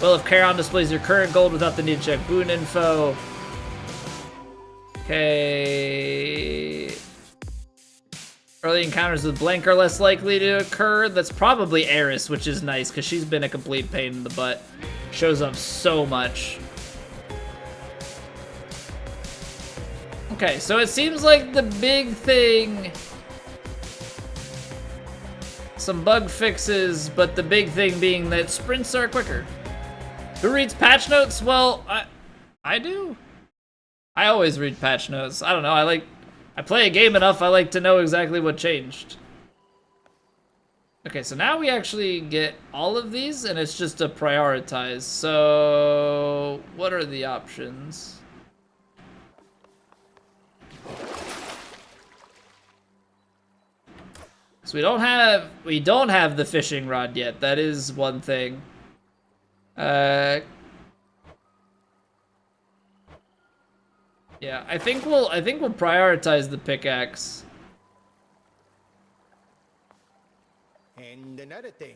Well, if Charon displays your current gold without the need to check boon info. Okay. Early encounters with blank are less likely to occur. That's probably Eris, which is nice because she's been a complete pain in the butt. Shows up so much. Okay, so it seems like the big thing... Some bug fixes, but the big thing being that sprints are quicker. Who reads patch notes? Well, I do. I always read patch notes. I don't know, I play a game enough, I like to know exactly what changed. Okay, so now we actually get all of these, and it's just a prioritize. So, what are the options? So we don't have the fishing rod yet. That is one thing. Yeah, I think we'll prioritize the pickaxe. And another thing,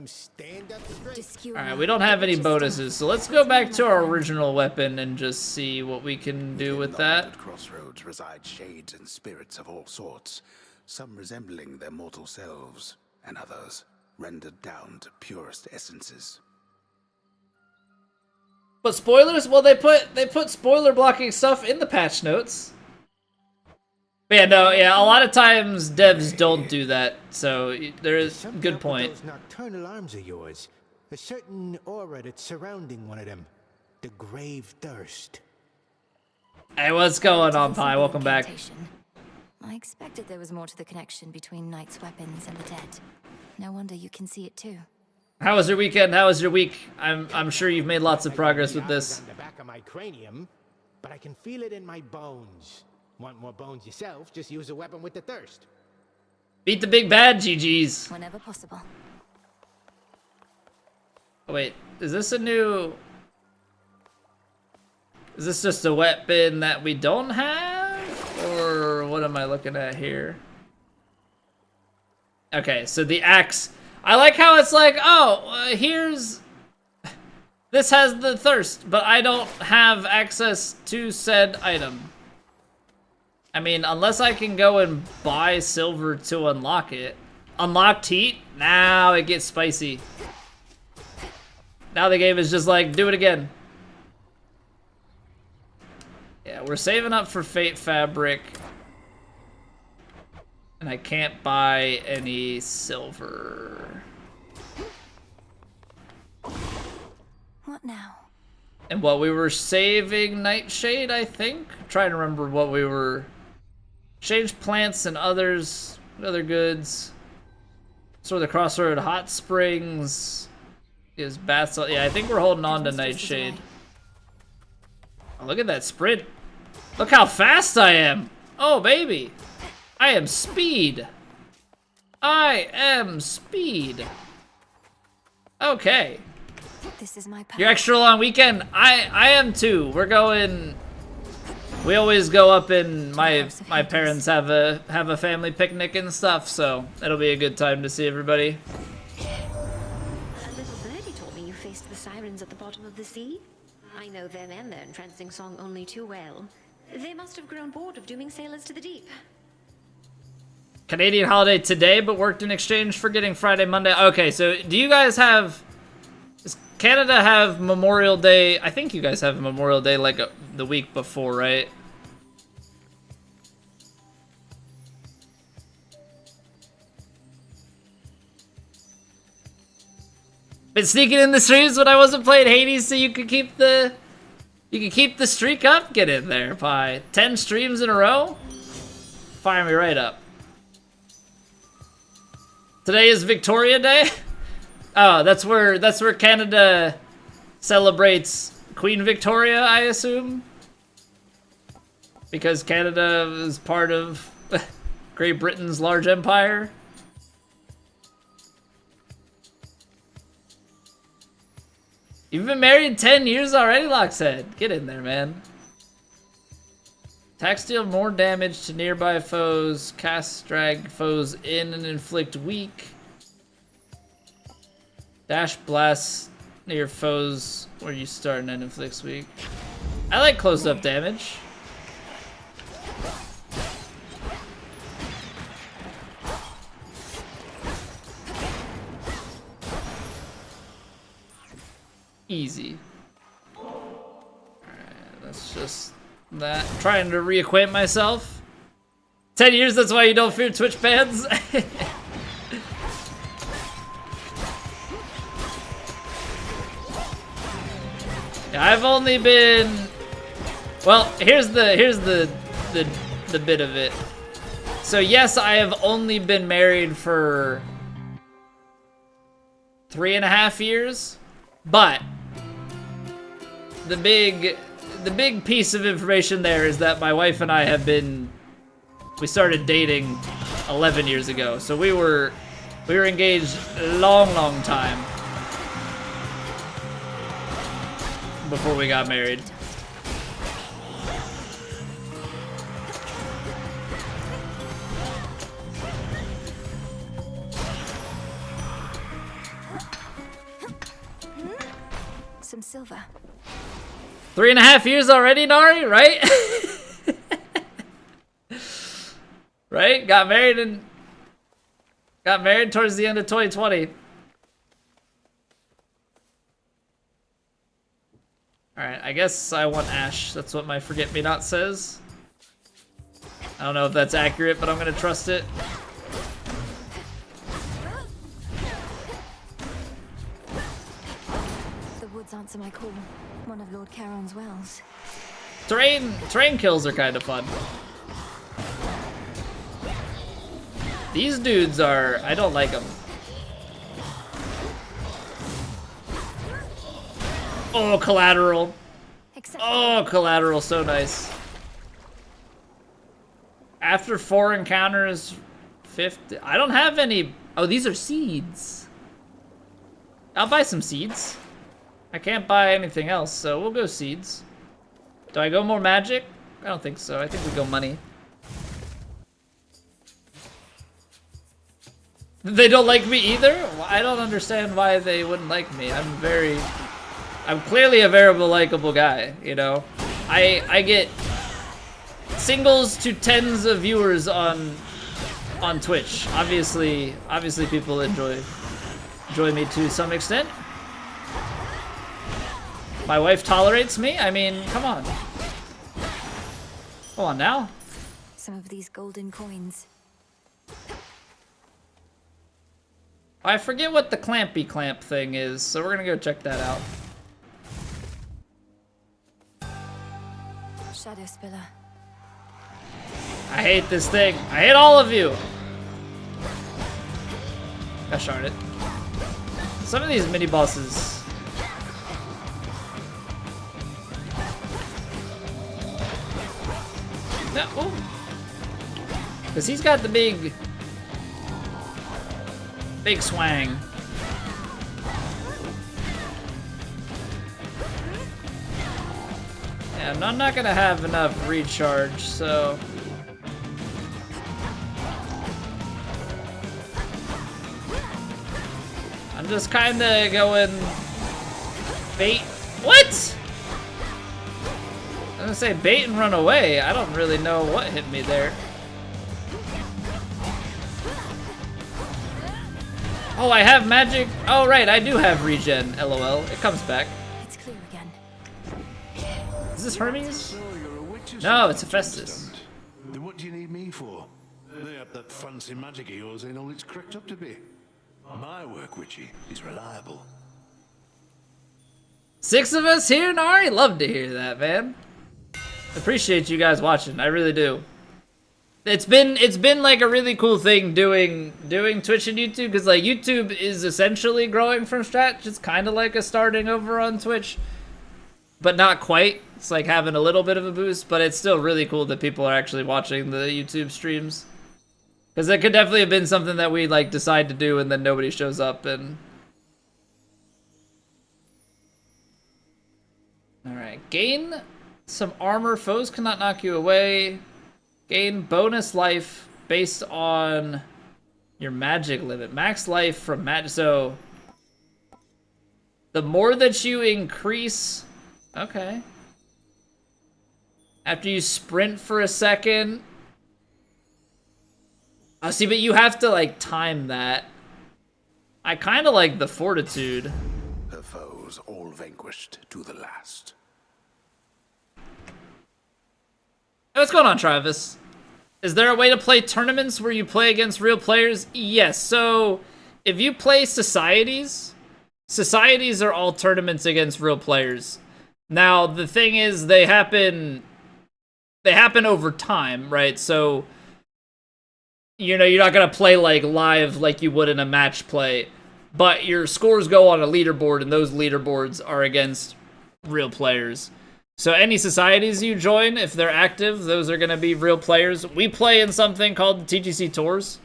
stand up straight. All right, we don't have any bonuses, so let's go back to our original weapon and just see what we can do with that. At crossroads reside shades and spirits of all sorts, some resembling their mortal selves, and others rendered down to purest essences. But spoilers? Well, they put spoiler blocking stuff in the patch notes. But yeah, no, yeah, a lot of times devs don't do that, so there is good point. Those nocturnal arms of yours, a certain aura that's surrounding one of them, the grave thirst. Hey, what's going on, Pi? Welcome back. I expected there was more to the connection between Knight's weapons and the dead. No wonder you can see it too. How was your weekend? How was your week? I'm sure you've made lots of progress with this. On the back of my cranium, but I can feel it in my bones. Want more bones yourself? Just use a weapon with the thirst. Beat the big bad, GG's. Whenever possible. Oh, wait, is this a new... Is this just a weapon that we don't have? Or what am I looking at here? Okay, so the axe... I like how it's like, oh, here's... This has the thirst, but I don't have access to said item. I mean, unless I can go and buy silver to unlock it. Unlocked heat? Now it gets spicy. Now the game is just like, do it again. Yeah, we're saving up for Fate Fabric. And I can't buy any silver. What now? And what we were saving Nightshade, I think? I'm trying to remember what we were... Change plants and other goods. Sort of the Crossroad Hot Springs. Is bats? Yeah, I think we're holding on to Christmas just Nightshade. away. Oh, look at that sprint. Look how fast I am. Oh, baby. I am speed. I am speed. Okay. This is my path. Your extra long weekend? I am too. We're going. We always go up and my parents have a family picnic and stuff, so it'll be a good time to see everybody. A little birdie told me you faced the sirens at the bottom of the sea. I know them and their entrancing song only too well. They must have grown bored of dooming sailors to the deep. Canadian holiday today, but worked in exchange for getting Friday, Monday. Okay, so do you guys have... Does Canada have Memorial Day? I think you guys have Memorial Day like the week before, right? Been sneaking in the streams when I wasn't playing Hades, so you could keep the streak up. Get in there, Pie. 10 streams in a row. Fire me right up. Today is Victoria Day. Oh, that's where Canada celebrates Queen Victoria, I assume, because Canada is part of Great Britain's large empire. You've been married 10 years already, Lockshead. Get in there, man. Attacks deal more damage to nearby foes, cast drag foes in and inflict weak. Dash blast near foes where you start and then inflicts weak. I like close up damage. Easy. Alright, that's just that. I'm trying to reacquaint myself. 10 years, that's why you don't fear Twitch bans? Yeah, I've only been... Well, here's the bit of it. So yes, I have only been married for 3.5 years, but the big piece of information there is that my wife and I we started dating 11 years ago. So we were engaged a long time before we got married. Some silver. 3.5 years already, Nari, right? Right? Got married towards the end of 2020. Alright, I guess I want Ash. That's what my forget-me-not says. I don't know if that's accurate, but I'm gonna trust it. The woods answer my call. One of Lord Charon's wells. Terrain kills are kind of fun. These dudes are... I don't like them. Oh, collateral. Oh, collateral, so nice. After 4 encounters, 50... I don't have any... Oh, these are seeds. I'll buy some seeds. I can't buy anything else, so we'll go seeds. Do I go more magic? I don't think so. I think we go money. They don't like me either? Well, I don't understand why they wouldn't like me. I'm clearly a very likable guy, you know? I get singles to tens of viewers on Twitch. Obviously people enjoy me to some extent. My wife tolerates me? I mean, come on. Come on now. Some of these golden coins. I forget what the clampy clamp thing is, so we're gonna go check that out. Shadow Spiller. I hate this thing. I hate all of you. Gosh darn it. Some of these mini bosses. No, because he's got the big swang. Yeah, I'm not gonna have enough recharge, so. I'm just kinda going bait. What? I'm gonna say bait and run away. I don't really know what hit me there. Oh, I have magic. Oh, right, I do have regen. LOL. It comes back. It's clear again. Is this Hermes? So you're a witch No, it's assistant, Hephaestus. Then what do you need me for? Lay up that fancy magic of yours ain't all it's cracked up to be. My work, witchy, is reliable. 6 of us here, Nari? Love to hear that, man. Appreciate you guys watching. I really do. It's been like a really cool thing doing Twitch and YouTube, because like YouTube is essentially growing from scratch. It's kind of like a starting over on Twitch, but not quite. It's like having a little bit of a boost, but it's still really cool that people are actually watching the YouTube streams. Because it could definitely have been something that we like decide to do and then nobody shows up and... Alright, gain some armor. Foes cannot knock you away. Gain bonus life based on your magic limit. Max life from magic. So, the more that you increase... Okay. After you sprint for a second... Oh, see, but you have to, like, time that. I kind of like the fortitude. Her foes all vanquished to the last. Hey, what's going on, Travis? Is there a way to play tournaments where you play against real players? Yes, so if you play societies, societies are all tournaments against real players. Now, the thing is, they happen over time, right? So... You know, you're not going to play, like, live like you would in a match play. But your scores go on a leaderboard, and those leaderboards are against real players. So any societies you join, if they're active, those are going to be real players. We play in something called the TGC Tours.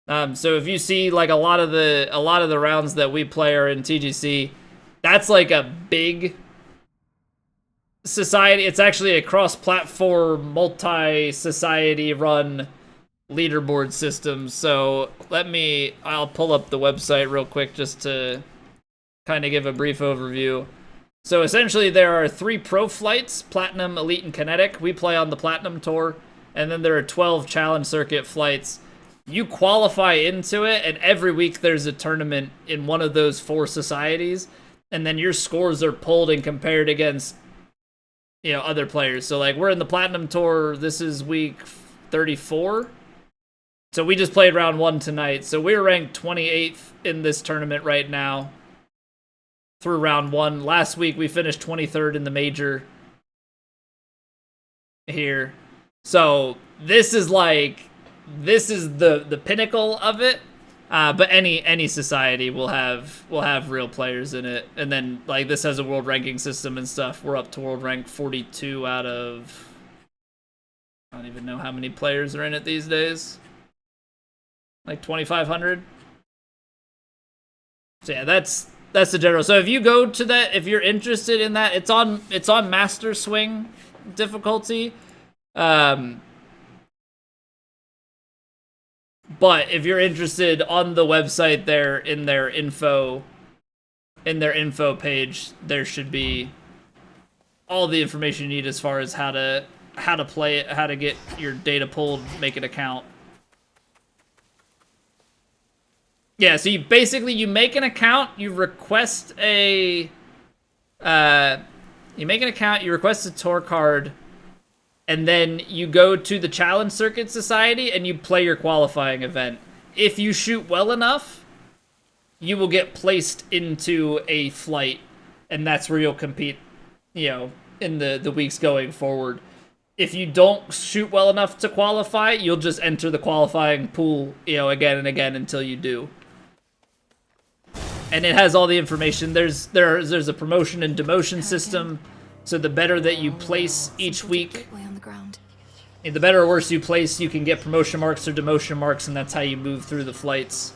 So if you see, like, a lot of the rounds that we play are in TGC, that's, like, a big society. It's actually a cross-platform, multi-society run leaderboard system. So I'll pull up the website real quick just to kind of give a brief overview. So essentially there are 3 pro flights: Platinum, Elite, and Kinetic. We play on the Platinum Tour. And then there are 12 challenge circuit flights. You qualify into it, and every week there's a tournament in one of those 4 societies, and then your scores are pulled and compared against, you know, other players. So like we're in the Platinum Tour. This is week 34. So we just played round 1 tonight. So we're ranked 28th in this tournament right now through round 1. Last week we finished 23rd in the major here. So this is the pinnacle of it. But any society will have real players in it. And then like this has a world ranking system and stuff. We're up to world rank 42 out of, I don't even know how many players are in it these days. Like 2,500. So yeah, that's the general. So if you go to that, if you're interested in that, it's on Master Swing difficulty. But if you're interested, on the website there in their info page, there should be all the information you need as far as how to play it, how to get your data pulled, make an account. Yeah, so you make an account, you request a tour card, and then you go to the Challenge Circuit Society and you play your qualifying event. If you shoot well enough, you will get placed into a flight, and that's where you'll compete, you know, in the weeks going forward. If you don't shoot well enough to qualify, you'll just enter the qualifying pool, you know, again and again until you do. and it has all the information. There's a promotion and demotion system, so the better that you place each week, On the ground. the better or worse you place, you can get promotion marks or demotion marks, and that's how you move through the flights.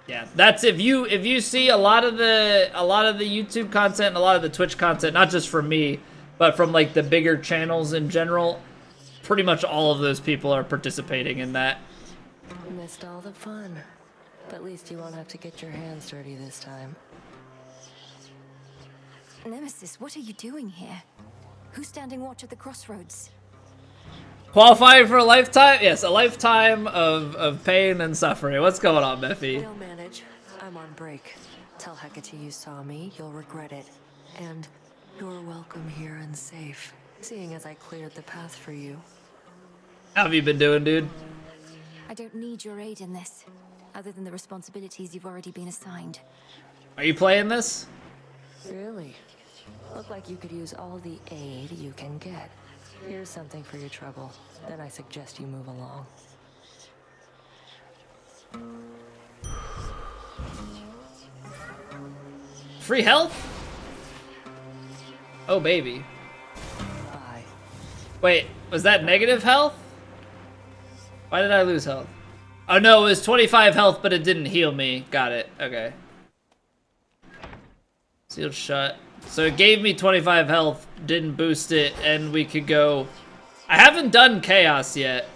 Yeah, that's if you see a lot of the YouTube content and a lot of the Twitch content, not just from me, but from like the bigger channels in general, pretty much all of those people are participating in that. Missed all the fun. But at least you won't have to get your hands dirty this time. Nemesis, what are you doing here? Who's standing watch at the crossroads? Qualifying for a lifetime? Yes, a lifetime of pain and suffering. What's going on, Mephi? They'll manage. I'm on break. Tell Hecate you saw me, you'll regret it. And you're welcome here and safe, seeing as I cleared the path for you. How have you been doing, dude? I don't need your aid in this, other than the responsibilities you've already been assigned. Are you playing this? Really? Look like you could use all the aid you can get. Here's something for your trouble. Then I suggest you move along. Free health? Oh, baby. Bye. Wait, was that negative health? Why did I lose health? Oh no, it was 25 health, but it didn't heal me. Got it. Okay. Sealed shut. So it gave me 25 health, didn't boost it, and we could go... I haven't done Chaos yet.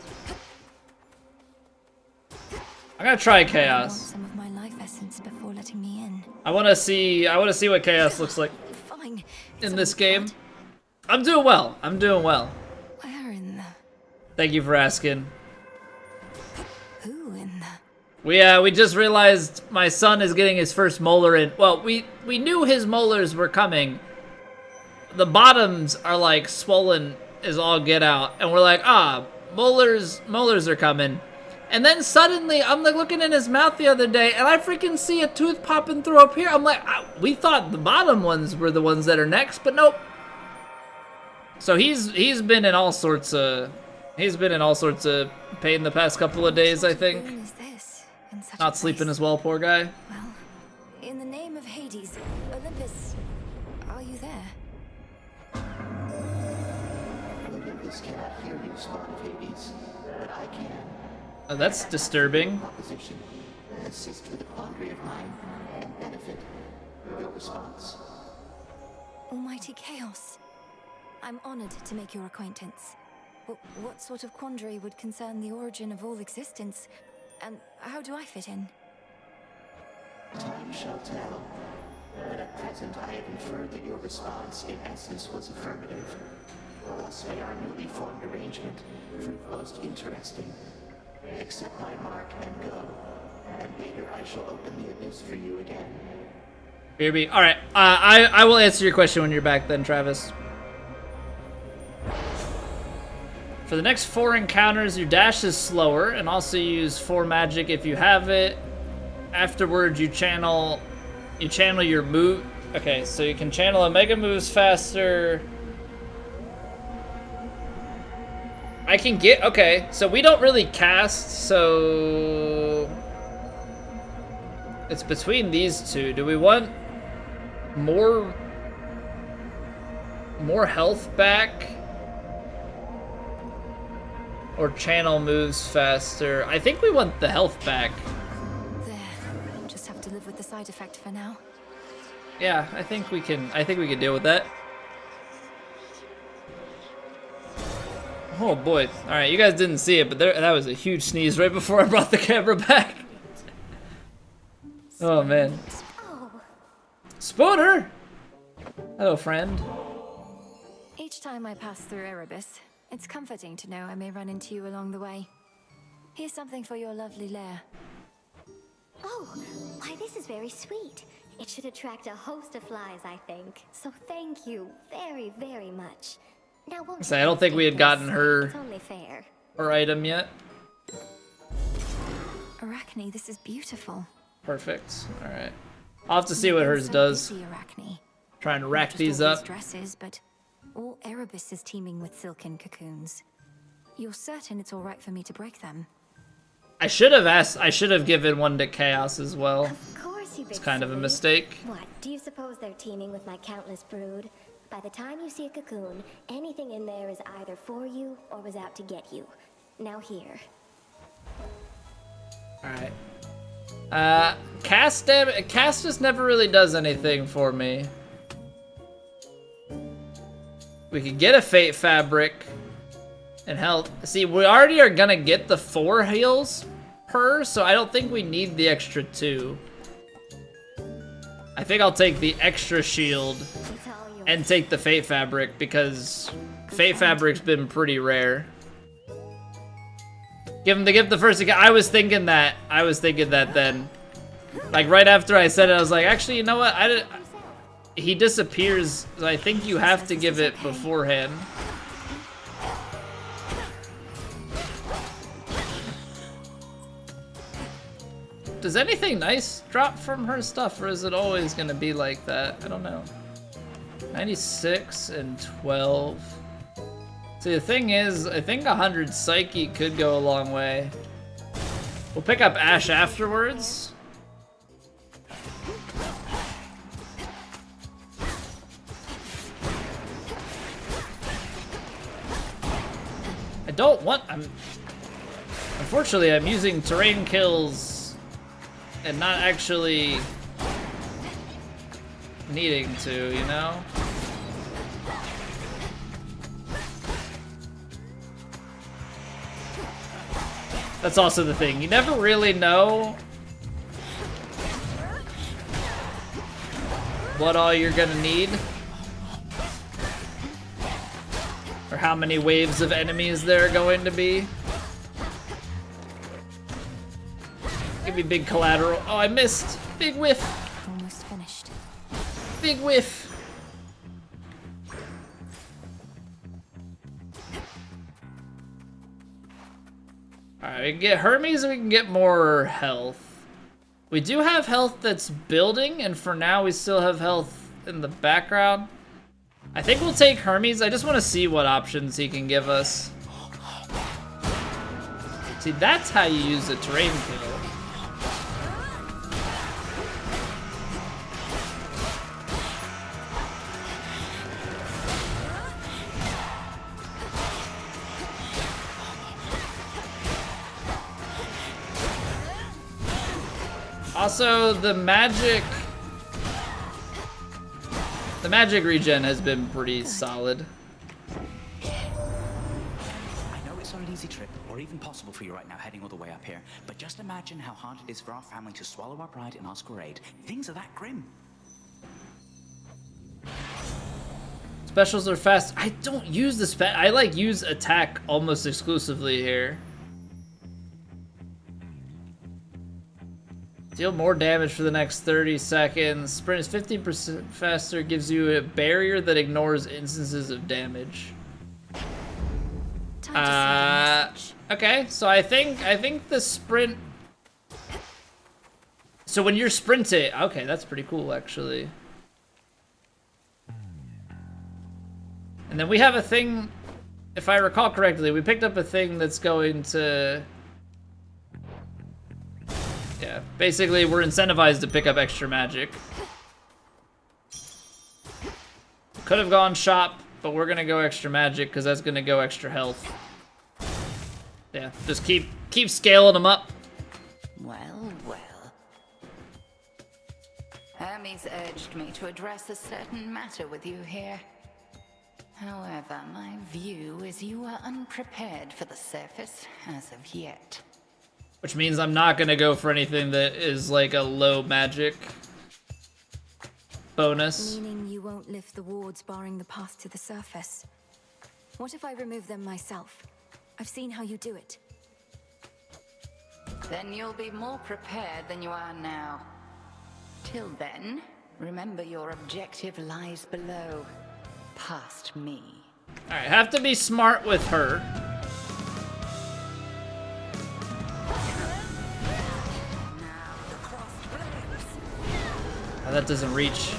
I'm gonna try I want Chaos. some of my life essence before letting me in. I wanna see what Chaos looks like Fine. in this game. I'm doing well. I'm doing well. Where in the... Thank you for asking. Who in the... We just realized my son is getting his first molar in. Well, we knew his molars were coming. The bottoms are like swollen as all get out, and we're like, molars are coming. And then suddenly, I'm like looking in his mouth the other day, and I freaking see a tooth popping through up here. I'm like, we thought the bottom ones were the ones that are next, but nope. So he's been in all sorts of pain the past couple of days, I think. What is this in such a Not sleeping place? as well, poor guy. Well, in the name of Hades, Olympus, are you there? Olympus cannot hear you, Spawn of Hades, but I can. Oh, that's disturbing. Opposition. Assist with a quandary of mine and benefit. Your response. Almighty Chaos. I'm honored to make your acquaintance. What sort of quandary would concern the origin of all existence? And how do I fit in? Time shall tell. But at present I have inferred that your response in essence was affirmative. Thus may our newly formed arrangement prove most interesting. Accept my mark and go. And later I shall open the abyss for you again. BRB. Alright, I will answer your question when you're back then, Travis. For the next 4 encounters, your dash is slower, and also use 4 magic if you have it. Afterwards, you channel your move. Okay, so you can channel a mega moves faster. I can get, okay, so we don't really cast, so it's between these two. Do we want more health back? Or channel moves faster? I think we want the health back. There. Just have to live with the side effect for now. Yeah, I think we can deal with that. Oh boy. Alright, you guys didn't see it, but that was a huge sneeze right before I brought the camera back. Oh man. Spooner! Hello, friend. Each time I pass through Erebus, it's comforting to know I may run into you along the way. Here's something for your lovely lair. Oh, why this is very sweet. It should attract a host of flies, I think. So thank you very, very much. Now won't So I you don't think we had take gotten this? her It's only fair. item yet. Arachne, this is beautiful. Perfect. Alright. I'll have to see what hers does. Busy, Arachne. Try and Not rack just these all up. Dresses, but all Erebus is teeming with silken cocoons. You're certain it's all right for me to break them? I should have given one to Chaos as well. Of course Bless you, big It's kind of a silly. mistake. What, do you suppose they're teeming with my countless brood? By the time you see a cocoon, anything in there is either for you or was out to get you. Now here. Alright. Cast just never really does anything for me. We could get a Fate Fabric and health. See, we already are gonna get the 4 heals per, so I don't think we need the extra 2. I think I'll take the extra shield and take the Fate Fabric because Fate Fabric's been pretty rare. Give him the first. I was thinking that then. Like right after I said it, I was like, actually, you know what? He disappears. So I think you have to give it beforehand. Does anything nice drop from her stuff, or is it always gonna be like that? I don't know. 96 and 12. See, the thing is, I think 100 Psyche could go a long way. We'll pick up Ash afterwards. I don't want... Unfortunately, I'm using terrain kills and not actually needing to, you know? That's also the thing. You never really know what all you're gonna need. Or how many waves of enemies there are going to be. Give me big collateral. Oh, I missed. Big whiff. Almost finished. Big whiff. Alright, we can get Hermes and we can get more health. We do have health that's building, and for now we still have health in the background. I think we'll take Hermes. I just want to see what options he can give us. See, that's how you use a terrain kill. Also, the magic regen has been pretty solid. I know it's not an easy trip, or even possible for you right now heading all the way up here, but just imagine how hard it is for our family to swallow our pride and ask for aid. Things are that grim. Specials are fast. I don't use the I like use attack almost exclusively here. Deal more damage for the next 30 seconds. Sprint is 15% faster, gives you a barrier that ignores instances of damage. Okay, so I think the sprint. So when you're sprinting, okay, that's pretty cool actually. And then we have a thing, if I recall correctly, we picked up a thing that's going to. Yeah, basically we're incentivized to pick up extra magic. Could have gone shop, but we're gonna go extra magic because that's gonna go extra health. Yeah, just keep scaling them up. Well, well. Hermes urged me to address a certain matter with you here. However, my view is you are unprepared for the surface as of yet. Which means I'm not gonna go for anything that is like a low magic bonus. Meaning you won't lift the wards barring the path to the surface. What if I remove them myself? I've seen how you do it. Then you'll be more prepared than you are now. Till then, remember your objective lies below, past me. Alright, have to be smart with her. Oh, that doesn't reach.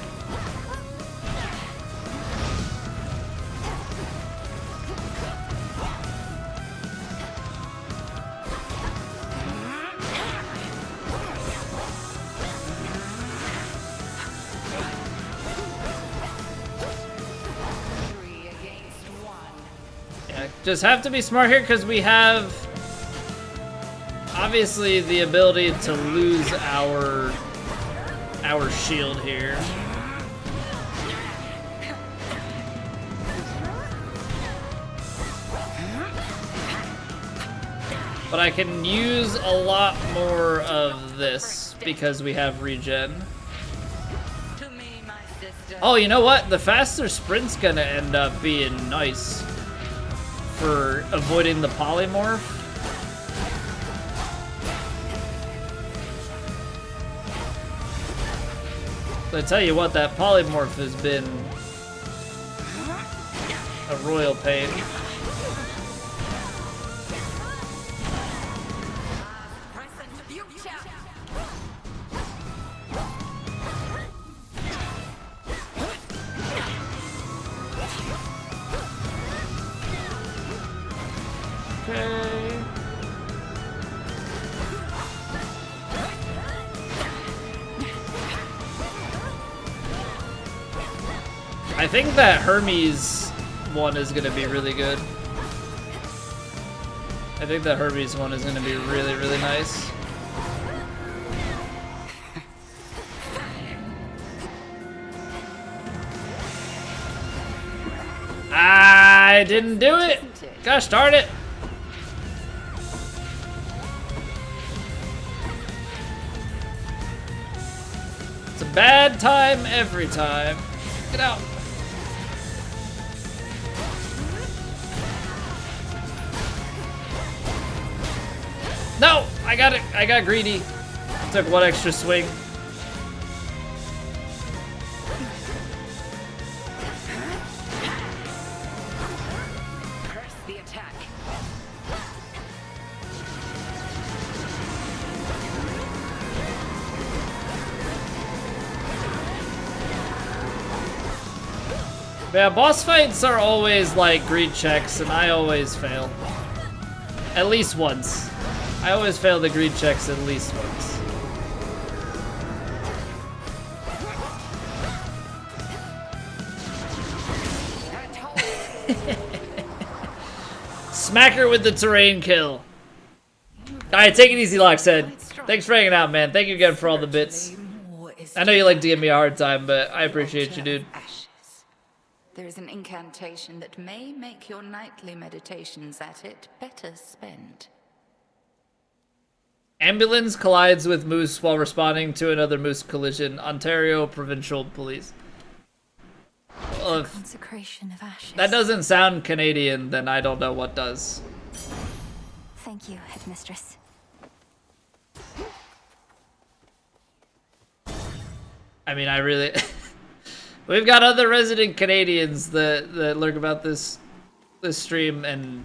Just have to be smart here because we have obviously the ability to lose our shield here. But I can use a lot more of this because we have regen. Oh, you know what? The faster sprint's gonna end up being nice for avoiding the polymorph. But I tell you what, that polymorph has been a royal pain. I think that Hermes one is gonna be really good. I think that Hermes one is gonna be really, really nice. I didn't do it! Gosh darn it! It's a bad time every time. Get out. No! I got it. I got greedy. Took one extra swing. Press the attack. Yeah, boss fights are always like greed checks, and I always fail. At least once. I always fail the greed checks at least once. Smack her with the terrain kill. Alright, take it easy, Locksaid. Thanks for hanging out, man. Thank you again for all the bits. I know you like to give me a hard time, but I appreciate you, dude. There's an incantation that may make your nightly meditations at it better spent. Ambulance collides with moose while responding to another moose collision. Ontario Provincial Police. Well, if Consecration of ashes. that doesn't sound Canadian, then I don't know what does. Thank you, Headmistress. I mean, I really... We've got other resident Canadians that lurk about this stream, and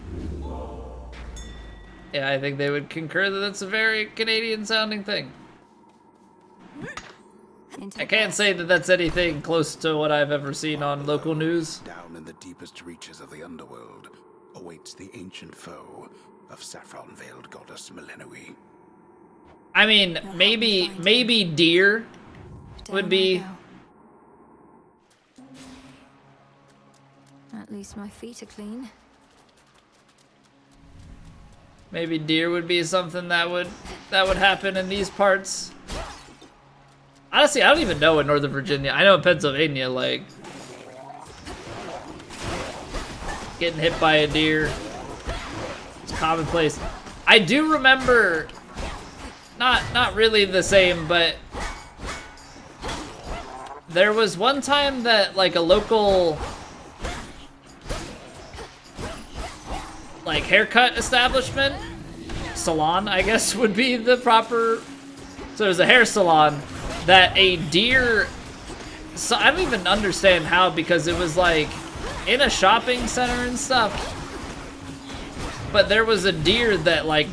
yeah, I think they would concur that that's a very Canadian-sounding thing. I can't say that that's anything close to what I've ever seen on local news. Down in the deepest reaches of the underworld awaits the ancient foe of saffron-veiled goddess Melenoi. I mean, maybe deer would be... At least my feet are clean. Maybe deer would be something that would happen in these parts. Honestly, I don't even know in Northern Virginia. I know in Pennsylvania, like, getting hit by a deer, it's commonplace. I do remember, not really the same, but there was one time that like a local like haircut establishment, salon, I guess would be the proper. So there's a hair salon that a deer. So I don't even understand how, because it was like in a shopping center and stuff. But there was a deer that like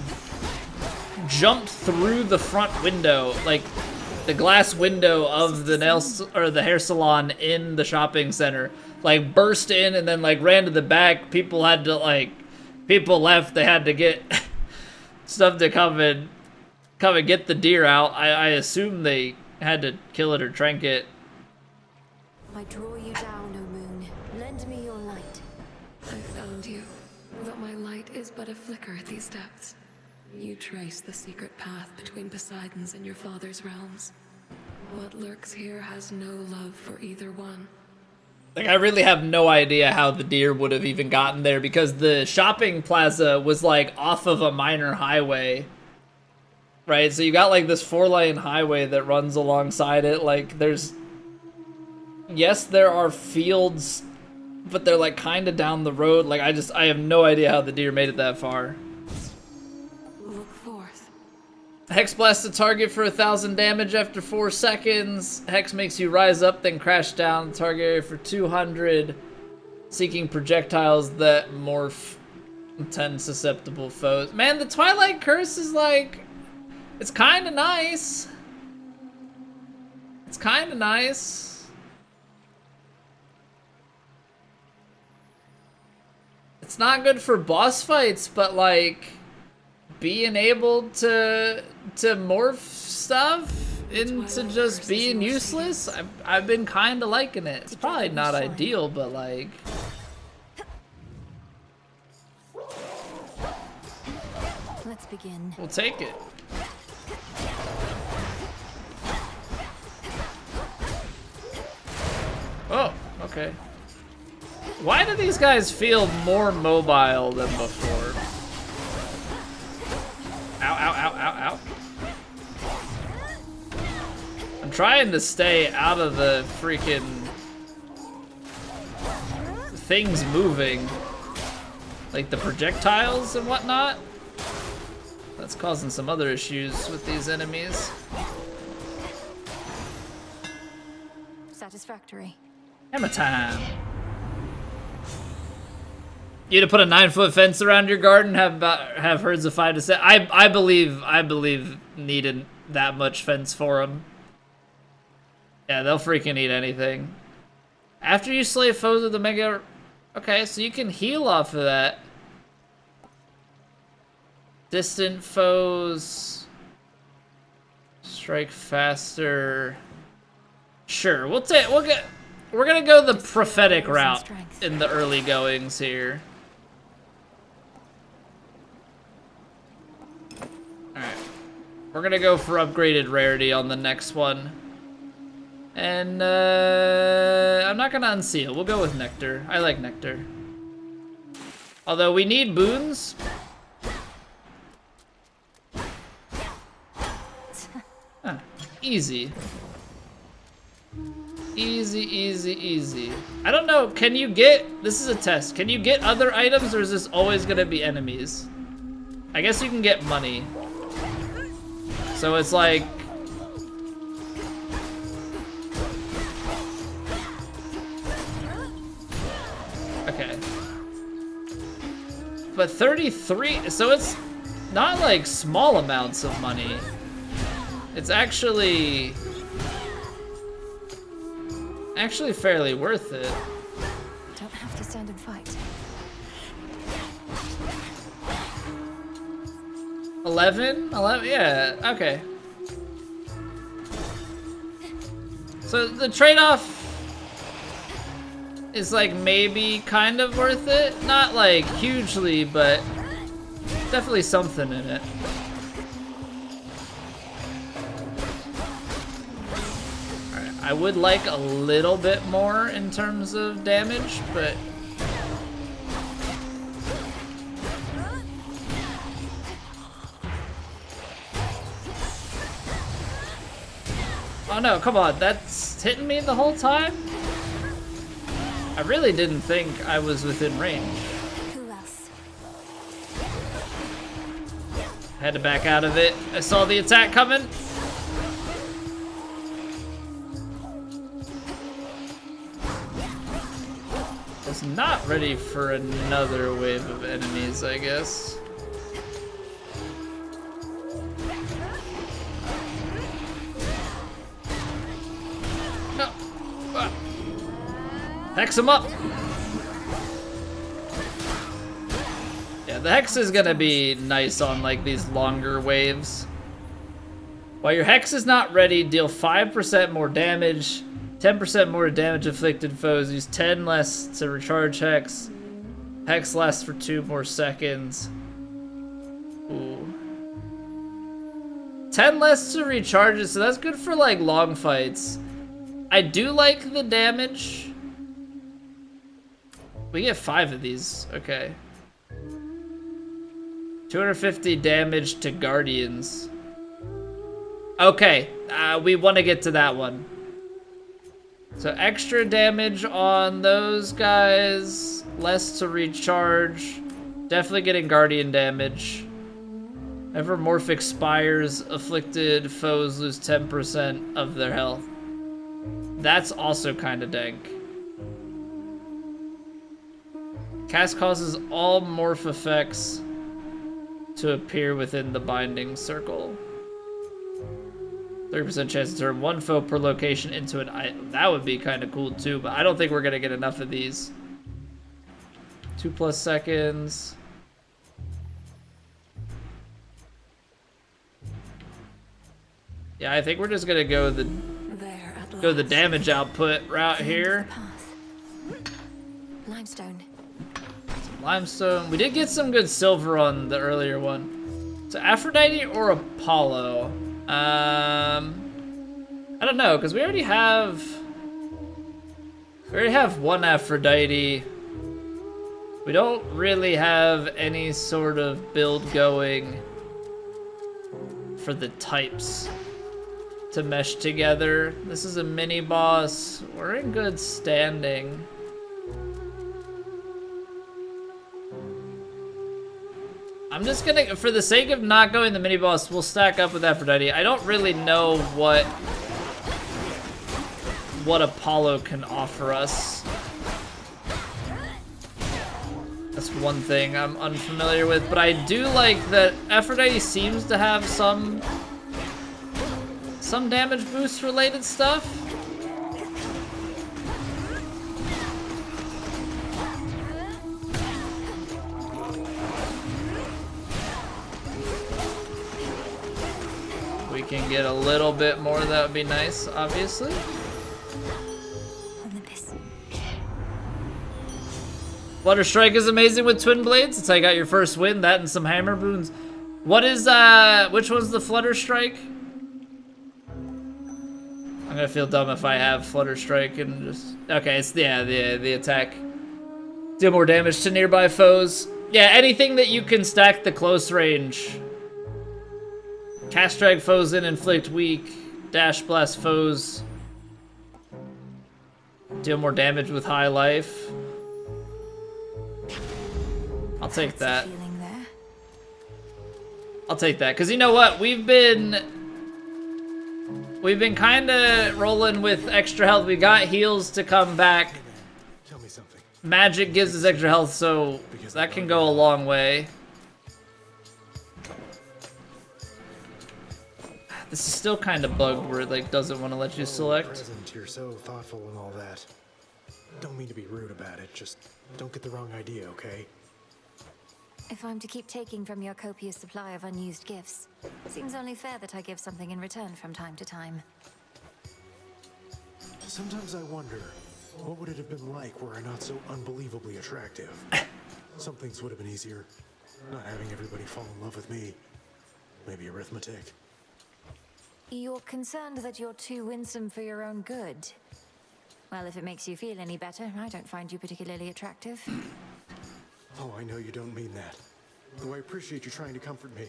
jumped through the front window, like the glass window of the the hair salon in the shopping center, like burst in and then like ran to the back. People had to people left. They had to get stuff to come and get the deer out. I assume they had to kill it or trank it. I draw you down, O moon. Lend me your light. I found you, but but a flicker at these depths. You trace the secret path between Poseidon's and your father's realms. What lurks here has no love for either one. Like, I really have no idea how the deer would have even gotten there, because the shopping plaza was, like, off of a minor highway. Right? So you got, like, this 4-lane highway that runs alongside it. Like, there's... Yes, there are fields, but they're, like, kind of down the road. Like, I have no idea how the deer made it that far. Look forth. Hex blasts a target for 1,000 damage after 4 seconds. Hex makes you rise up, then crash down the target area for 200. Seeking projectiles that morph 10 susceptible foes. Man, the Twilight Curse is like... It's kind of nice. It's kind of nice. It's not good for boss fights, but like being able to morph stuff into just being useless, I've been kind of liking it. It's probably not ideal, but like... Let's begin. We'll take it. Oh, okay. Why do these guys feel more mobile than before? Ow, ow, ow, ow, ow. I'm trying to stay out of the freaking things moving. Like the projectiles and whatnot. That's causing some other issues with these enemies. Satisfactory. Hammer time. You to put a 9-foot fence around your garden, have herds of 5 to 7. I believe needed that much fence for them. Yeah, they'll freaking eat anything. After you slay foes with the mega... Okay, so you can heal off of that. Distant foes... Strike faster... Sure, we're gonna go the prophetic route in the early goings here. Alright. We're gonna go for upgraded rarity on the next one. And I'm not gonna unseal. We'll go with Nectar. I like Nectar. Although we need boons. Ah, easy. Easy, easy, easy. I don't know, can you get... This is a test. Can you get other items, or is this always gonna be enemies? I guess you can get money. So it's like... Okay. But 33... So it's not like small amounts of money. It's actually fairly worth it. Don't have to stand and fight. 11? Yeah, okay. So the trade-off is like maybe kind of worth it. Not like hugely, but definitely something in it. I would like a little bit more in terms of damage, but... Oh no, come on, that's hitting me the whole time? I really didn't think I was within range. Who else? Had to back out of it. I saw the attack coming. Was not ready for another wave of enemies, I guess. No. Ah. Hex him up. Yeah, the hex is gonna be nice on like these longer waves. While your hex is not ready, deal 5% more damage. 10% more damage inflicted foes. Use 10 less to recharge Hex. Hex lasts for 2 more seconds. Ooh. 10 less to recharge it, so that's good for like long fights. I do like the damage. We get 5 of these, okay. 250 damage to Guardians. Okay, we want to get to that one. So extra damage on those guys, less to recharge. Definitely getting Guardian damage. Evermorphic Spires, afflicted foes lose 10% of their health. That's also kind of dank. Cast causes all morph effects to appear within the binding circle. 30% chance to turn one foe per location into an item. That would be kind of cool too, but I don't think we're gonna get enough of these. 2+ seconds. Yeah, I think we're just gonna go the damage output route here. Limestone. Limestone. We did get some good silver on the earlier one. So Aphrodite or Apollo? I don't know, because we already have one Aphrodite. We don't really have any sort of build going for the types to mesh together. This is a mini boss. We're in good standing. I'm just gonna, for the sake of not going the mini boss, we'll stack up with Aphrodite. I don't really know what Apollo can offer us. That's one thing I'm unfamiliar with, but I do like that Aphrodite seems to have some damage boost related stuff. We can get a little bit more, that would be nice, obviously. Flutter Strike is amazing with Twin Blades. It's how you got your first win, that and some hammer boons. What is, which one's the Flutter Strike? I'm gonna feel dumb if I have Flutter Strike and just... Okay, it's, yeah, the attack. Deal more damage to nearby foes. Yeah, anything that you can stack the close range. Cast drag foes in, inflict weak. Dash blast foes. Deal more damage with high life. I'll take that. I'll take that, because you know what? We've been kind of rolling with extra health. We got heals to come back. Tell me something. Magic gives us extra health, so that can go a long way. This is still kind of bugged where it like doesn't want to let you select. Present, you're so thoughtful and all that. Don't mean to be rude about it, just don't get the wrong idea, okay? If I'm to keep taking from your copious supply of unused gifts, seems only fair that I give something in return from time to time. Sometimes I wonder, what would it have been like were I not so unbelievably attractive? Some things would have been easier. Not having everybody fall in love with me. Maybe arithmetic. You're concerned that you're too winsome for your own good. Well, if it makes you feel any better, I don't find you particularly attractive. Oh, I know you don't mean that. Though I appreciate you trying to comfort me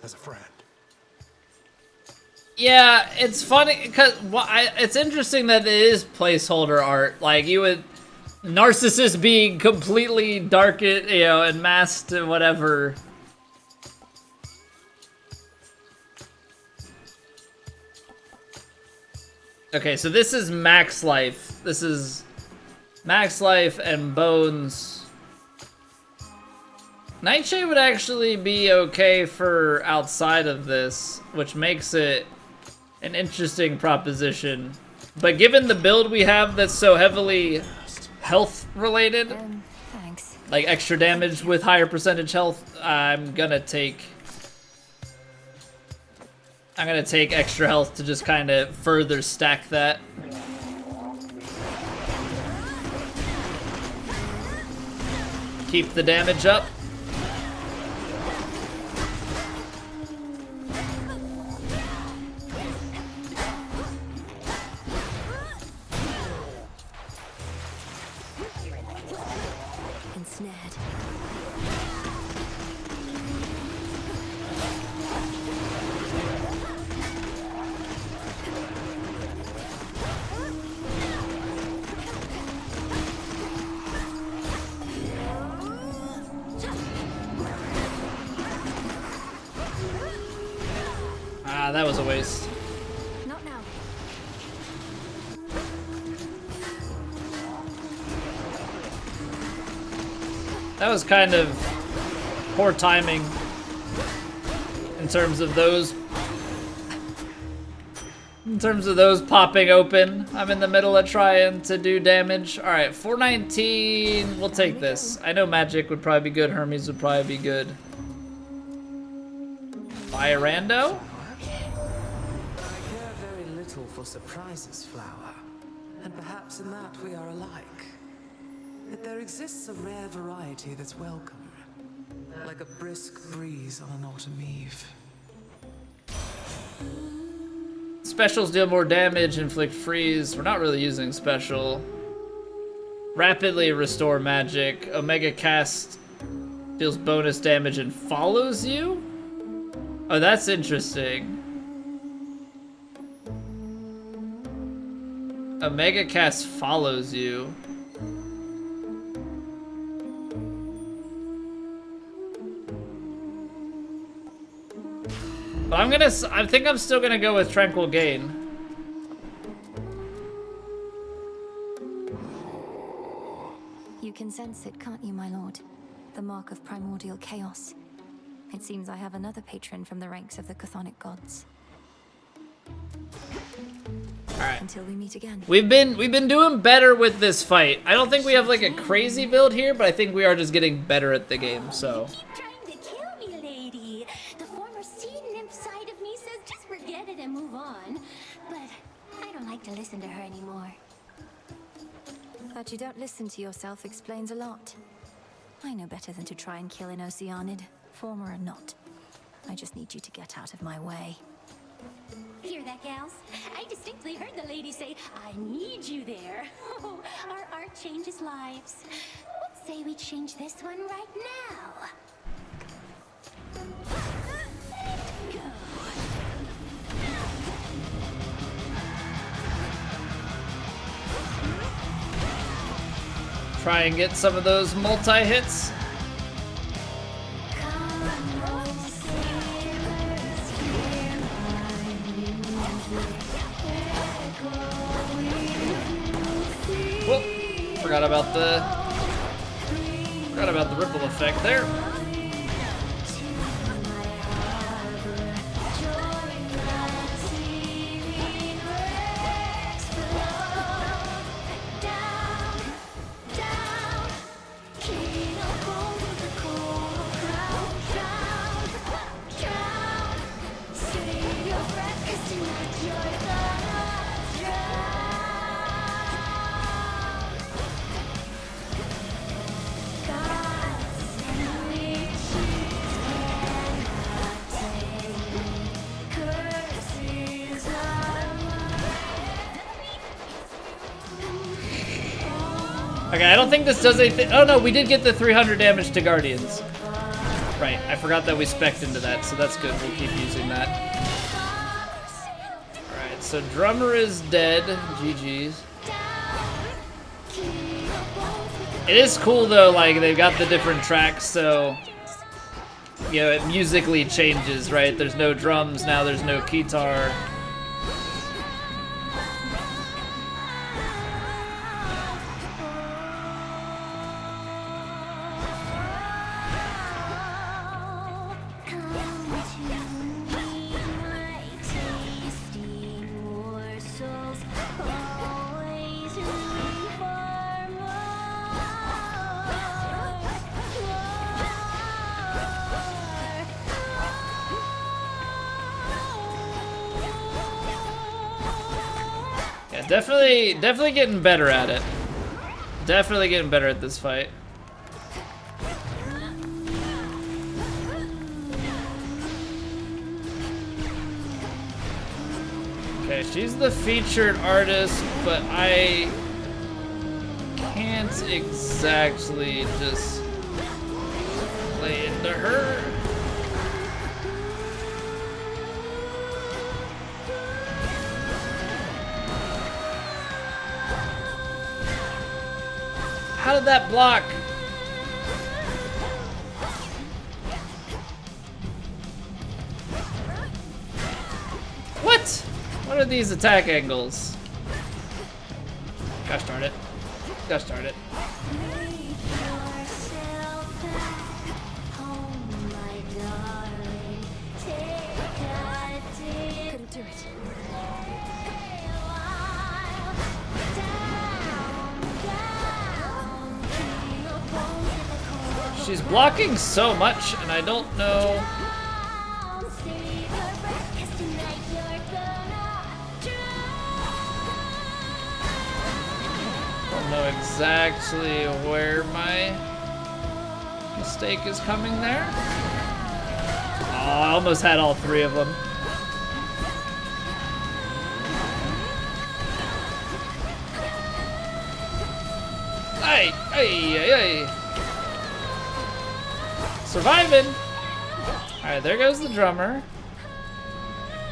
as a friend. Yeah, it's funny because it's interesting that it is placeholder art. Like you would, Narcissus being completely dark, and masked and whatever. Okay, so this is max life. This is max life and bones. Nightshade would actually be okay for outside of this, which makes it an interesting proposition. But given the build we have that's so heavily health related, Thanks. like extra damage with higher percentage health, I'm gonna take extra health to just kind of further stack that. Keep the damage up. Ah, that was a waste. Not now. That was kind of poor timing in terms of those popping open. I'm in the middle of trying to do damage. All right, 419. We'll take this. I know Magic would probably be good. Hermes would probably be good. Buy a rando? I care very little for surprises, Flower. And perhaps in that we are alike. But there exists a rare variety that's welcome. Like a brisk breeze on an autumn eve. Specials deal more damage, inflict freeze. We're not really using special. Rapidly restore magic. Omega cast deals bonus damage and follows you? Oh, that's interesting. Omega cast follows you. But I think I'm still gonna go with Tranquil Gain. You can sense it, can't you, my lord? The mark of primordial chaos. It seems I have another patron from the ranks of the chthonic gods. Alright. Until we meet again. We've been doing better with this fight. I don't think we have like a crazy build here, but I think we are just getting better at the game, so. And move on, but I don't like to listen to her anymore. That you don't listen to yourself explains a lot. I know better than to try and kill an Oceanid, former or not. I just need you to get out of my way. Hear that, gals? I distinctly heard the lady say, I need you there. Oh, our art changes lives. Let's say we change this one right now. Go. Try and get some of those multi-hits. Whoop! Forgot about the ripple effect there. Okay, I don't think this does anything. Oh no, we did get the 300 damage to Guardians. Right, I forgot that we spec'd into that, so that's good. We'll keep using that. Alright, so Drummer is dead. GG's. It is cool though, like, they've got the different tracks, so... You know, it musically changes, right? There's no drums, now there's no guitar. Definitely getting better at it. Definitely getting better at this fight. Okay, she's the featured artist, but I can't exactly just play into her. How did that block? What are these attack angles? Gosh darn it. Gosh darn it. Couldn't do it. She's blocking so much, and I don't know. Don't know exactly where my mistake is coming there. Oh, I almost had all three of them. Hey, hey, hey, hey. Surviving! Alright, there goes the drummer.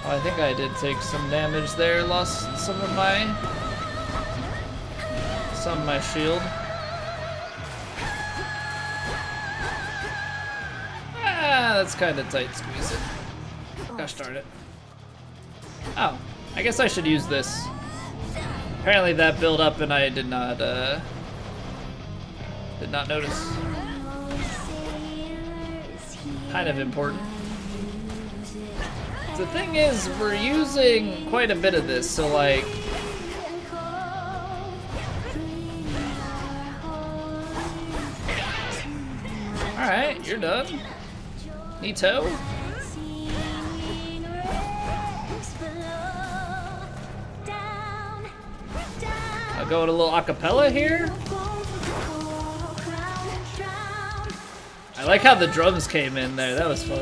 Oh, I think I did take some damage there. Lost some of my shield. Ah, that's kind of tight squeeze it. Gosh darn it. Oh, I guess I should use this. Apparently that built up and I did not notice. Kind of important. The thing is, we're using quite a bit of this, so like... Alright, you're done. Neato. I'll go with a little acapella here. I like how the drums came in there. That was fun.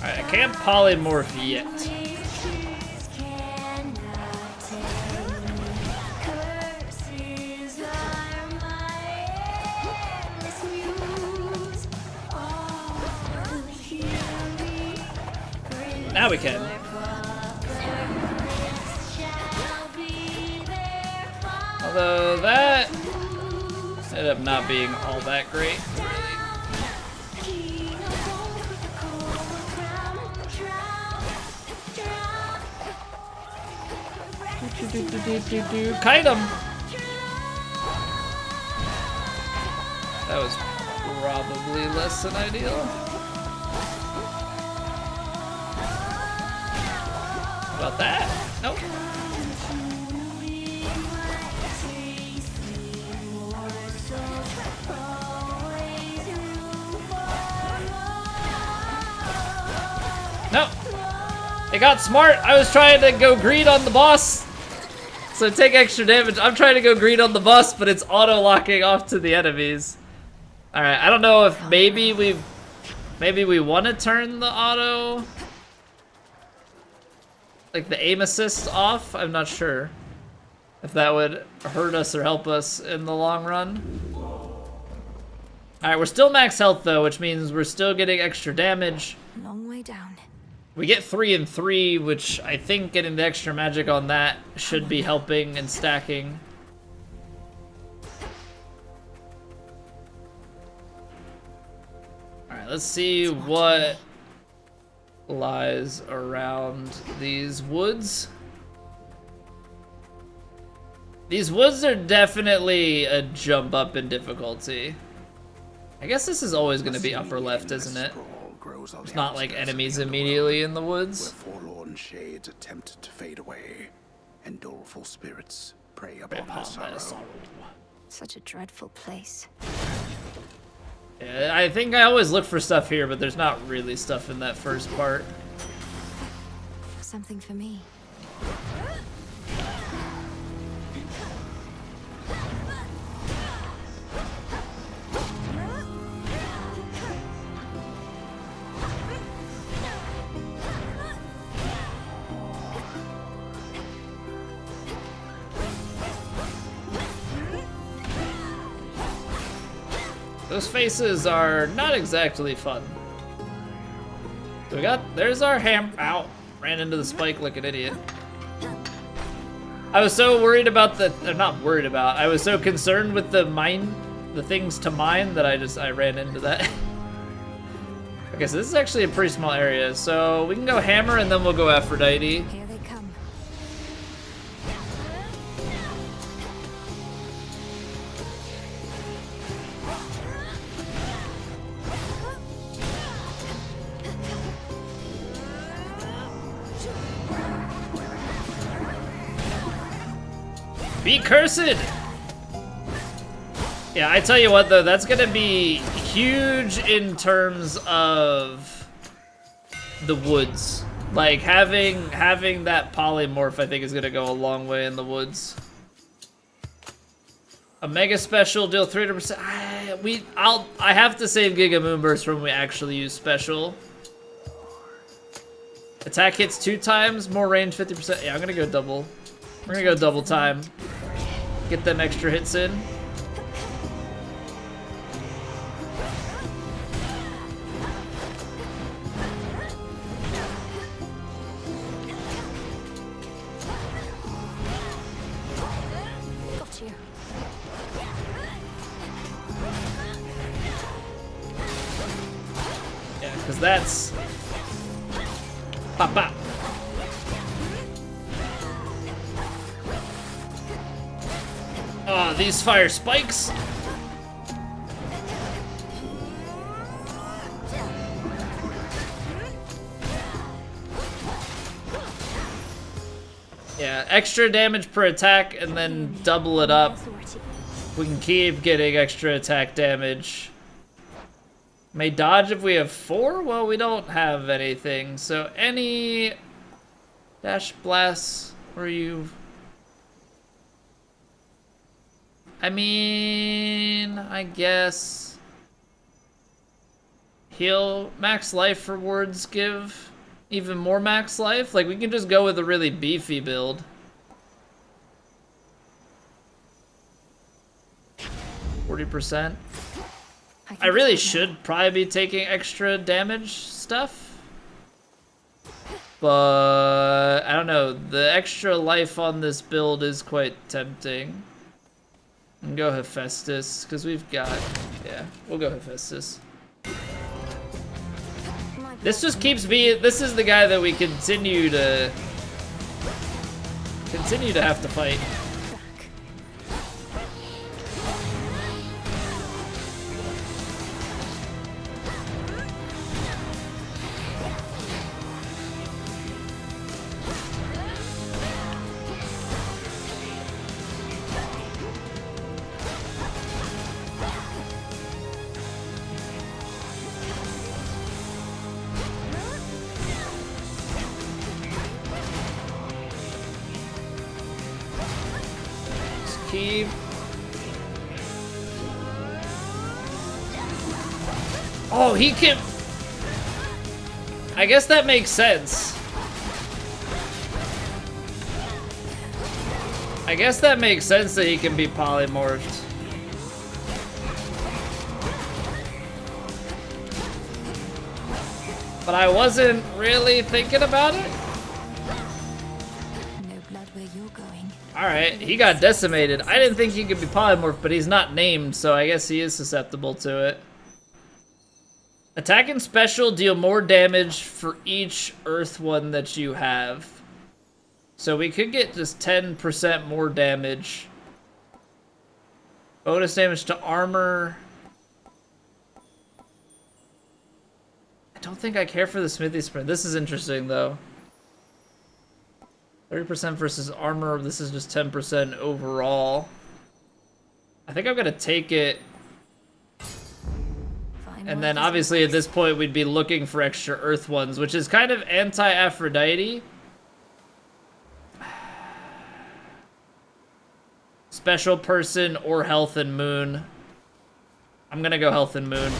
Alright, I can't polymorph yet. Now we can. Although that ended up not being all that great, really. Kite him. That was probably less than ideal. About that? Nope. Nope. It got smart. I was trying to go green on the boss. So take extra damage. I'm trying to go green on the boss, but it's auto-locking off to the enemies. Alright, I don't know if maybe we want to turn the auto, like the aim assist off. I'm not sure if that would hurt us or help us in the long run. Alright, we're still max health though, which means we're still getting extra damage. Long way down. We get 3 and 3, which I think getting the extra magic on that should be helping and stacking. Alright, let's see what lies around these woods. These woods are definitely a jump up in difficulty. I guess this is always going to be upper left, isn't it? It's not like enemies immediately in the woods. Where forlorn shades attempted to fade away, and doleful spirits prey upon our sorrow. Such a dreadful place. Yeah, I think I always look for stuff here, but there's not really stuff in that first part. Something for me. Those faces are not exactly fun. There's our ham. Ow, ran into the spike like an idiot. I was so worried about I was so concerned with the the things to mine that I ran into that. Okay, so this is actually a pretty small area. So we can go hammer and then we'll go Aphrodite. Here they come. Be cursed! Yeah, I tell you what though, that's gonna be huge in terms of the woods. Like having that polymorph, I think is gonna go a long way in the woods. A mega special, deal 300%. I have to save Giga Moonburst when we actually use special. Attack hits 2 times, more range 50%. Yeah, I'm gonna go double. We're gonna go double time. Get them extra hits in. Got you. Yeah, because that's... Pop, pop. Oh, these fire spikes. Yeah, extra damage per attack and then double it up. We can keep getting extra attack damage. May dodge if we have 4? Well, we don't have anything. So any dash blasts where you... I mean, I guess heal max life rewards give even more max life. Like we can just go with a really beefy build. 40%. I really should probably be taking extra damage stuff. But I don't know, the extra life on this build is quite tempting. And go Hephaestus, because we've got, yeah, we'll go Hephaestus. This just keeps being, this is the guy that we continue to have to fight. Keep. Oh, he can. I guess that makes sense. I guess that makes sense that he can be polymorphed. But I wasn't really thinking about it. Alright, he got decimated. I didn't think he could be polymorphed, but he's not named, so I guess he is susceptible to it. Attack and special deal more damage for each earth one that you have. So we could get just 10% more damage. Bonus damage to armor. I don't think I care for the smithy sprint. This is interesting though. 30% versus armor, this is just 10% overall. I think I'm gonna take it. And then obviously at this point we'd be looking for extra earth ones, which is kind of anti-Aphrodite. Special person or health and moon. I'm gonna go health and moon.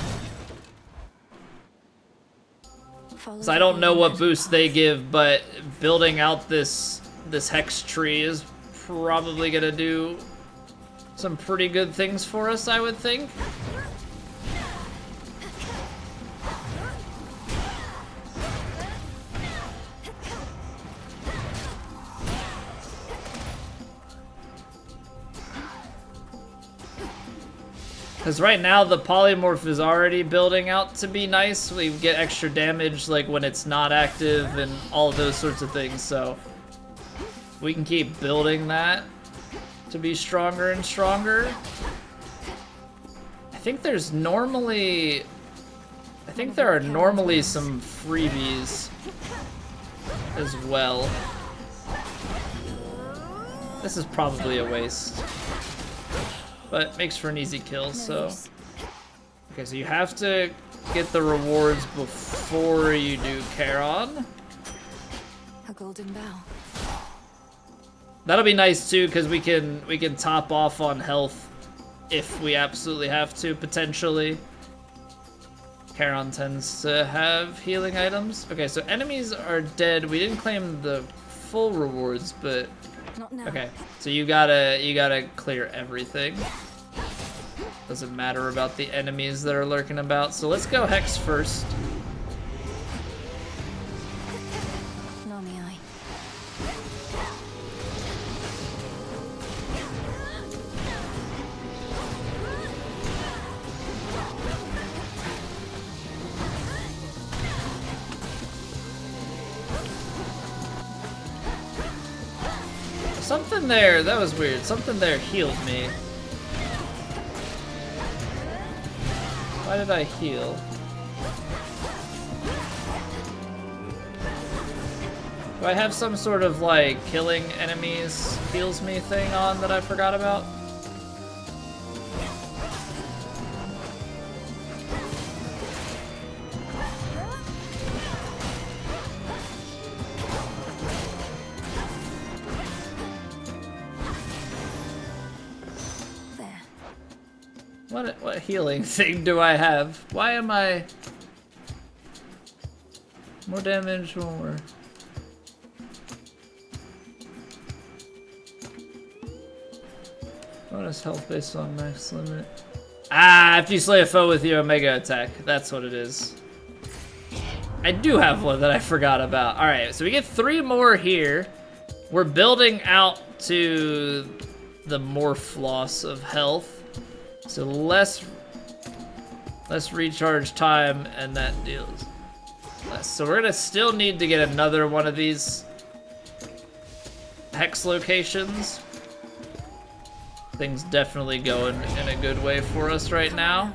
So I don't know what boost they give, but building out this hex tree is probably gonna do some pretty good things for us, I would think. Because right now the polymorph is already building out to be nice. We get extra damage like when it's not active and all of those sorts of things. So we can keep building that to be stronger and stronger. I think there are normally some freebies as well. This is probably a waste, but makes for an easy kill, so. Okay, so you have to get the rewards before you do Charon. A golden bow. That'll be nice too, because we can top off on health if we absolutely have to, potentially. Charon tends to have healing items. Okay, so enemies are dead. We didn't claim the full rewards, but not now. Okay, so you gotta clear everything. Doesn't matter about the enemies that are lurking about. So let's go Hex first. Something there, that was weird. Something there healed me. Why did I heal? Do I have some sort of like killing enemies heals me thing on that I forgot about? What healing thing do I have? Why am I... More damage, more... Bonus health based on max limit. Ah, after you slay a foe with your Omega attack. That's what it is. I do have one that I forgot about. Alright, so we get 3 more here. We're building out to the morph loss of health. So less recharge time, and that deals less. So we're gonna still need to get another one of these hex locations. Things definitely going in a good way for us right now.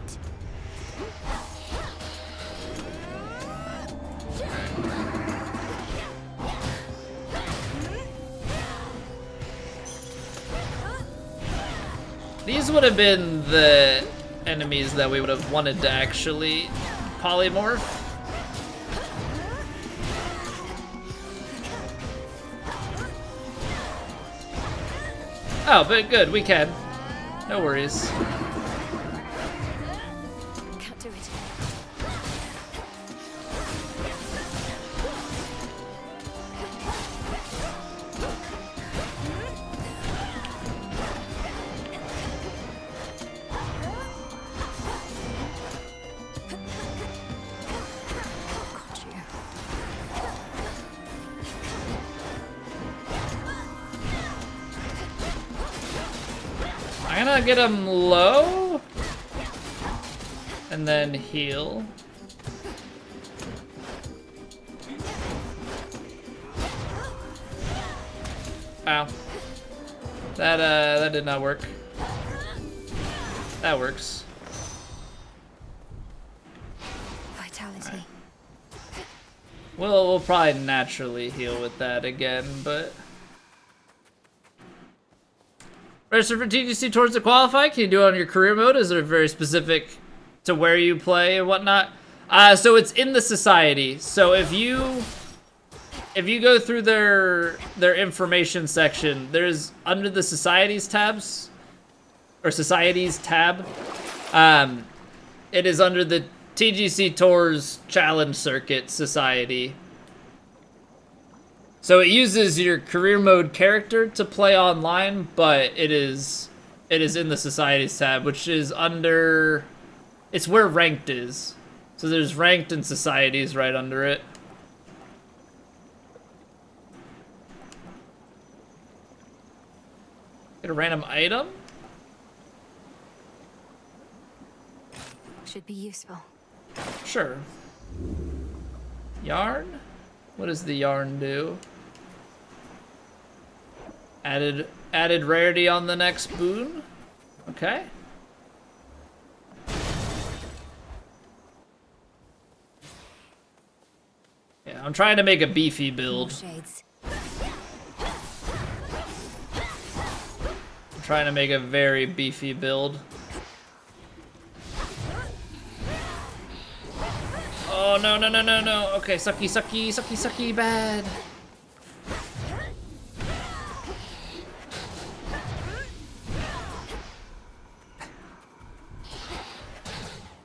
These would have been the enemies that we would have wanted to actually polymorph. Oh, but good, we can. No worries. Can't do it. I'm gonna get him low and then heal. Ow. That did not work. That works. Vitality. Right. We'll probably naturally heal with that again, but register for TGC Tours to qualify. Can you do it on your career mode? Is it very specific to where you play and whatnot? So it's in the society. So if you go through their information section, there's under the societies tabs or societies tab. It is under the TGC Tours Challenge Circuit Society. So it uses your career mode character to play online, but it is in the Societies tab, which is under... It's where Ranked is. So there's Ranked and Societies right under it. Get a random item? should be useful. Sure. Yarn? What does the yarn do? Added rarity on the next boon? Okay. Yeah, I'm trying to make a beefy build. I'm trying to make a very beefy build. Oh, no, no, no, no, no. Okay, sucky, sucky, sucky, sucky, bad.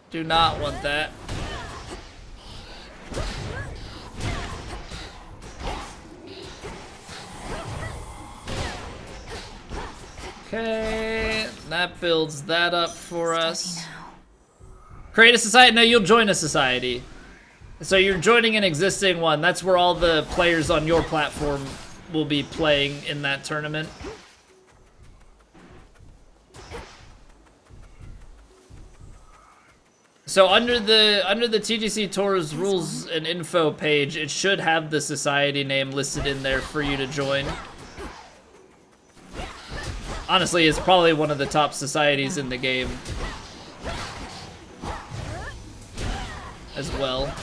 Do not want that. Okay, that builds that up for us. Create a society? No, you'll join a society. So you're joining an existing one. That's where all the players on your platform will be playing in that tournament. So under the TGC Tours rules and info page, it should have the society name listed in there for you to join. Honestly, it's probably one of the top societies in the game as well.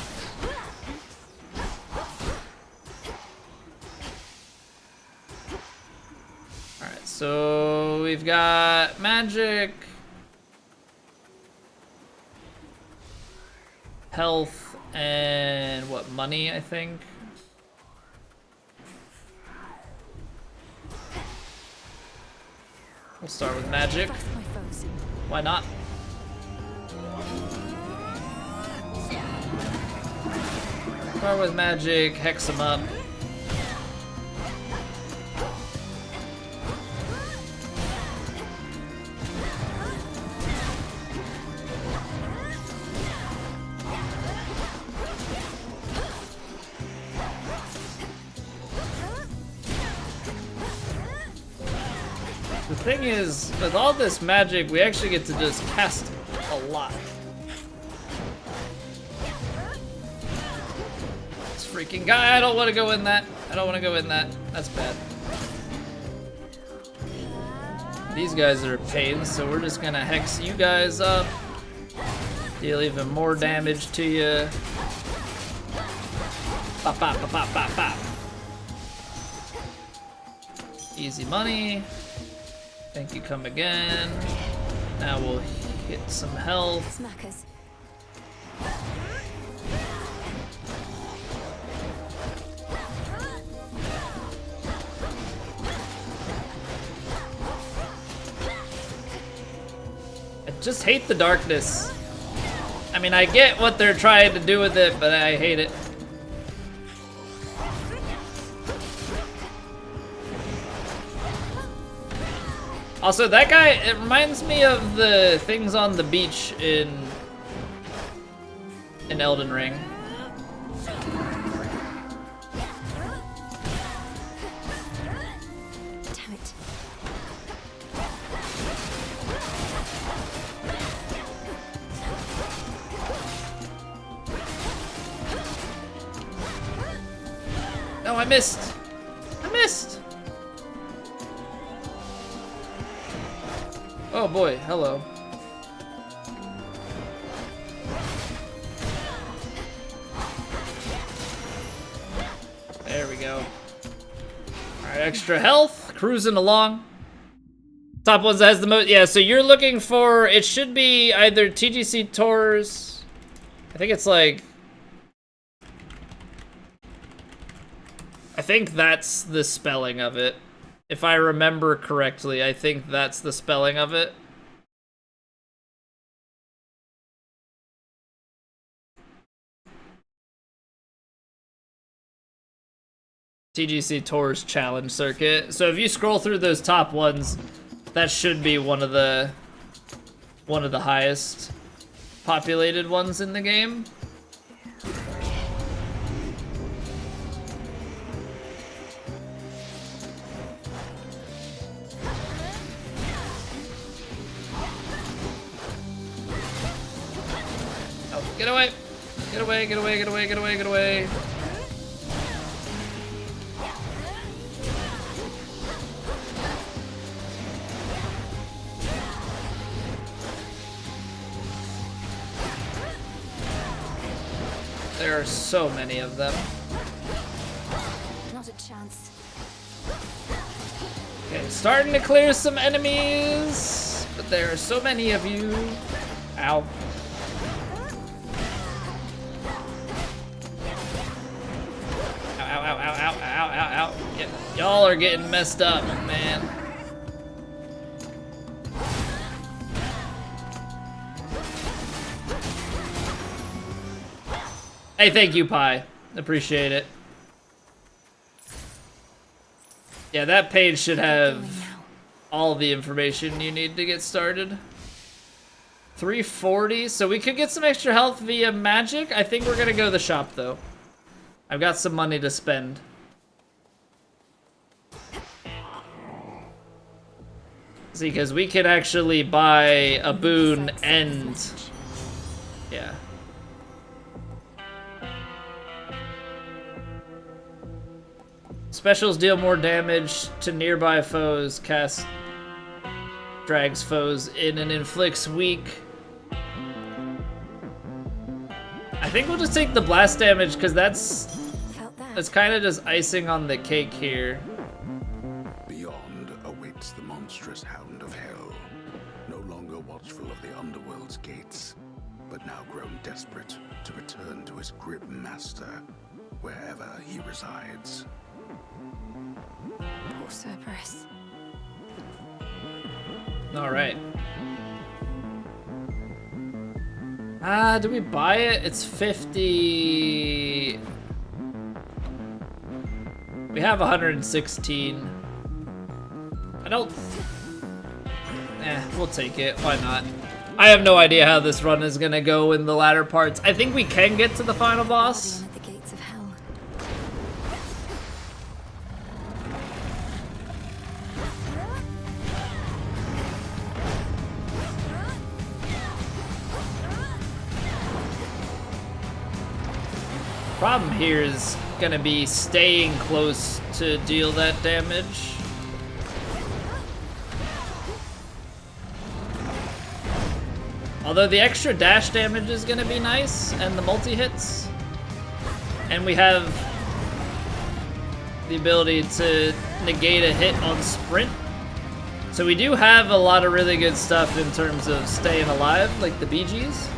Alright, so we've got magic, health, and what, money, I think? We'll start with magic. Why not? Start with magic, hex them up. The thing is, with all this magic, we actually get to just cast a lot. This freaking guy, I don't want to go in that. I don't want to go in that. That's bad. These guys are a pain, so we're just gonna hex you guys up. Deal even more damage to you. Pop, pop, pop, pop, pop, pop. Easy money. Thank you, come again. Now we'll hit some health. Smackers. I just hate the darkness. I mean, I get what they're trying to do with it, but I hate it. Also, that guy, it reminds me of the things on the beach in Elden Ring. Damn it. No, I missed. I missed. Oh boy, hello. There we go. Alright, extra health, cruising along. Top ones that has the most, yeah, so you're looking for, it should be either TGC Tours, I think it's like, I think that's the spelling of it. If I remember correctly, I think that's the spelling of it. TGC Tours Challenge Circuit. So if you scroll through those top ones, that should be one of the highest populated ones in the game. Get away! Get away, get away, get away, get away, get away. There are so many of them. Not a chance. Okay, starting to clear some enemies, but there are so many of you. Ow. Ow, ow, ow, ow, ow, ow, ow. Y'all are getting messed up, man. Hey, thank you, Pi. Appreciate it. Yeah, that page should have all the information you need to get started. 340, so we could get some extra health via magic. I think we're gonna go to the shop, though. I've got some money to spend. See, because we could actually buy a boon and... yeah. Specials deal more damage to nearby foes, cast drags foes in and inflicts weak. I think we'll just take the blast damage because that's kind of just icing on the cake here. Beyond awaits the monstrous hound of hell, no longer watchful of the underworld's gates, but now grown desperate to return to his grim master, wherever he resides. Poor Cerberus. Alright. Do we buy it? It's 50... We have 116. I don't... we'll take it. Why not? I have no idea how this run is gonna go in the latter parts. I think we can get to the final boss. Problem here is gonna be staying close to deal that damage. Although the extra dash damage is gonna be nice, and the multi-hits. And we have the ability to negate a hit on sprint. So we do have a lot of really good stuff in terms of staying alive, like the Bee Gees.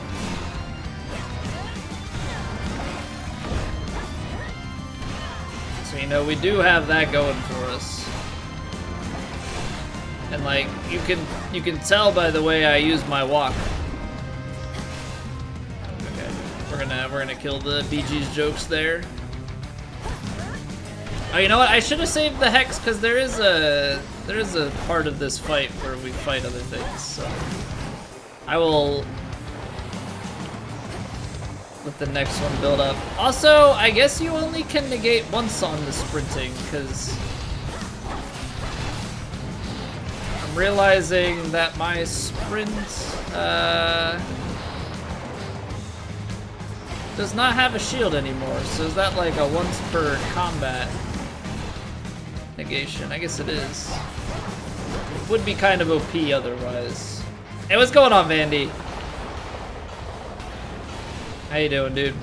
You know, we do have that going for us. And like you can tell by the way I use my walk. Okay. We're gonna kill the Bee Gees jokes there. Oh, you know what? I should have saved the Hex because there is a part of this fight where we fight other things, so I will let the next one build up. Also, I guess you only can negate once on the sprinting, because I'm realizing that my sprint does not have a shield anymore. So is that like a once per combat negation? I guess it is. It would be kind of OP otherwise. Hey, what's going on, Vandy? How you doing, dude?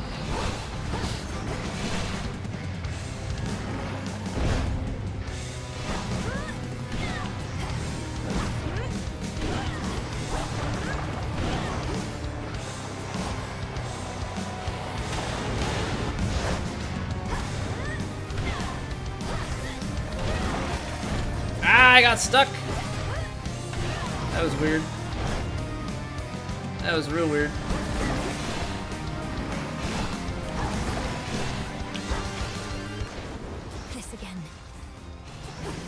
Ah, I got stuck. That was weird. That was real weird.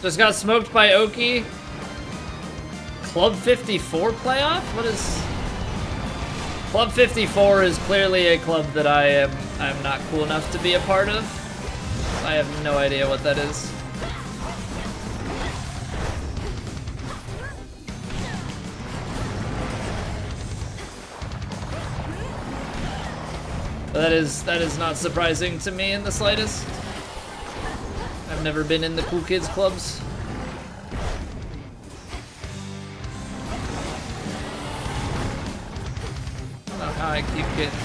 Just got smoked by Oki. Club 54 playoff? What is... Club 54 is clearly a club that I'm not cool enough to be a part of. I have no idea what that is. That is not surprising to me in the slightest. I've never been in the cool kids clubs. I don't know how I keep getting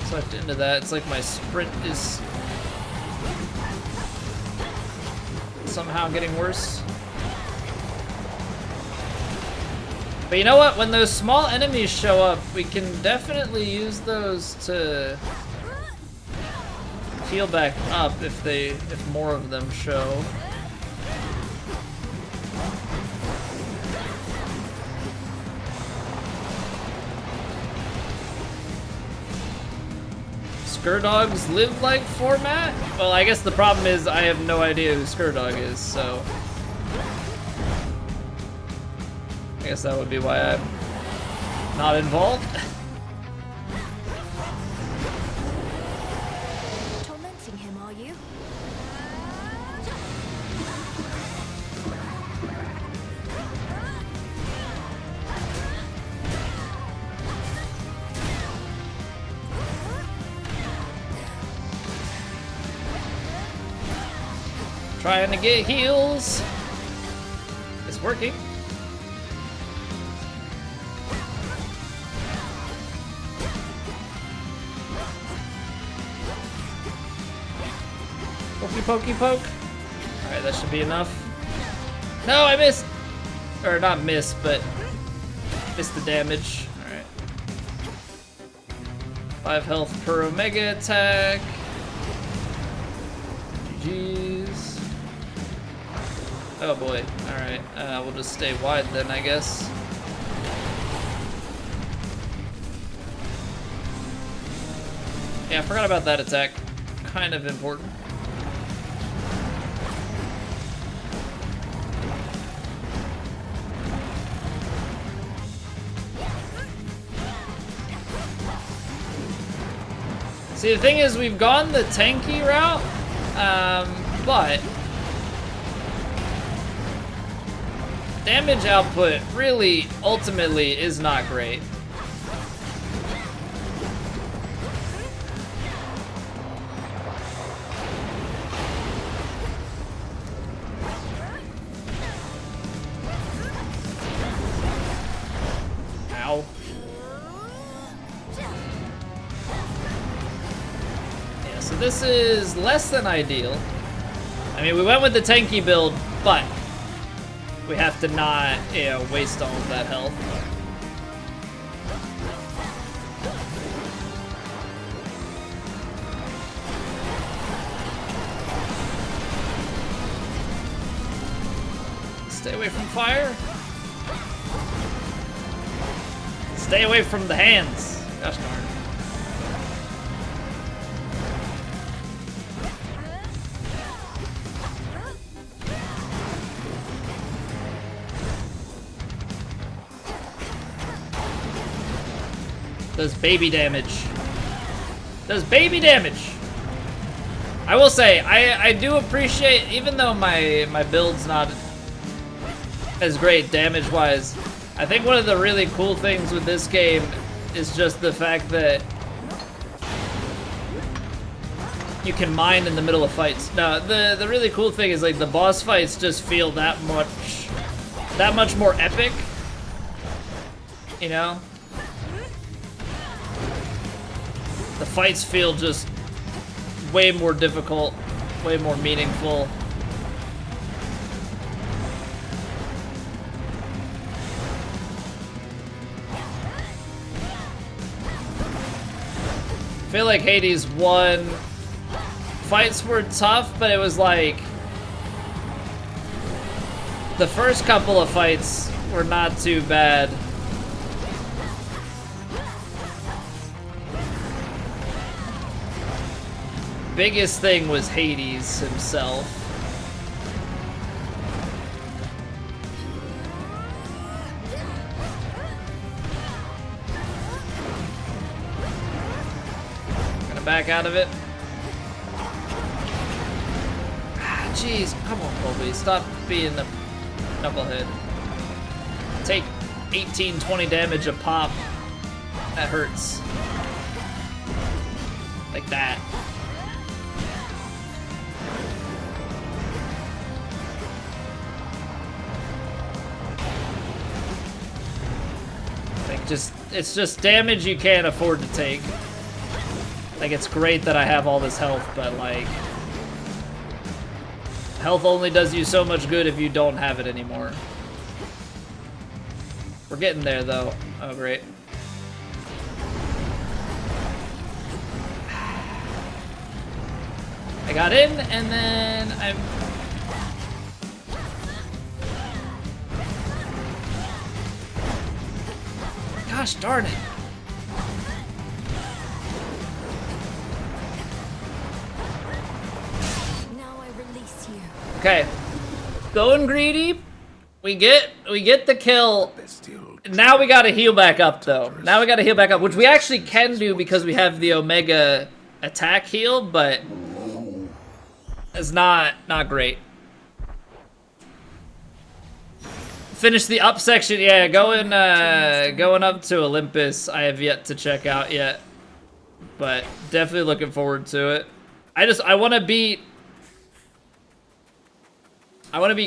sucked into that. It's like my sprint is somehow getting worse. But you know what? When those small enemies show up, we can definitely use those to heal back up if more of them show. Skurdogs live like format? Well, I guess the problem is I have no idea who Skurdog is, so I guess that would be why I'm not involved. Tormenting him, are you? Trying to get heals. It's working. Pokey pokey poke. Alright, that should be enough. No, I missed! Or not missed, but missed the damage. Alright. 5 health per Omega attack. GG's. Oh boy. Alright. We'll just stay wide then, I guess. Yeah, I forgot about that attack. Kind of important. See, the thing is, we've gone the tanky route, but damage output really, ultimately, is not great. Ow. So this is less than ideal. I mean, we went with the tanky build, but we have to not, you know, waste all of that health. Stay away from fire. Stay away from the hands. Gosh darn. Does baby damage. Does baby damage. I will say, I do appreciate, even though my build's not as great damage-wise, I think one of the really cool things with this game is just the fact that you can mine in the middle of fights. No, the really cool thing is like the boss fights just feel that much more epic, you know? The fights feel just way more difficult, way more meaningful. I feel like Hades 1 fights were tough, but it was like the first couple of fights were not too bad. Biggest thing was Hades himself. Gonna back out of it. Ah, jeez, come on, Colby, stop being a knucklehead. Take 18, 20 damage a pop. That hurts. Like that. Like it's just damage you can't afford to take. Like, it's great that I have all this health, but like, health only does you so much good if you don't have it anymore. We're getting there though. Oh, great. I got in, and then I'm... Gosh darn it. Now I release you. Okay. Going greedy. We get the kill. Now we gotta heal back up though. Now we gotta heal back up, which we actually can do because we have the Omega attack heal, but it's not great. Finish the up section, yeah. Going up to Olympus, I have yet to check out yet, but definitely looking forward to it. I want to beat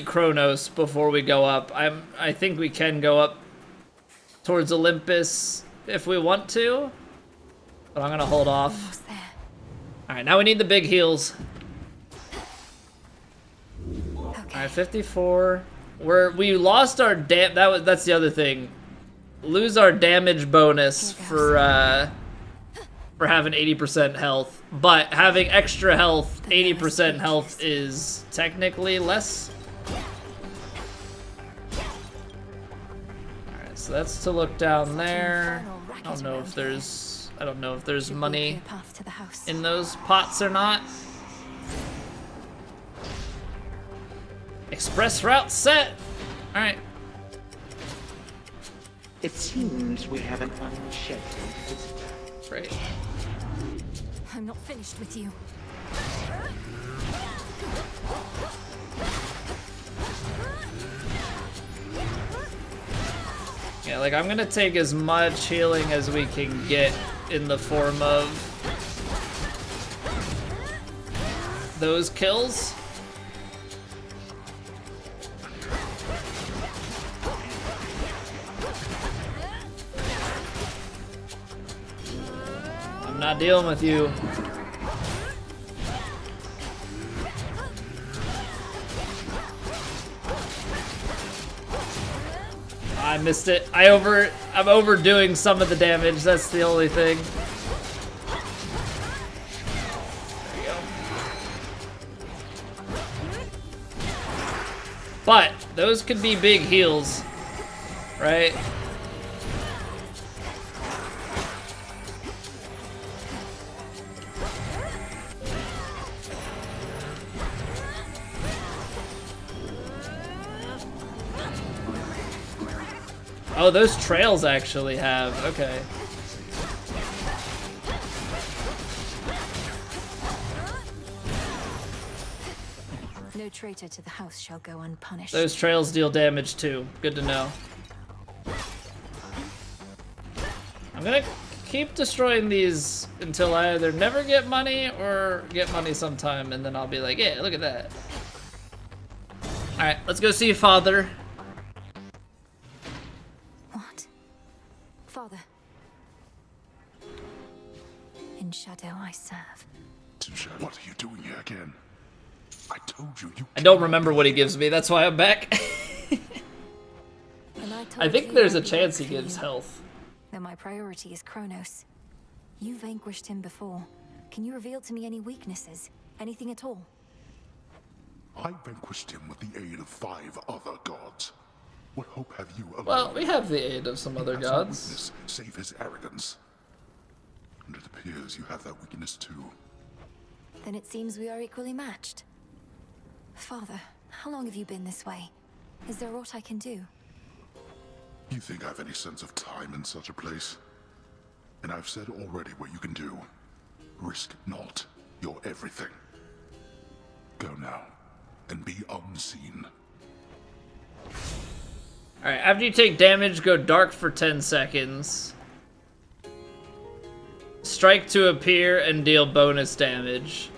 Kronos before we go up. I think we can go up towards Olympus if we want to, but I'm gonna hold off. All right, now we need the big heals. All right, 54. We lost our that's the other thing. Lose our damage bonus for having 80% health, but having extra health, 80% health is technically less. All right, so that's to look down there. I don't know if there's money in those pots or not. Express route set. All right. It seems we have an unscheduled visitor. Great. I'm not finished with you. Yeah, like I'm gonna take as much healing as we can get in the form of those kills. I'm not dealing with you. I missed it. I'm overdoing some of the damage. That's the only thing. There you go. But those could be big heals, right? Oh, those trails actually have, okay. No traitor to the house shall go unpunished. Those trails deal damage too. Good to know. I'm gonna keep destroying these until I either never get money or get money sometime, and then I'll be like, yeah, look at that. Alright, let's go see Father. Father. In shadow I serve. What are you doing here again? I told you. I don't remember what he gives me, that's why I'm back. I think there's a chance he gives health. Then my priority is Kronos. You vanquished him before. Can you reveal to me any weaknesses? Anything at all? I vanquished him with the aid of 5 other gods. What hope have you alone? Well, we have the aid of some other gods. Weakness, save his arrogance. And it appears you have that weakness too. Then it seems we are equally matched. Father, how long have you been this way? Is there aught I can do? You think I have any sense of time in such a place? And I've said already what you can do. Risk not your everything. Go now, and be unseen. Alright, after you take damage, go dark for 10 seconds. Strike to appear and deal bonus damage.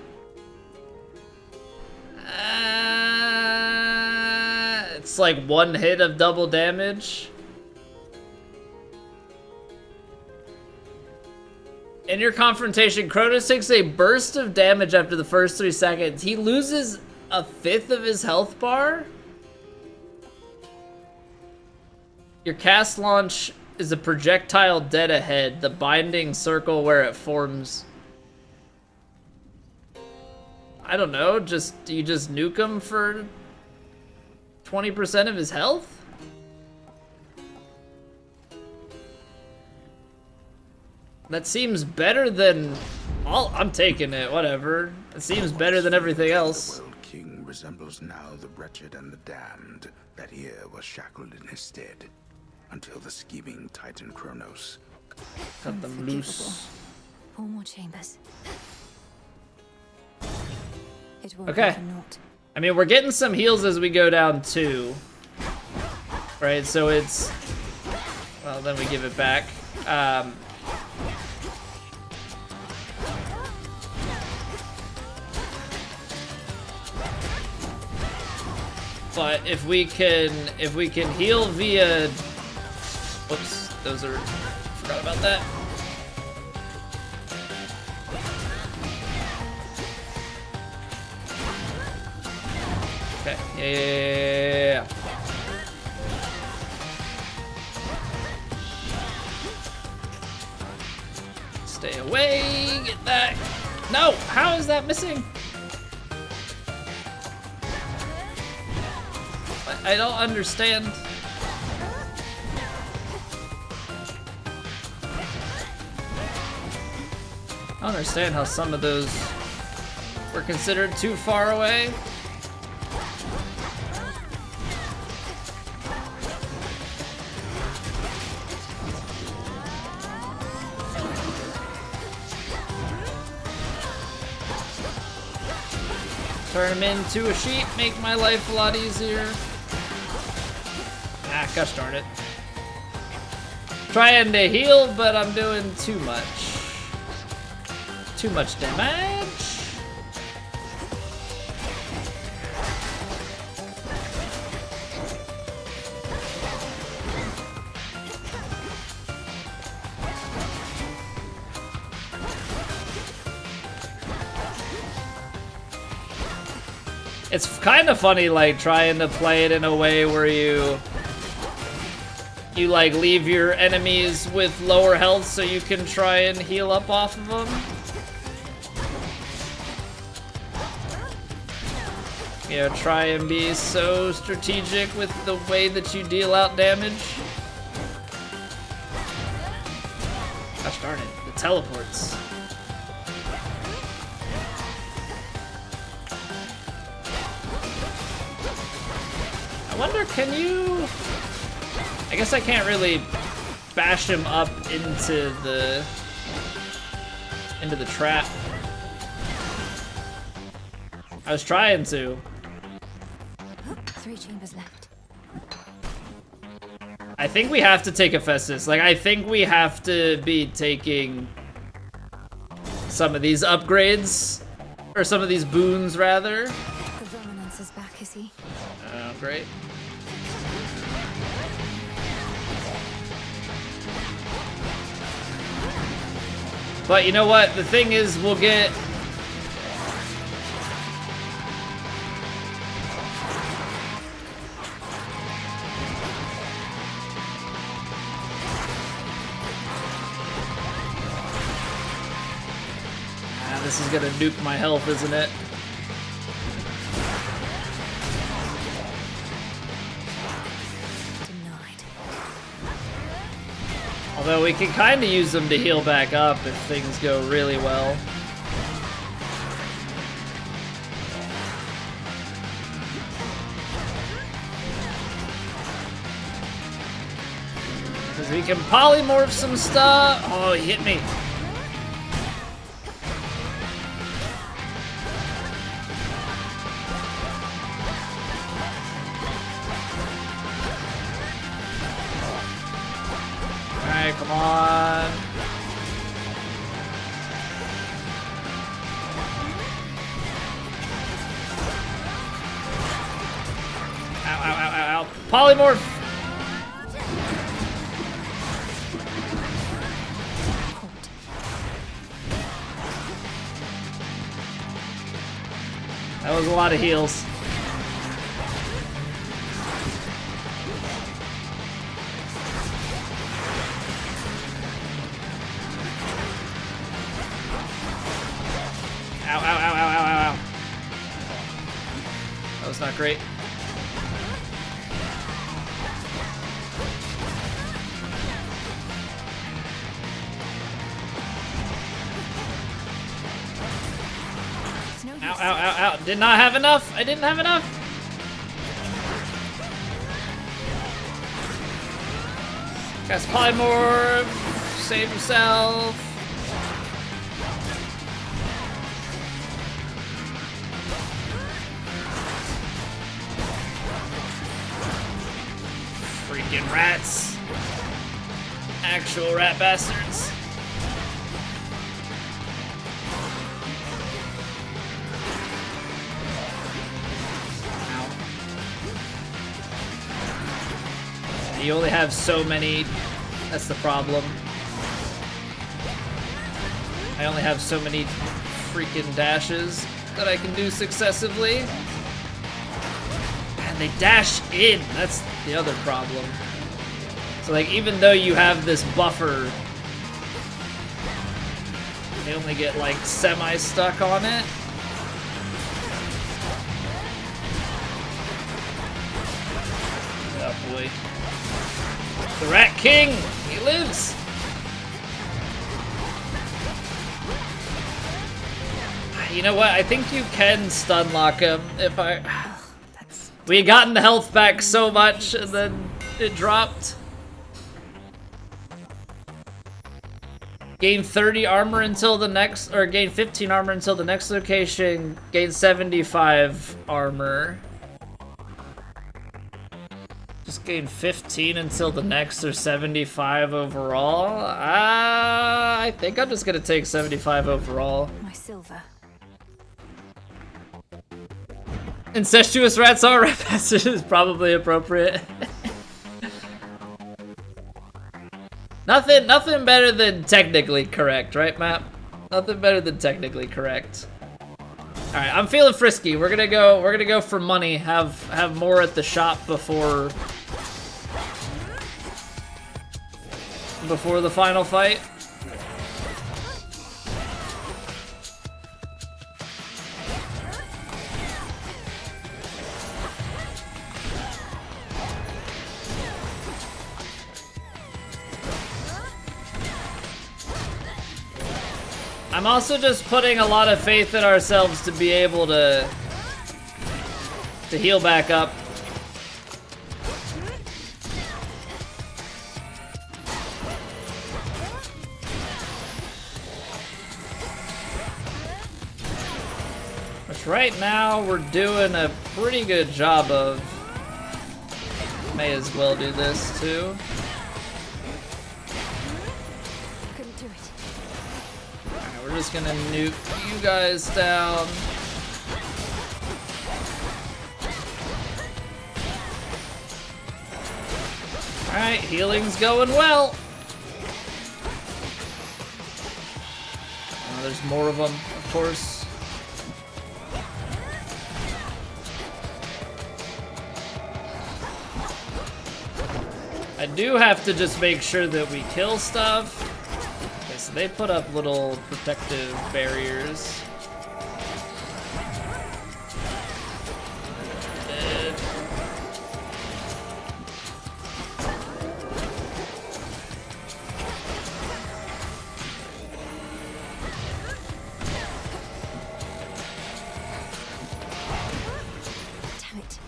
It's like one hit of double damage. In your confrontation, Kronos takes a burst of damage after the first 3 seconds. He loses a fifth of his health bar. Your cast launch is a projectile dead ahead, the binding circle where it forms. I don't know, do you just nuke him for 20% of his health? That seems better than all. I'm taking it, whatever. It seems better than everything else. The world king resembles now the wretched and the damned that here was shackled in his stead, until the scheming Titan Kronos cut them loose. 4 more chambers. It won't Okay. be naught. I mean, we're getting some heals as we go down too. Right, so it's... Well, then we give it back. But if we can heal via... Whoops, those are... Forgot about that. Okay, yeah. Stay away, get that. No, how is that missing? I don't understand. I don't understand how some of those were considered too far away. Turn him into a sheep, make my life a lot easier. Ah, gosh darn it. Trying to heal, but I'm doing too much. Too much damage. It's kind of funny, like, trying to play it in a way where you like leave your enemies with lower health so you can try and heal up off of them. You know, try and be so strategic with the way that you deal out damage. Gosh darn it, the teleports. I wonder, can you... I guess I can't really bash him up into the trap. I was trying to. 3 chambers left. I think we have to take Hephaestus. Like, I think we have to be taking some of these upgrades, or some of these boons, rather. The Dominance is back, is he? Oh, great. But you know what? The thing is, we'll get... Ah, this is gonna nuke my health, isn't it? Although we can kind of use them to heal back up if things go really well. Because we can polymorph some stuff. Oh, he hit me. Alright, come on. polymorph. That was a lot of heals. Ow, ow, ow, ow, ow, ow, ow. That was not great. Ow, ow, ow, ow. Did not have enough. I didn't have enough. Cast polymorph. Save yourself. Freaking rats. Actual rat bastards. You only have so many, that's the problem. I only have so many freaking dashes that I can do successively. And they dash in, that's the other problem. So like, even though you have this buffer, they only get like semi-stuck on it. Oh boy. The Rat King! He lives! You know what? I think you can stun lock him if I... We had gotten the health back so much and then it dropped. Gain 30 armor until the next... Or gain 15 armor until the next location. Gain 75 armor. Just gain 15 until the next, or 75 overall. I think I'm just gonna take 75 overall. My silver. Incestuous rats are rat bastards is probably appropriate. Nothing better than technically correct, right, Matt? Nothing better than technically correct. All right, I'm feeling frisky. We're gonna go for money. Have more at the shop before the final fight. I'm also just putting a lot of faith in ourselves to be able to heal back up. Which right now we're doing a pretty good job of. May as well do this too. We're just gonna nuke you guys down. Alright, healing's going well. Oh, there's more of them, of course. I do have to just make sure that we kill stuff. So they put up little protective barriers. Damn it.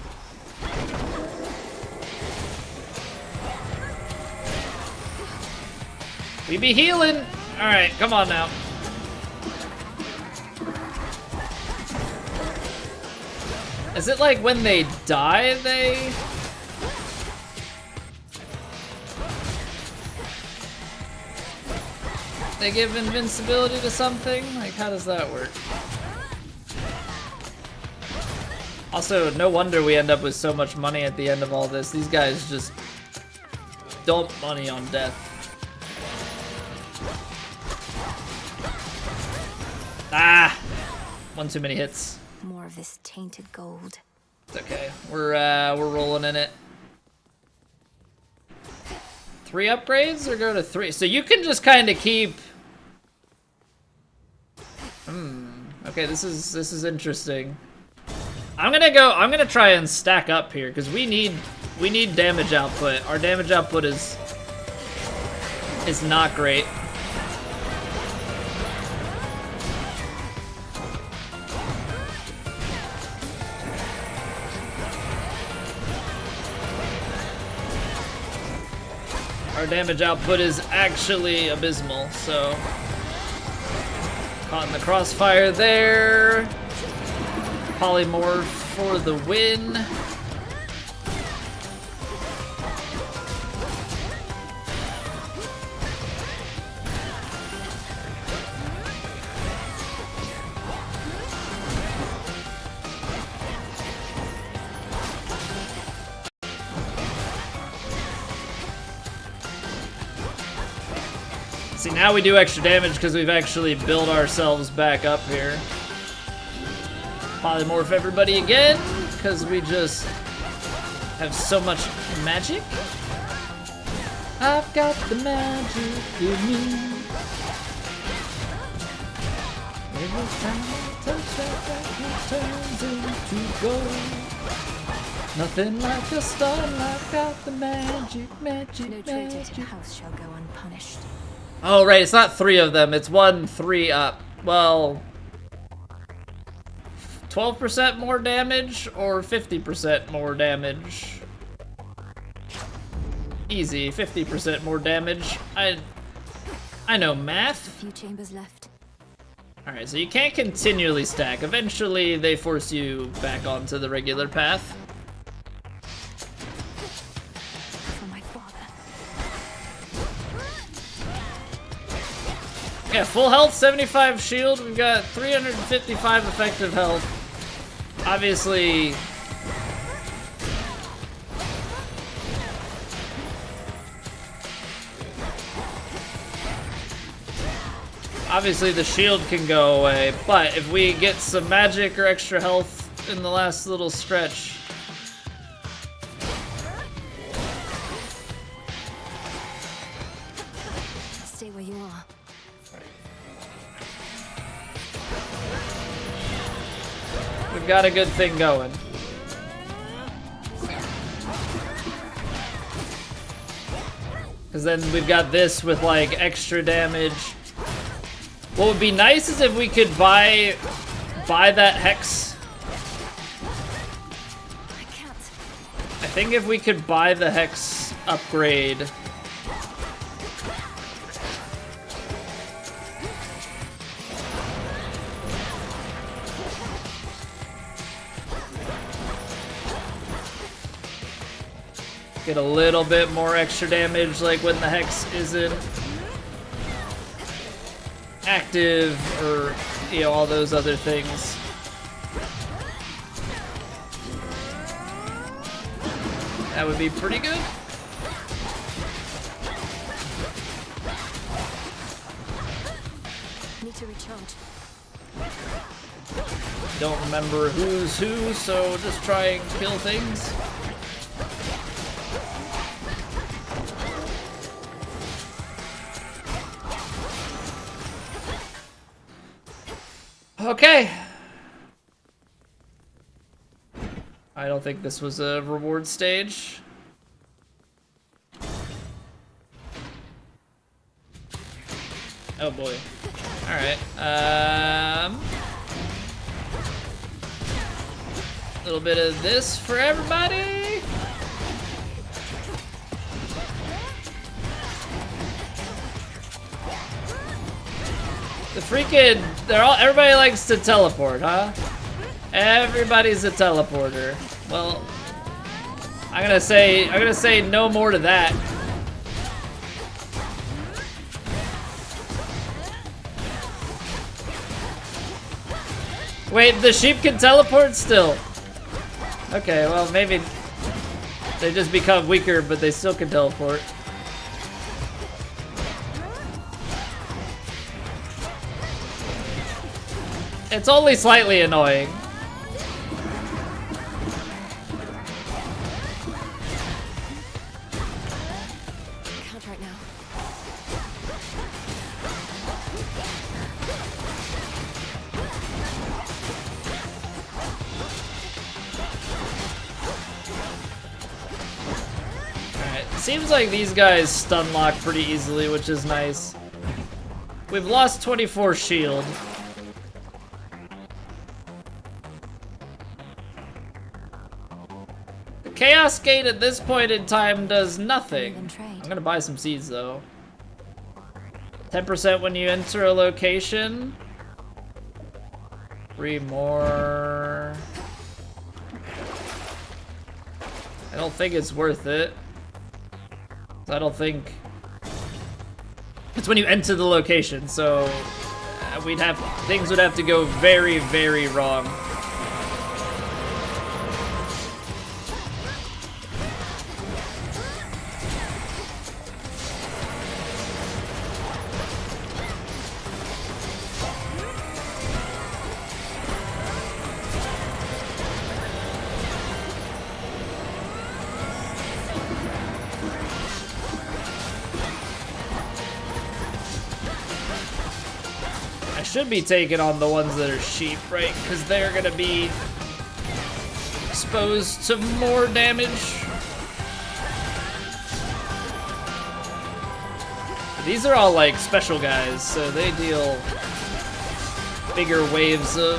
We be healing. All right, come on now. Is it like when they die, they give invincibility to something? Like, how does that work? Also, no wonder we end up with so much money at the end of all this. These guys just dump money on death. Ah! One too many hits. More of this tainted gold. It's okay. We're rolling in it. 3 upgrades or go to 3? So you can just kind of keep. Okay, this is interesting. I'm gonna try and stack up here because we need damage output. Our damage output is not great. Our damage output is actually abysmal, so caught in the crossfire there. Polymorph for the win. See, now we do extra damage because we've actually built ourselves back up here. Polymorph everybody again, because we just have so much magic. I've got the magic in me. Every time I touch that it turns into gold. Nothing like a starlight, got the magic, magic, No traitor magic. to the house shall go unpunished. Oh, right, it's not 3 of them, it's 1 3 up. Well, 12% more damage or 50% more damage? Easy, 50% more damage. I know math. A few chambers left. Alright, so you can't continually stack. Eventually, they force you back onto the regular path. For my father. Yeah, full health, 75 shield. We've got 355 effective health. Obviously, the shield can go away, but if we get some magic or extra health in the last little stretch, Stay where you are. we've got a good thing going. Because then we've got this with like extra damage. What would be nice is if we could buy that hex. I think if we could buy the hex upgrade. Get a little bit more extra damage, like when the hex isn't active, or, you know, all those other things. That would be pretty good. Need to recharge. Don't remember who's who, so just try and kill things. Okay. I don't think this was a reward stage. Oh boy. Alright. A little bit of this for everybody. The freaking, everybody likes to teleport, huh? Everybody's a teleporter. Well, I'm gonna say no more to that. Wait, the sheep can teleport still. Okay, well, maybe they just become weaker, but they still can teleport. It's only slightly annoying. Can't right now. Alright, seems like these guys stun lock pretty easily, which is nice. We've lost 24 shield. The Chaos Gate at this point in time does nothing. I'm gonna buy some seeds though. 10% when you enter a location. 3 more. I don't think it's worth it. I don't think it's when you enter the location, so things would have to go very, very wrong. Should be taking on the ones that are sheep, right? Because they're gonna be exposed to more damage. These are all like special guys, so they deal bigger waves of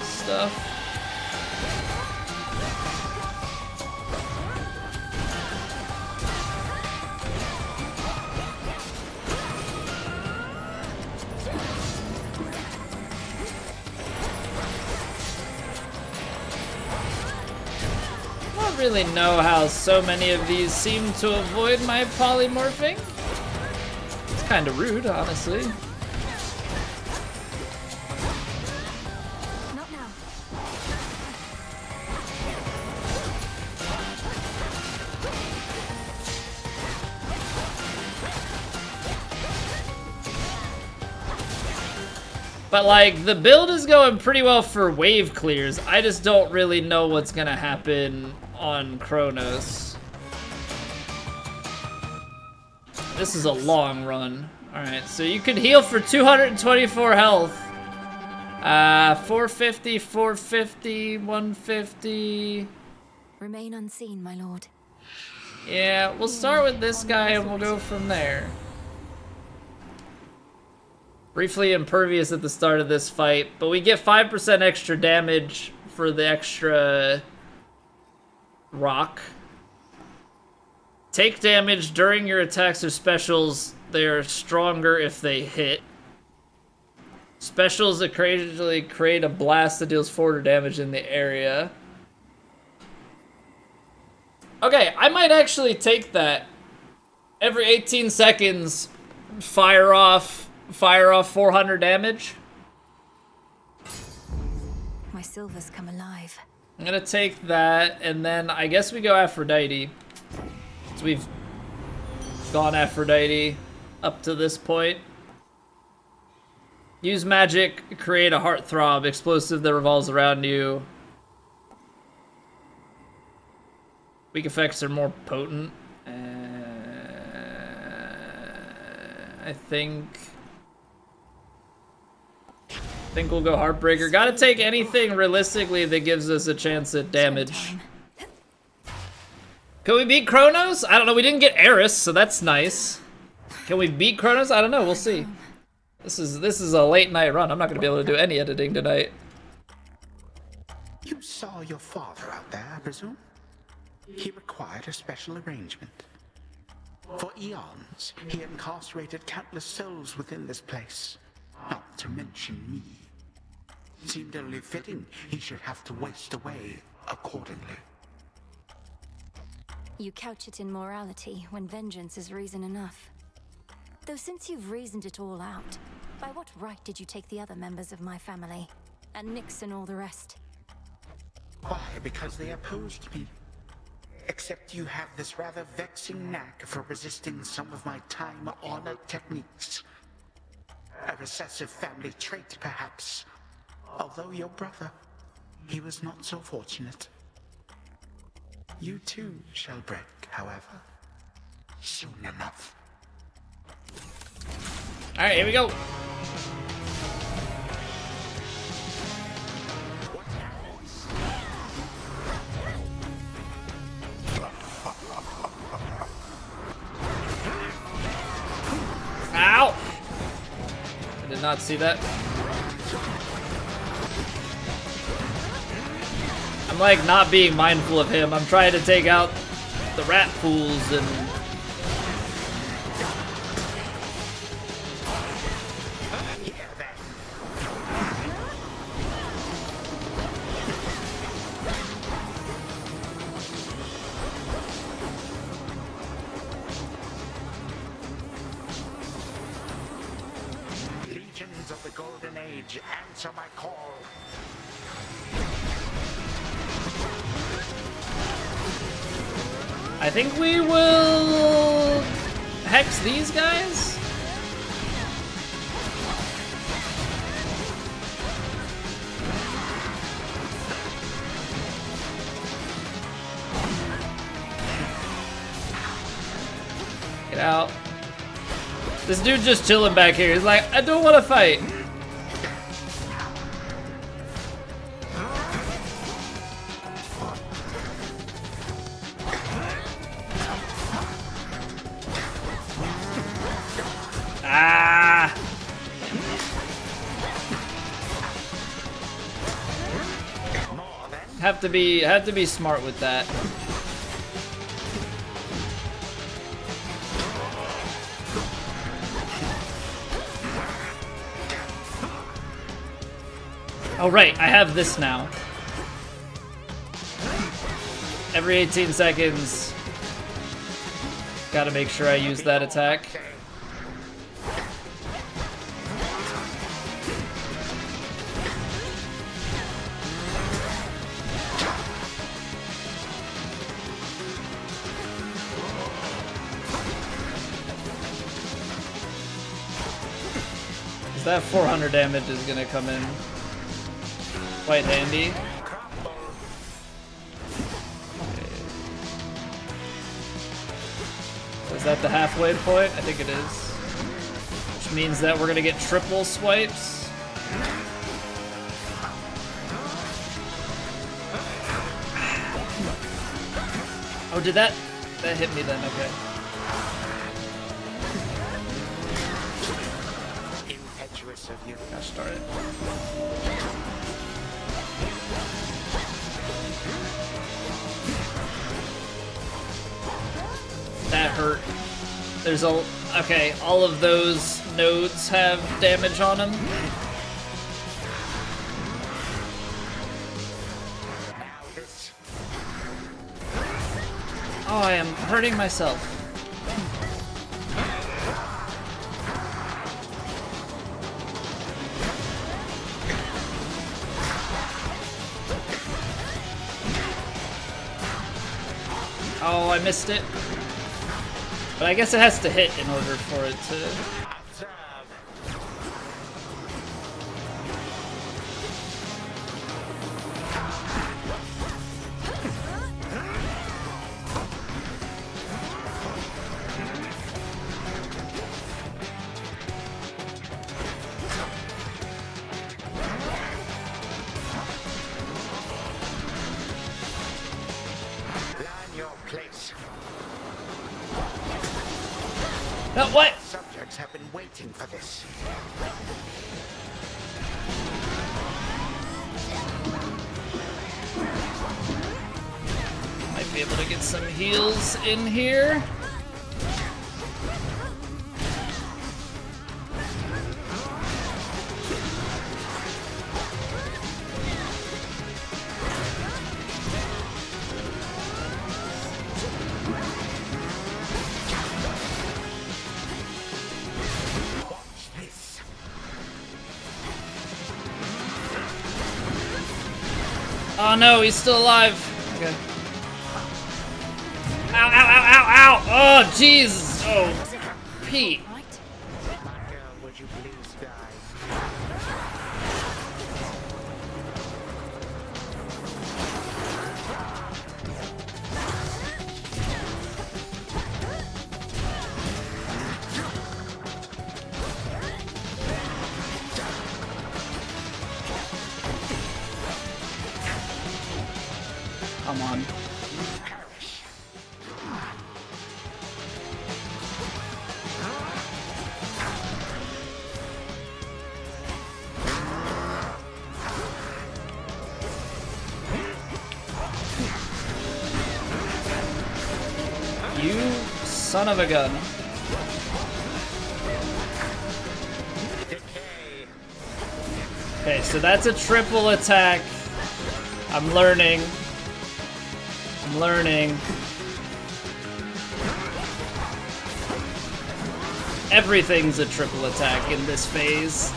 stuff. I don't really know how so many of these seem to avoid my polymorphing. It's kind of rude, honestly. Not now. But like, the build is going pretty well for wave clears. I just don't really know what's gonna happen on Kronos. This is a long run. Alright, so you can heal for 224 health. 450, 450, 150. Remain unseen, my lord. Yeah, we'll start with this guy and we'll go from there. Briefly impervious at the start of this fight, but we get 5% extra damage for the extra rock. Take damage during your attacks or specials. They are stronger if they hit. Specials occasionally create a blast that deals 4 damage in the area. Okay, I might actually take that. Every 18 seconds, fire off 400 damage. My silver's come alive. I'm gonna take that, and then I guess we go Aphrodite. So we've gone Aphrodite up to this point. Use magic, create a heartthrob, explosive that revolves around you. Weak effects are more potent. I think we'll go Heartbreaker. Gotta take anything realistically that gives us a chance at damage. Can we beat Kronos? I don't know. We didn't get Eris, so that's nice. Can we beat Kronos? I don't know. We'll see. This is a late night run. I'm not gonna be able to do any editing tonight. You saw your father out there, I presume? He required a special arrangement. For eons, he incarcerated countless souls within this place, not to mention me. It seemed only fitting he should have to waste away accordingly. You couch it in morality when vengeance is reason enough. Though since you've reasoned it all out, by what right did you take the other members of my family? And Nyx and all the rest? Why? Because they opposed me. Except you have this rather vexing knack for resisting some of my time-honored techniques. A recessive family trait, perhaps. Although your brother, he was not so fortunate. You too shall break, however, soon enough. Alright, here we go. Ow! I did not see that. I'm like not being mindful of him. I'm trying to take out the rat pools and Legions of the Golden Age, answer my call. I think we will hex these guys. Get out. This dude just chilling back here. He's like, I don't want to fight. Ah! Have to be smart with that. Oh right, I have this now. Every 18 seconds, gotta make sure I use that attack. That 400 damage is gonna come in quite handy. Okay. So is that the halfway point? I think it is. Which means that we're gonna get triple swipes. Oh, did that hit me then? Okay. Gosh darn it. That hurt. There's a... Okay, all of those nodes have damage on them. Oh, I am hurting myself. Oh, I missed it. But I guess it has to hit in order for it to... No, what? Subjects have been waiting for this. Might be able to get some heals in here. Oh no, he's still alive. Okay. Ow, ow, ow, ow, ow! Oh, jeez! Oh, Pete. Would you please die? Come on. You son of a gun. Okay, so that's a triple attack. I'm learning. I'm learning. Everything's a triple attack in this phase.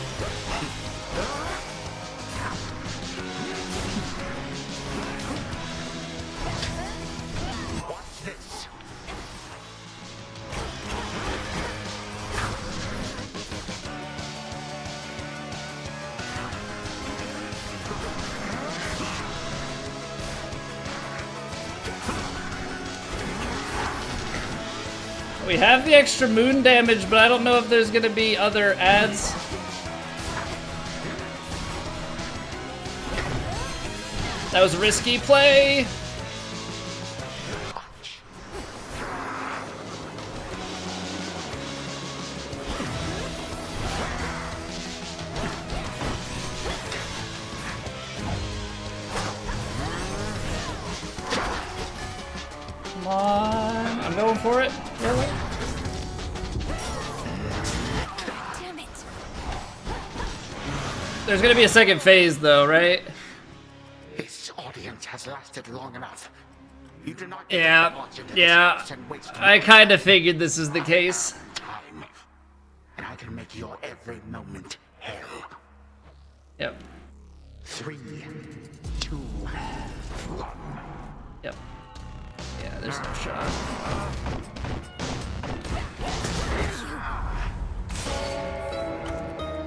We have the extra moon damage, but I don't know if there's gonna be other adds. That was a risky play. Come on, I'm going for it. Really? Damn it. There's gonna be a second phase though, right? This audience has lasted long enough. You do not Yeah, I kind of figured this is the case. Time, and I can make your every moment hell. Yep. 3, 2, 1. Yep. Yeah, there's no shot.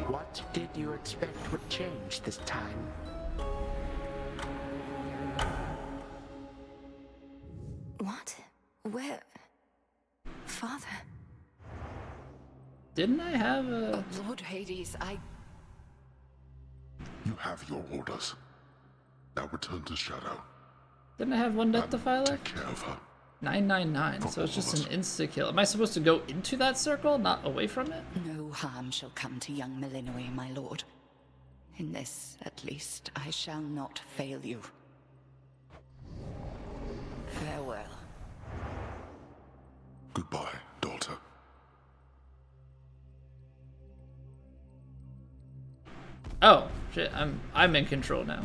What did you expect would change this time? What? Where? Father? Didn't I have a... Lord Hades, You have your orders. Now return to Shadow. Didn't I have one death defiler? Take care of her. 999, so it's just an insta-kill. Am I supposed to go into that circle, not away from it? No harm shall come to young Millenoi, my lord. In this, at least, I shall not fail you. Farewell. Goodbye, daughter. Oh, shit, I'm in control now.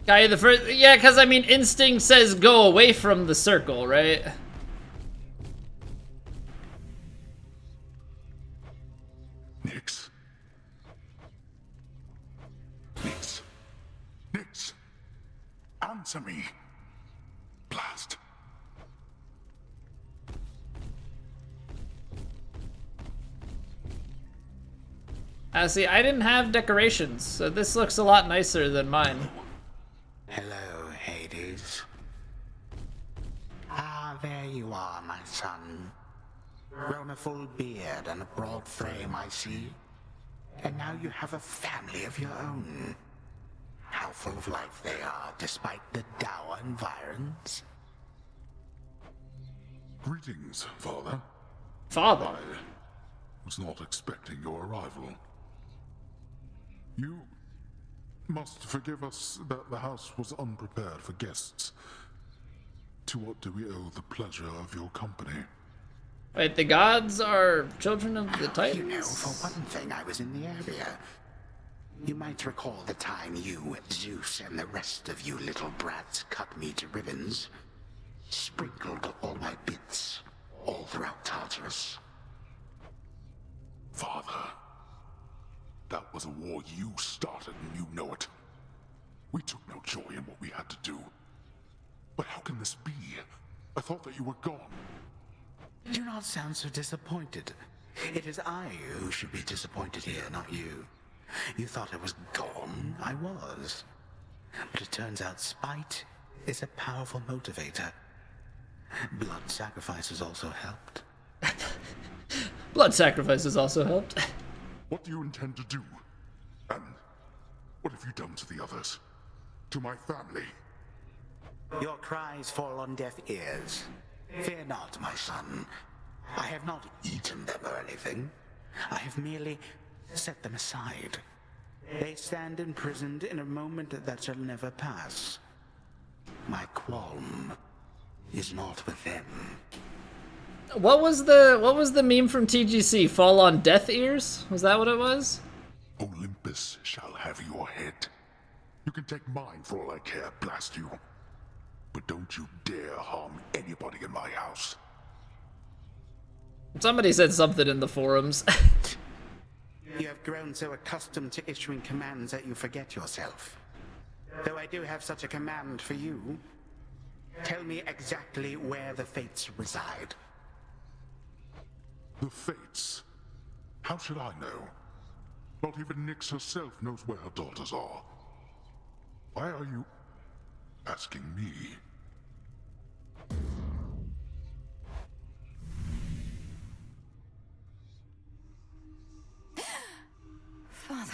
Guy, the first... Yeah, because, I mean, instinct says go away from the circle, right? Nix. Nix. Nix. Answer me. Blast. See, I didn't have decorations, so this looks a lot nicer than mine. Hello, Hades. Ah, there you are, my son. Grown a full beard and a broad frame, I see. And now you have a family of your own. How full of life they are, despite the dour environs. Greetings, Father. Father? I was not expecting your arrival. You must forgive us that the house was unprepared for guests. To what do we owe the pleasure of your company? Wait, the gods are children of the Titans? You know, for one thing, I was in the area. You might recall the time you, Zeus, and the rest of you little brats cut me to ribbons. Sprinkled all my bits all throughout Tartarus. Father, that was was a war you started and you know it. We took no joy in what we had to do. But how can this be? I thought that you were gone. Do not sound so disappointed. It is I who should be disappointed here, not you. You thought I was gone. I was. But it turns out spite is a powerful motivator. Blood sacrifices also helped. Blood sacrifices also helped. What do you intend to do? And what have you done to the others? To my family? Your cries fall on deaf ears. Fear not, my son. I have not eaten them or anything. I have merely set them aside. They stand imprisoned in a moment that shall never pass. My qualm is not with them. What was the meme from TGC? Fall on deaf ears? Was that what it was? Olympus shall have your head. You can take mine for all I care, blast you. But don't you dare harm anybody in my house. Somebody said something in the forums. You have grown so accustomed to issuing commands that you forget yourself. Though I do have such a command for you, tell me exactly where the Fates reside. The Fates? How should I know? Not even Nyx herself knows where her daughters are. Why are you asking me? Father.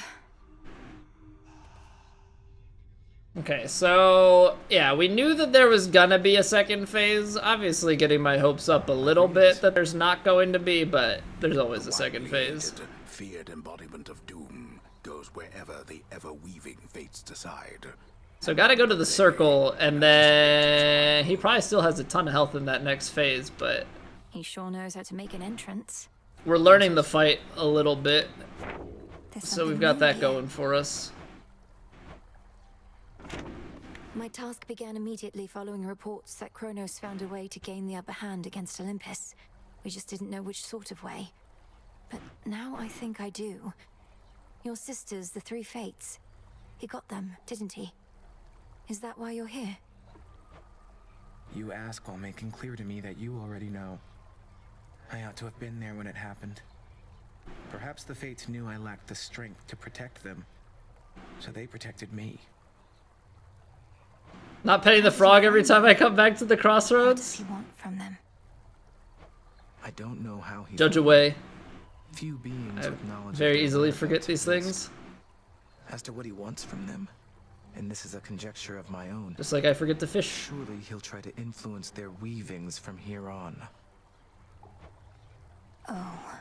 Okay, so yeah, we knew that there was gonna be a second phase. Obviously getting my hopes up a little bit that there's not going to be, but there's always a second phase. Feared embodiment of doom goes wherever the ever-weaving Fates decide. So gotta go to the circle, and then he probably still has a ton of health in that next phase, but He sure knows how to make an entrance. we're learning the fight a little bit. There's So we've something got new that here. going for us. My task began immediately following reports that Kronos found a way to gain the upper hand against Olympus. We just didn't know which sort of way. But now I think I do. Your sisters, the three Fates. He got them, didn't he? Is that why you're here? You ask while making clear to me that you already know. I ought to have been there when it happened. Perhaps the Fates knew I lacked the strength to protect them, so they protected me. Not petting the frog every time I come back to the What does crossroads? he want from them? I don't know how he Judge felt. away. Few beings I with knowledge of very their easily whereabouts forget these exist. things. As to what he wants from them, and this is a conjecture of my own. Just like I forget to fish. Surely he'll try to influence their weavings from here on. Oh.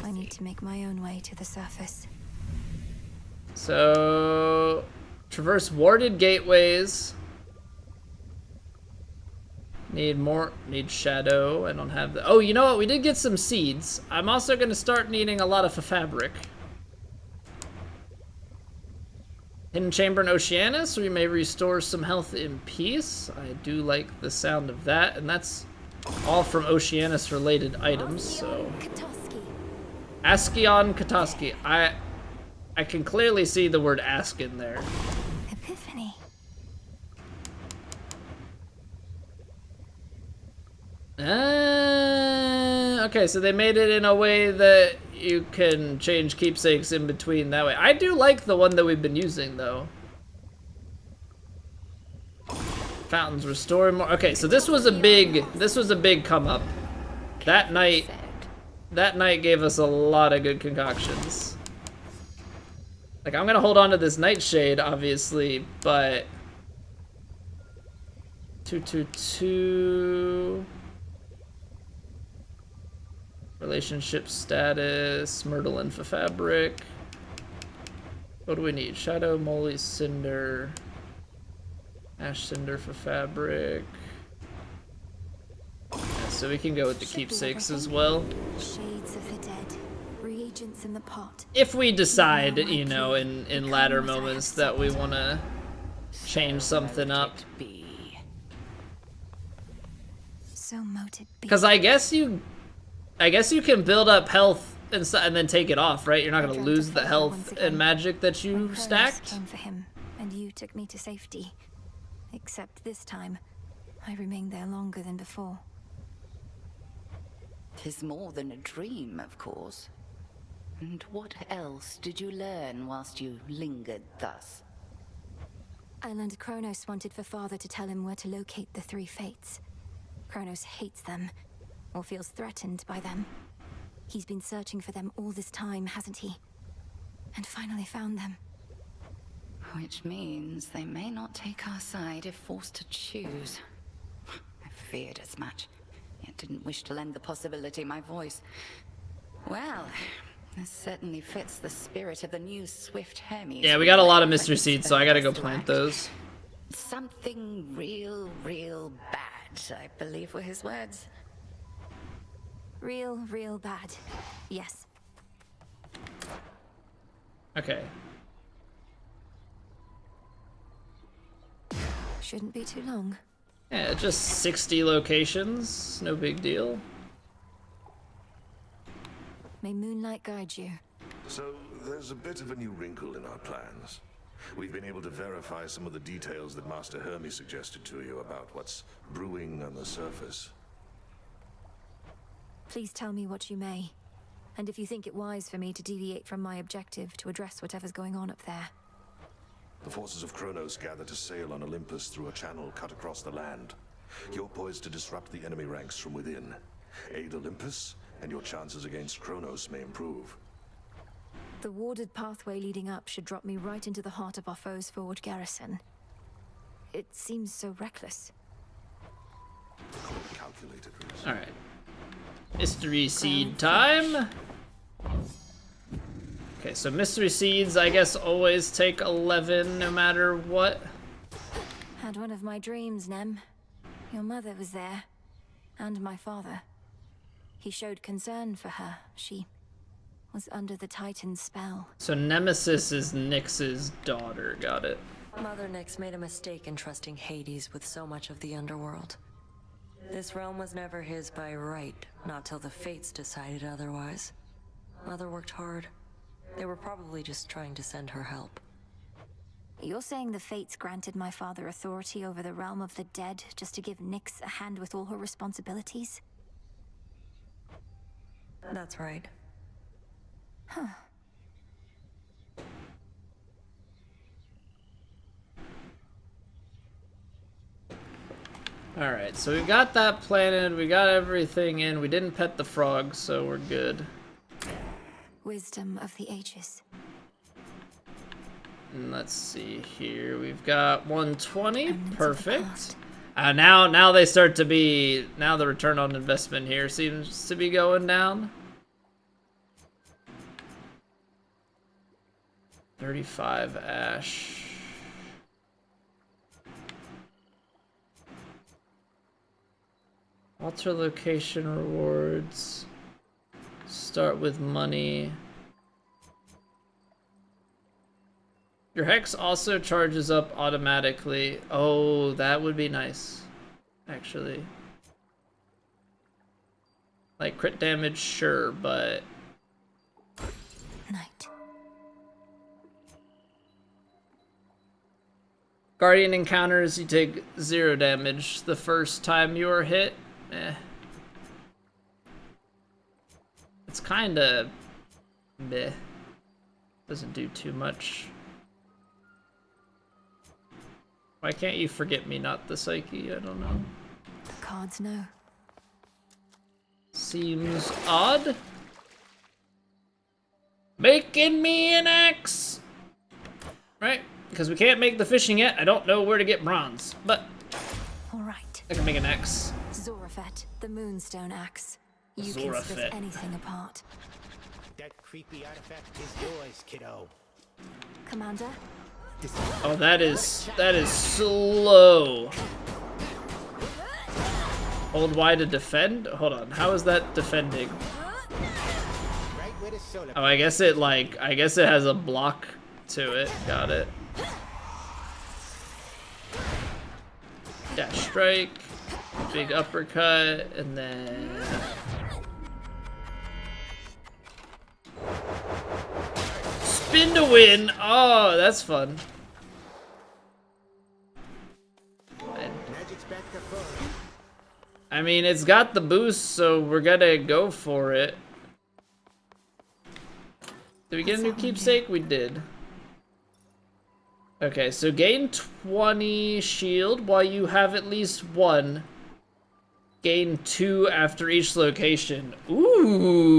I need to make my own way to the surface. So, traverse warded gateways. Need shadow. I don't have the. Oh, you know what? We did get some seeds. I'm also gonna start needing a lot of fabric. Hidden chamber in Oceanus, where you may restore some health in peace. I do like the sound of that, and that's all from Oceanus related items, so. Askion Katoski. I can clearly see the word ask in there. Epiphany. Okay, so they made it in a way that you can change keepsakes in between that way. I do like the one that we've been using, though. Fountains restore more. Okay, so this was a big come up. That night gave us a lot of good concoctions. Like, I'm gonna hold on to this nightshade, obviously, but 222 relationship status, Myrtle and fabric. What do we need? Shadow, Moly, Cinder, Ash Cinder for fabric. Yeah, so we can go with the keepsakes as well. Shades of the dead. Reagents in the pot. If we decide, you know, in latter moments that we want to change something up. So moted be. Because I guess you I guess you can build up health and then take it off, right? You're not gonna lose the health and magic that you stacked. Came for him, and you took me to safety. Except this time, I remained there longer than before. 'Tis more than a dream, of course. And what else did you learn whilst you lingered thus? I learned Kronos wanted for Father to tell him where to locate the three fates. Kronos hates them, or feels threatened by them. He's been searching for them all this time, hasn't he? And finally found them. Which means they may not take our side if forced to choose. I feared as much, yet didn't wish to lend the possibility my voice. Well, this certainly fits the spirit of the new Swift Hermes. Yeah, we got a lot of mystery seeds, so I gotta go plant those. Something real bad, I believe were his words. Real bad. Yes. Okay. Shouldn't be too long. Yeah, just 60 locations. No big deal. May moonlight guide you. So, there's a bit of a new wrinkle in our plans. We've been able to verify some of the details that Master Hermes suggested to you about what's brewing on the surface. Please tell me what you may. And if you think it wise for me to deviate from my objective to address whatever's going on up there. The forces of Kronos gather to sail on Olympus through a channel cut across the land. You're poised to disrupt the enemy ranks from within. Aid Olympus, and your chances against Kronos may improve. The warded pathway leading up should drop me right into the heart of our foe's forward garrison. It seems so reckless. Calculated risk. Alright. Mystery seed time. Okay, so mystery seeds, I guess, always take 11 no matter what. Had one of my dreams, Nem. Your mother was there. And my father. He showed concern for her. She was under the Titan's spell. So Nemesis is Nyx's daughter, got it. Mother Nyx made a mistake in trusting Hades with so much of the underworld. This realm was never his by right, not till the fates decided otherwise. Mother worked hard. They were probably just trying to send her help. You're saying the fates granted my father authority over the realm of the dead just to give Nyx a hand with all her responsibilities? That's right. Huh. Alright, so we got that planted, we got everything in, we didn't pet the frog, so we're good. Wisdom of the ages. And let's see here, we've got 120, perfect. Now they start to be, now the return on investment here seems to be going down. 35 ash. Alter location rewards. Start with money. Your hex also charges up automatically. Oh, that would be nice, actually. Like crit damage, sure, but Night. Guardian encounters, you take 0 damage the first time you are hit. It's kinda meh. Doesn't do too much. Why can't you forget me, not the psyche? I don't know. The cards know. Seems odd. Making me an axe! Right? Because we can't make the fishing yet, I don't know where to get bronze. But Alright. I can make an axe. Zorafet, the Moonstone Axe. You can split anything apart. That creepy artifact is yours, kiddo. Commander? Oh, that is slow. Hold Y to defend? Hold on, how is that defending? Oh, I guess it has a block to it. Got it. Dash strike, big uppercut, and then spin to win. Oh, that's fun. Magic's back to full. I mean, it's got the boost, so we're gonna go for it. Did we get a new keepsake? We did. Okay, so gain 20 shield while you have at least 1. Gain 2 after each location. Ooh.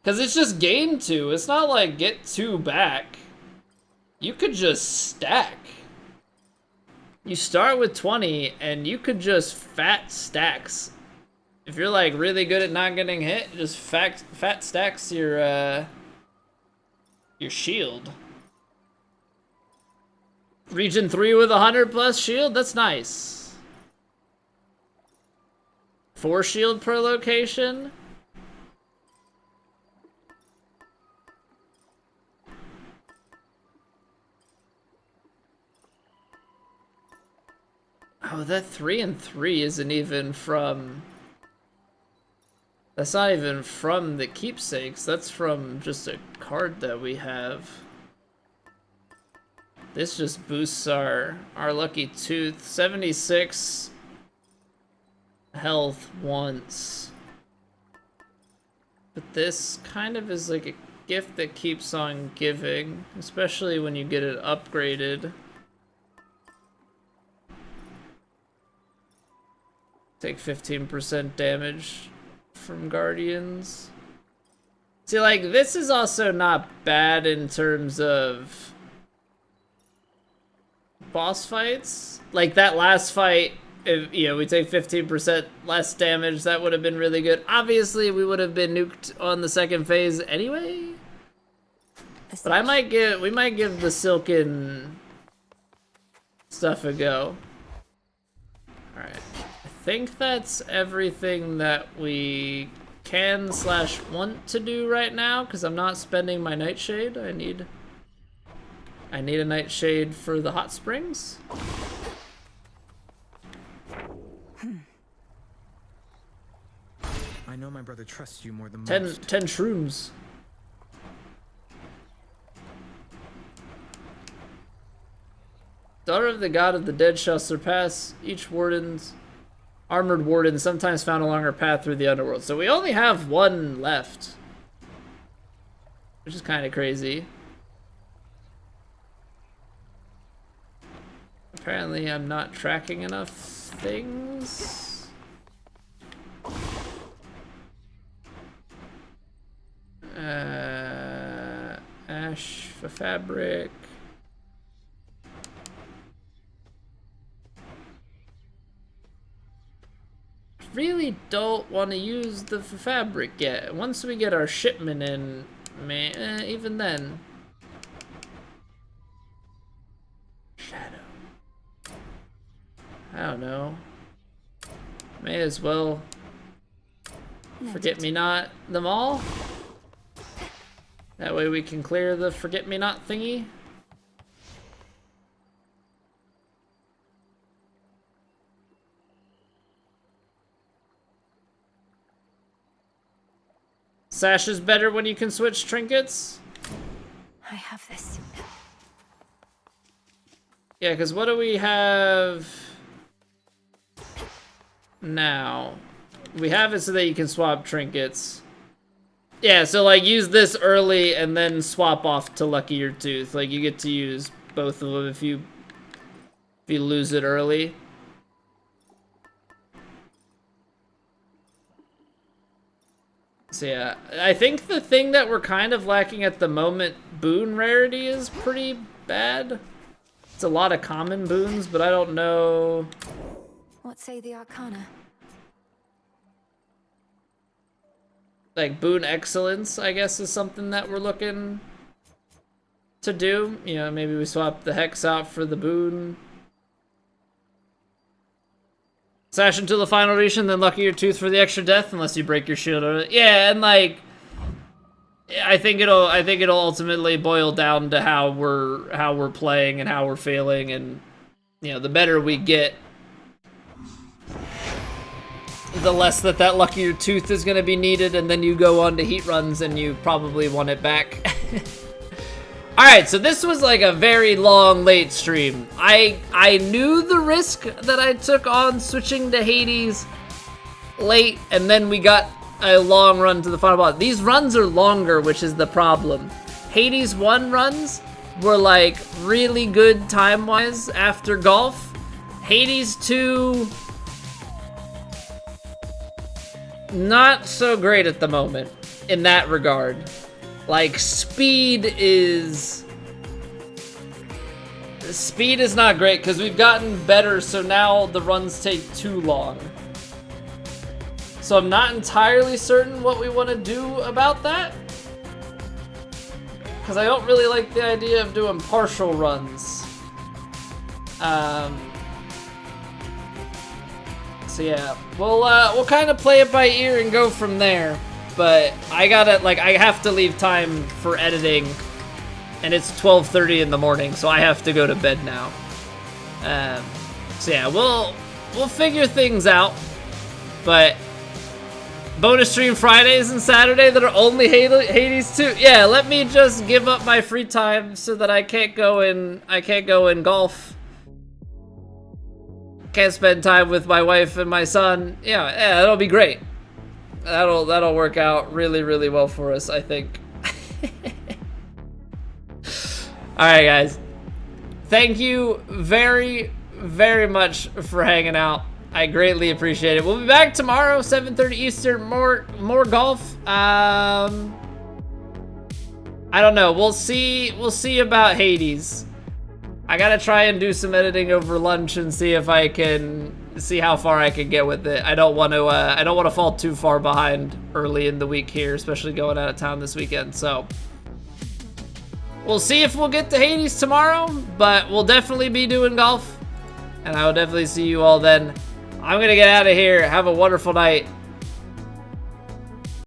Because it's just gain 2. It's not like get 2 back. You could just stack. You start with 20 and you could just fat stacks. If you're like really good at not getting hit, just fat stacks your shield. Region 3 with 100 plus shield, that's nice. 4 shield per location. Oh, that 3 and 3 isn't even from... That's not even from the keepsakes, that's from just a card that we have. This just boosts our lucky tooth. 76 health once. But this kind of is like a gift that keeps on giving, especially when you get it upgraded. Take 15% damage from Guardians. See, like, this is also not bad in terms of boss fights. Like, that last fight, if, you know, we take 15% less damage, that would have been really good. Obviously, we would have been nuked on the second phase anyway. But we might give the Silken stuff a go. Alright. I think that's everything that we can / want to do right now, because I'm not spending my Nightshade. I need a Nightshade for the hot springs. I know my brother trusts you more than 10 most. 10 shrooms. Daughter of the God of the Dead shall surpass each armored warden, sometimes found along her path through the underworld. So we only have 1 left, which is kind of crazy. Apparently I'm not tracking enough things. Ash for fabric. Really don't want to use the fabric yet. Once we get our shipment in, man, even then. Shadow. I don't know. May as well forget-me-not them all. That way we can clear the forget-me-not thingy. Sash is better when you can switch trinkets. I have this. Yeah, because what do we have now? We have it so that you can swap trinkets. Yeah, so like use this early and then swap off to Luckier Tooth. Like you get to use both of them if you lose it early. So yeah, I think the thing that we're kind of lacking at the moment, boon rarity, is pretty bad. It's a lot of common boons, but I don't know. What say the Arcana? Like boon excellence, I guess, is something that we're looking to do. You know, maybe we swap the hex out for the boon. Sash until the final region, then Luckier Tooth for the extra death, unless you break your shield. Yeah, and like, I think it'll ultimately boil down to how we're playing and how we're feeling, and you know, the better we get, the less that luckier tooth is going to be needed, and then you go on to heat runs and you probably want it back. Alright, so this was like a very long, late stream. I knew the risk that I took on switching to Hades late, and then we got a long run to the final boss. These runs are longer, which is the problem. Hades 1 runs were like really good time-wise after golf. Hades 2, not so great at the moment in that regard. Like, speed is not great because we've gotten better, so now the runs take too long. So I'm not entirely certain what we want to do about that, because I don't really like the idea of doing partial runs. So yeah, we'll kind of play it by ear and go from there. But I have to leave time for editing, and it's 12:30 in the morning, so I have to go to bed now. So yeah, we'll figure things out. But bonus stream Fridays and Saturday that are only Hades 2. Yeah, let me just give up my free time so that I can't go in golf. Can't spend time with my wife and my son. Yeah, that'll be great. That'll work out really, really well for us, I think. Alright, guys. Thank you very, very much for hanging out. I greatly appreciate it. We'll be back tomorrow, 7:30 Eastern, more golf. I don't know. We'll see about Hades. I gotta try and do some editing over lunch and see if I can see how far I can get with it. I don't want to fall too far behind early in the week here, especially going out of town this weekend. So we'll see if we'll get to Hades tomorrow, but we'll definitely be doing golf, and I will definitely see you all then. I'm gonna get out of here. Have a wonderful night.